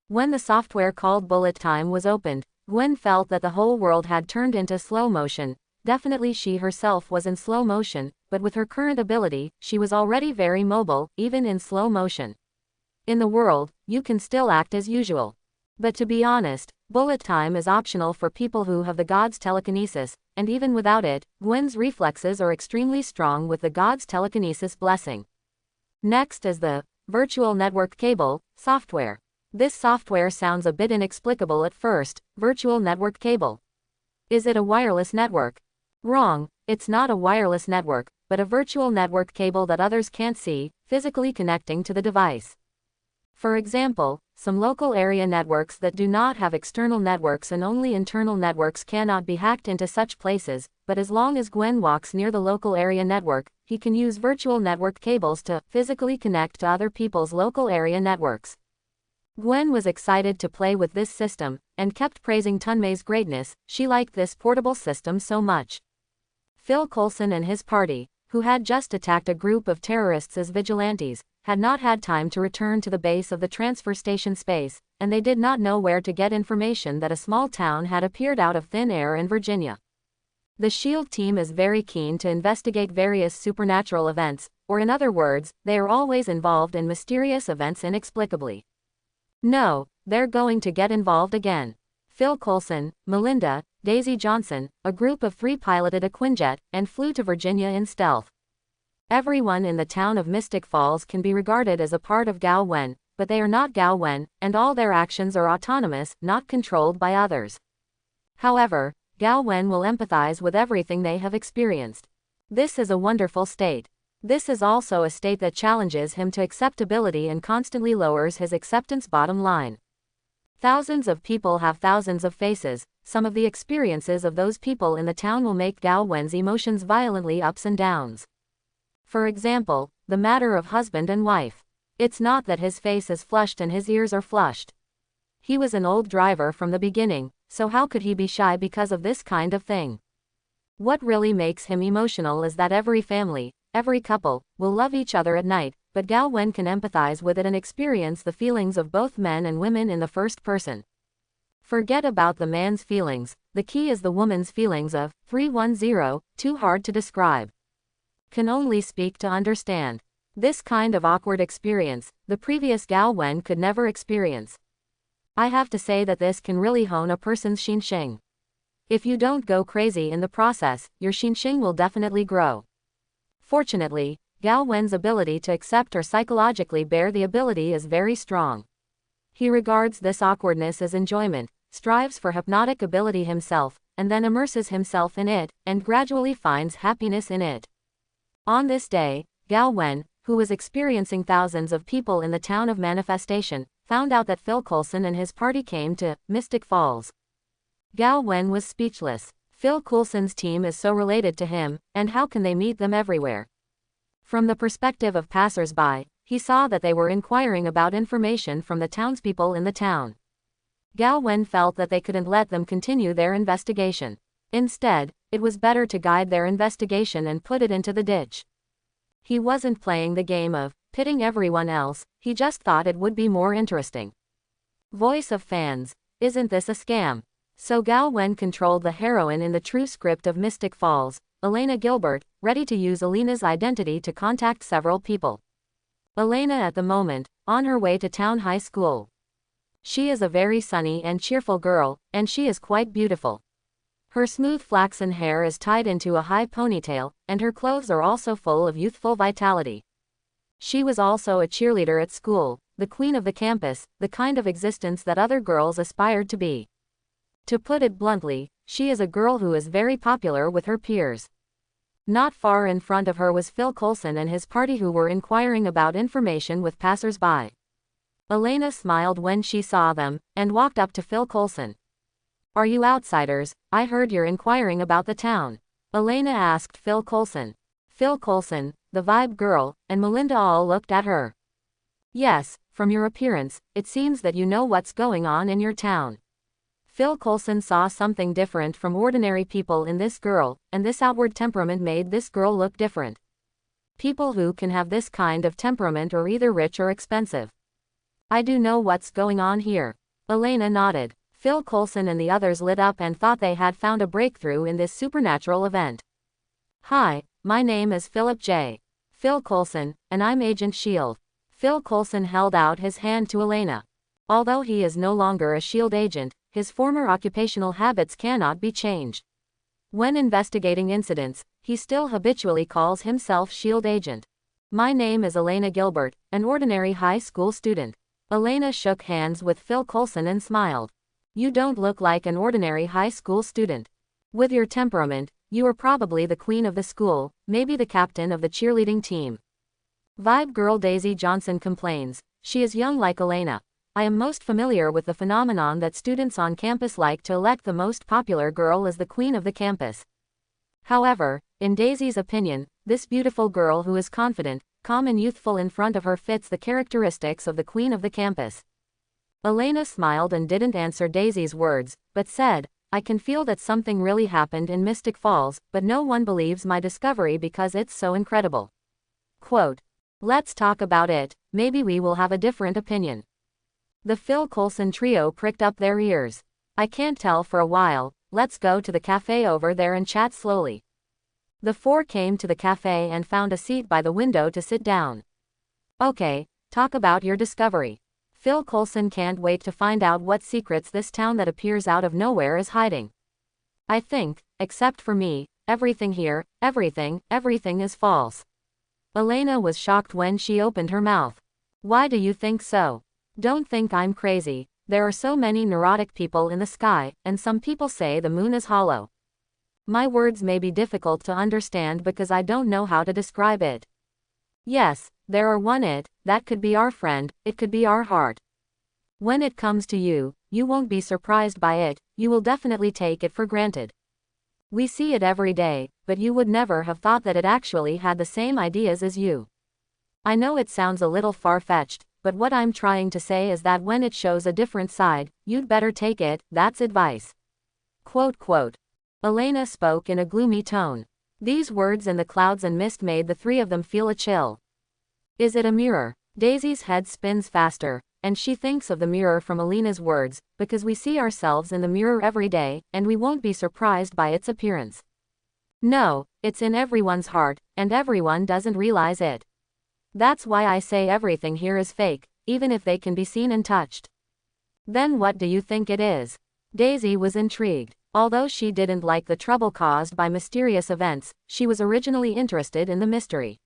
When the software called Bullet Time was opened, Gwen felt that the whole world had turned into slow motion. Definitely she herself was in slow motion, but with her current ability, she was already very mobile, even in slow motion. In the world, you can still act as usual. But to be honest, bullet time is optional for people who have the God's telekinesis, and even without it, Gwen's reflexes are extremely strong with the God's telekinesis blessing. Next is the virtual network cable software. This software sounds a bit inexplicable at first. Virtual network cable. Is it a wireless network? Wrong, it's not a wireless network, but a virtual network cable that others can't see, physically connecting to the device. For example, some local area networks that do not have external networks and only internal networks cannot be hacked into such places, but as long as Gwen walks near the local area network, he can use virtual network cables to physically connect to other people's local area networks. Gwen was excited to play with this system, and kept praising Tunmei's greatness. She liked this portable system so much. Phil Coulson and his party, who had just attacked a group of terrorists as vigilantes, had not had time to return to the base of the transfer station space, and they did not know where to get information that a small town had appeared out of thin air in Virginia. The SHIELD team is very keen to investigate various supernatural events, or in other words, they are always involved in mysterious events inexplicably. No, they're going to get involved again. Phil Coulson, Melinda, Daisy Johnson, a group of 3 piloted a Quinjet, and flew to Virginia in stealth. Everyone in the town of Mystic Falls can be regarded as a part of Gao Wen, but they are not Gao Wen, and all their actions are autonomous, not controlled by others. However, Gao Wen will empathize with everything they have experienced. This is a wonderful state. This is also a state that challenges him to acceptability and constantly lowers his acceptance bottom line. Thousands of people have thousands of faces. Some of the experiences of those people in the town will make Gao Wen's emotions violently ups and downs. For example, the matter of husband and wife. It's not that his face is flushed and his ears are flushed. He was an old driver from the beginning, so how could he be shy because of this kind of thing? What really makes him emotional is that every family, every couple, will love each other at night, but Gao Wen can empathize with it and experience the feelings of both men and women in the first person. Forget about the man's feelings, the key is the woman's feelings of 310, too hard to describe. Can only speak to understand. This kind of awkward experience, the previous Gao Wen could never experience. I have to say that this can really hone a person's xinsheng. If you don't go crazy in the process, your xinsheng will definitely grow. Fortunately, Gao Wen's ability to accept or psychologically bear the ability is very strong. He regards this awkwardness as enjoyment, strives for hypnotic ability himself, and then immerses himself in it, and gradually finds happiness in it. On this day, Gao Wen, who was experiencing thousands of people in the town of Manifestation, found out that Phil Coulson and his party came to Mystic Falls. Gao Wen was speechless. Phil Coulson's team is so related to him, and how can they meet them everywhere? From the perspective of passers-by, he saw that they were inquiring about information from the townspeople in the town. Gao Wen felt that they couldn't let them continue their investigation. Instead, it was better to guide their investigation and put it into the ditch. He wasn't playing the game of pitting everyone else, he just thought it would be more interesting. Voice of fans, isn't this a scam? So Gao Wen controlled the heroine in the true script of Mystic Falls, Elena Gilbert, ready to use Elena's identity to contact several people. Elena at the moment, on her way to town high school. She is a very sunny and cheerful girl, and she is quite beautiful. Her smooth flaxen hair is tied into a high ponytail, and her clothes are also full of youthful vitality. She was also a cheerleader at school, the queen of the campus, the kind of existence that other girls aspired to be. To put it bluntly, she is a girl who is very popular with her peers. Not far in front of her was Phil Coulson and his party, who were inquiring about information with passers-by. Elena smiled when she saw them, and walked up to Phil Coulson. "Are you outsiders? I heard you're inquiring about the town." Elena asked Phil Coulson. Phil Coulson, the Vibe Girl, and Melinda all looked at her. "Yes, from your appearance, it seems that you know what's going on in your town." Phil Coulson saw something different from ordinary people in this girl, and this outward temperament made this girl look different. People who can have this kind of temperament are either rich or expensive. "I do know what's going on here." Elena nodded. Phil Coulson and the others lit up and thought they had found a breakthrough in this supernatural event. "Hi, my name is Philip J. Phil Coulson, and I'm Agent SHIELD. Phil Coulson held out his hand to Elena. Although he is no longer a SHIELD agent, his former occupational habits cannot be changed. When investigating incidents, he still habitually calls himself SHIELD agent. "My name is Elena Gilbert, an ordinary high school student." Elena shook hands with Phil Coulson and smiled. "You don't look like an ordinary high school student. With your temperament, you are probably the queen of the school, maybe the captain of the cheerleading team." Vibe girl Daisy Johnson complains, She is young like Elena. I am most familiar with the phenomenon that students on campus like to elect the most popular girl as the queen of the campus. However, in Daisy's opinion, this beautiful girl who is confident, calm and youthful in front of her fits the characteristics of the queen of the campus. Elena smiled and didn't answer Daisy's words, but said, I can feel that something really happened in Mystic Falls, but no one believes my discovery because it's so incredible. Quote, let's talk about it, maybe we will have a different opinion. The Phil Coulson trio pricked up their ears. I can't tell for a while, let's go to the cafe over there and chat slowly. The four came to the cafe and found a seat by the window to sit down. Okay, talk about your discovery. Phil Coulson can't wait to find out what secrets this town that appears out of nowhere is hiding. I think, except for me, everything here, everything is false. Elena was shocked when she opened her mouth. Why do you think so? Don't think I'm crazy. There are so many neurotic people in the sky, and some people say the moon is hollow. My words may be difficult to understand because I don't know how to describe it. Yes, there are one it, that could be our friend, it could be our heart. When it comes to you, you won't be surprised by it, you will definitely take it for granted. We see it every day, but you would never have thought that it actually had the same ideas as you. I know it sounds a little far-fetched, but what I'm trying to say is that when it shows a different side, you'd better take it, that's advice. Quote. Elena spoke in a gloomy tone. These words and the clouds and mist made the three of them feel a chill. Is it a mirror? Daisy's head spins faster, and she thinks of the mirror from Elena's words, because we see ourselves in the mirror every day, and we won't be surprised by its appearance. No, it's in everyone's heart, and everyone doesn't realize it. That's why I say everything here is fake, even if they can be seen and touched. Then what do you think it is? Daisy was intrigued. Although she didn't like the trouble caused by mysterious events, she was originally interested in the mystery.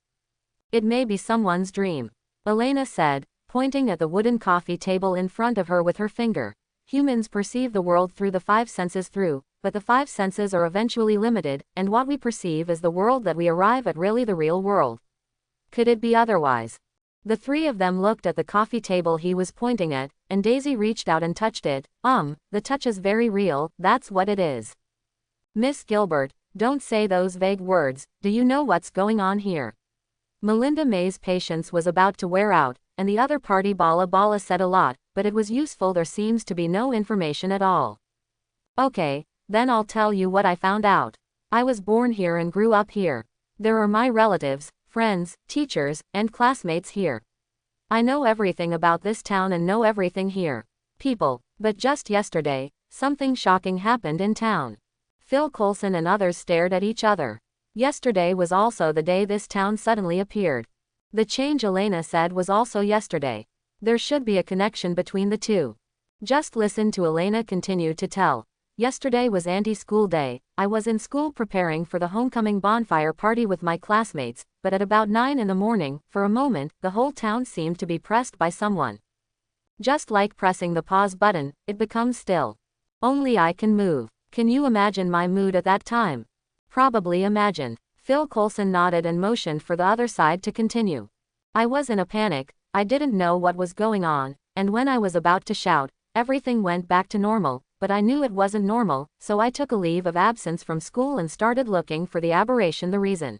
It may be someone's dream, Elena said, pointing at the wooden coffee table in front of her with her finger. Humans perceive the world through the five senses but the five senses are eventually limited, and what we perceive as the world that we arrive at really the real world. Could it be otherwise? The three of them looked at the coffee table he was pointing at, and Daisy reached out and touched it. The touch is very real, that's what it is. Miss Gilbert, don't say those vague words, do you know what's going on here? Melinda May's patience was about to wear out, and the other party Bala said a lot, but it was useful. There seems to be no information at all. Okay, then I'll tell you what I found out. I was born here and grew up here. There are my relatives, friends, teachers, and classmates here. I know everything about this town and know everything here. People, but just yesterday, something shocking happened in town. Phil Coulson and others stared at each other. Yesterday was also the day this town suddenly appeared. The change Elena said was also yesterday. There should be a connection between the two. Just listen to Elena continue to tell. Yesterday was anti-school day. I was in school preparing for the homecoming bonfire party with my classmates, but at about 9 in the morning, for a moment, the whole town seemed to be pressed by someone. Just like pressing the pause button, it becomes still. Only I can move. Can you imagine my mood at that time? Probably imagined. Phil Coulson nodded and motioned for the other side to continue. I was in a panic, I didn't know what was going on, and when I was about to shout, everything went back to normal, but I knew it wasn't normal, so I took a leave of absence from school and started looking for the aberration, the reason.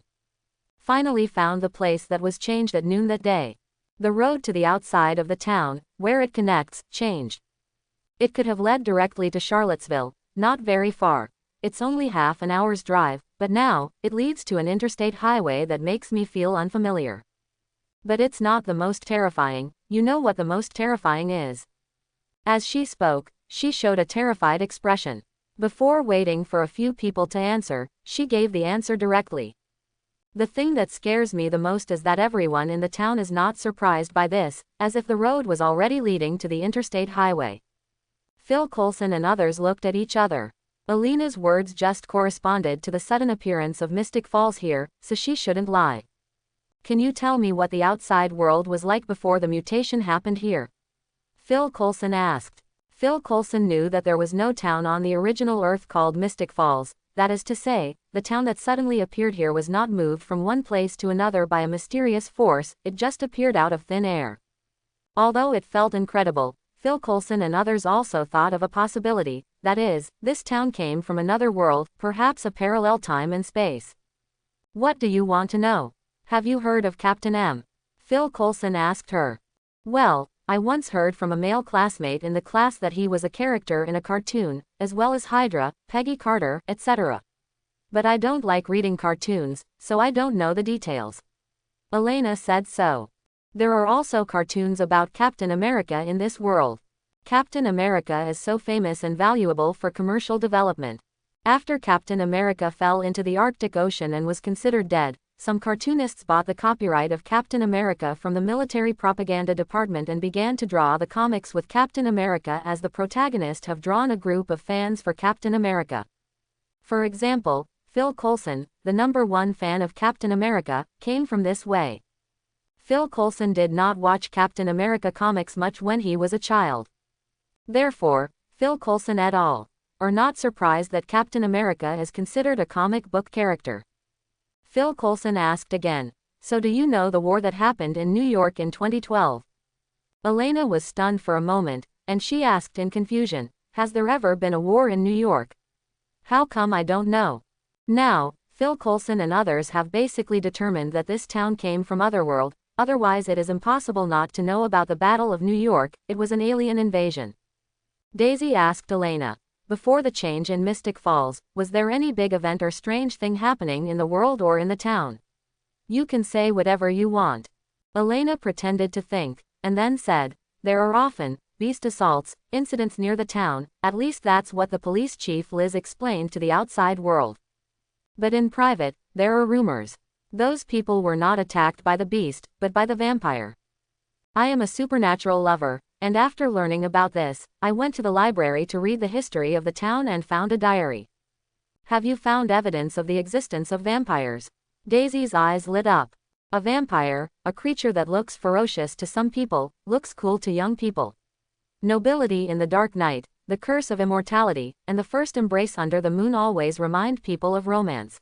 Finally found the place that was changed at noon that day. The road to the outside of the town, where it connects, changed. It could have led directly to Charlottesville, not very far. It's only half an hour's drive, but now, it leads to an interstate highway that makes me feel unfamiliar. But it's not the most terrifying. You know what the most terrifying is. As she spoke, she showed a terrified expression. Before waiting for a few people to answer, she gave the answer directly. The thing that scares me the most is that everyone in the town is not surprised by this, as if the road was already leading to the interstate highway. Phil Coulson and others looked at each other. Elena's words just corresponded to the sudden appearance of Mystic Falls here, so she shouldn't lie. Can you tell me what the outside world was like before the mutation happened here? Phil Coulson asked. Phil Coulson knew that there was no town on the original Earth called Mystic Falls. That is to say, the town that suddenly appeared here was not moved from one place to another by a mysterious force, it just appeared out of thin air. Although it felt incredible, Phil Coulson and others also thought of a possibility, that is, this town came from another world, perhaps a parallel time and space. What do you want to know? Have you heard of Captain M? Phil Coulson asked her. Well, I once heard from a male classmate in the class that he was a character in a cartoon, as well as Hydra, Peggy Carter, etc. But I don't like reading cartoons, so I don't know the details. Elena said so. There are also cartoons about Captain America in this world. Captain America is so famous and valuable for commercial development. After Captain America fell into the Arctic Ocean and was considered dead, some cartoonists bought the copyright of Captain America from the military propaganda department and began to draw the comics with Captain America as the protagonist, have drawn a group of fans for Captain America. For example, Phil Coulson, the #1 fan of Captain America, came from this way. Phil Coulson did not watch Captain America comics much when he was a child. Therefore, Phil Coulson et al. Are not surprised that Captain America is considered a comic book character. Phil Coulson asked again, so do you know the war that happened in New York in 2012? Elena was stunned for a moment, and she asked in confusion, has there ever been a war in New York? How come I don't know? Now, Phil Coulson and others have basically determined that this town came from Otherworld, otherwise it is impossible not to know about the Battle of New York. It was an alien invasion. Daisy asked Elena, before the change in Mystic Falls, was there any big event or strange thing happening in the world or in the town? You can say whatever you want. Elena pretended to think, and then said, there are often beast assaults, incidents near the town, at least that's what the police chief Liz explained to the outside world. But in private, there are rumors. Those people were not attacked by the beast, but by the vampire. I am a supernatural lover, and after learning about this, I went to the library to read the history of the town and found a diary. Have you found evidence of the existence of vampires? Daisy's eyes lit up. A vampire, a creature that looks ferocious to some people, looks cool to young people. Nobility in the dark night, the curse of immortality, and the first embrace under the moon always remind people of romance.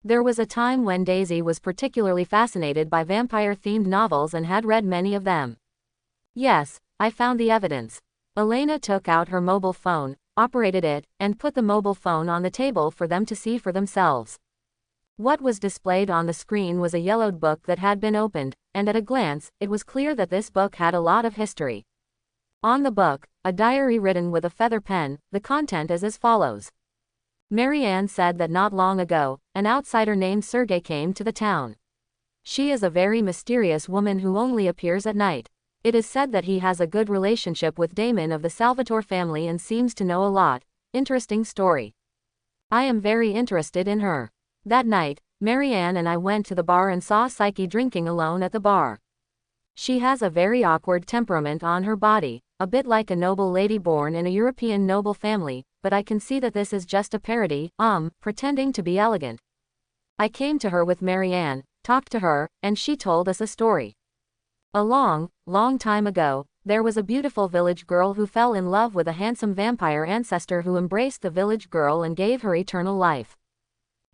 There was a time when Daisy was particularly fascinated by vampire-themed novels and had read many of them. Yes, I found the evidence. Elena took out her mobile phone, operated it, and put the mobile phone on the table for them to see for themselves. What was displayed on the screen was a yellowed book that had been opened, and at a glance, it was clear that this book had a lot of history. On the book, a diary written with a feather pen, the content is as follows. Marianne said that not long ago, an outsider named Sergei came to the town. She is a very mysterious woman who only appears at night. It is said that he has a good relationship with Damon of the Salvatore family and seems to know a lot. Interesting story. I am very interested in her. That night, Marianne and I went to the bar and saw Psyche drinking alone at the bar. She has a very awkward temperament on her body, a bit like a noble lady born in a European noble family, but I can see that this is just a parody, pretending to be elegant. I came to her with Marianne, talked to her, and she told us a story. A long, long time ago, there was a beautiful village girl who fell in love with a handsome vampire ancestor who embraced the village girl and gave her eternal life.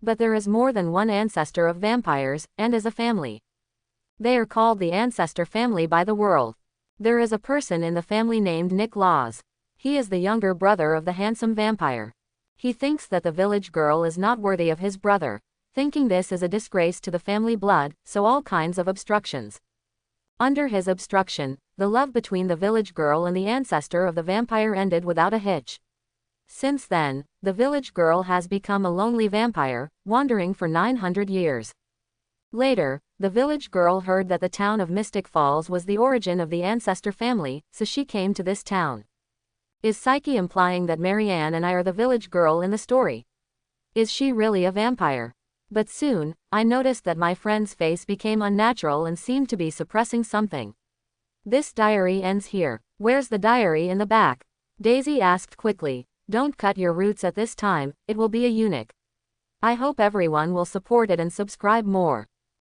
But there is more than one ancestor of vampires, and as a family. They are called the ancestor family by the world. There is a person in the family named Nick Laws. He is the younger brother of the handsome vampire. He thinks that the village girl is not worthy of his brother, thinking this is a disgrace to the family blood, so all kinds of obstructions. Under his obstruction, the love between the village girl and the ancestor of the vampire ended without a hitch. Since then, the village girl has become a lonely vampire, wandering for 900 years. Later, the village girl heard that the town of Mystic Falls was the origin of the ancestor family, so she came to this town. Is Psyche implying that Marianne and I are the village girl in the story? Is she really a vampire? But soon, I noticed that my friend's face became unnatural and seemed to be suppressing something. This diary ends here. Where's the diary in the back? Daisy asked quickly. Don't cut your roots at this time, it will be a eunuch. I hope everyone will support it and subscribe more.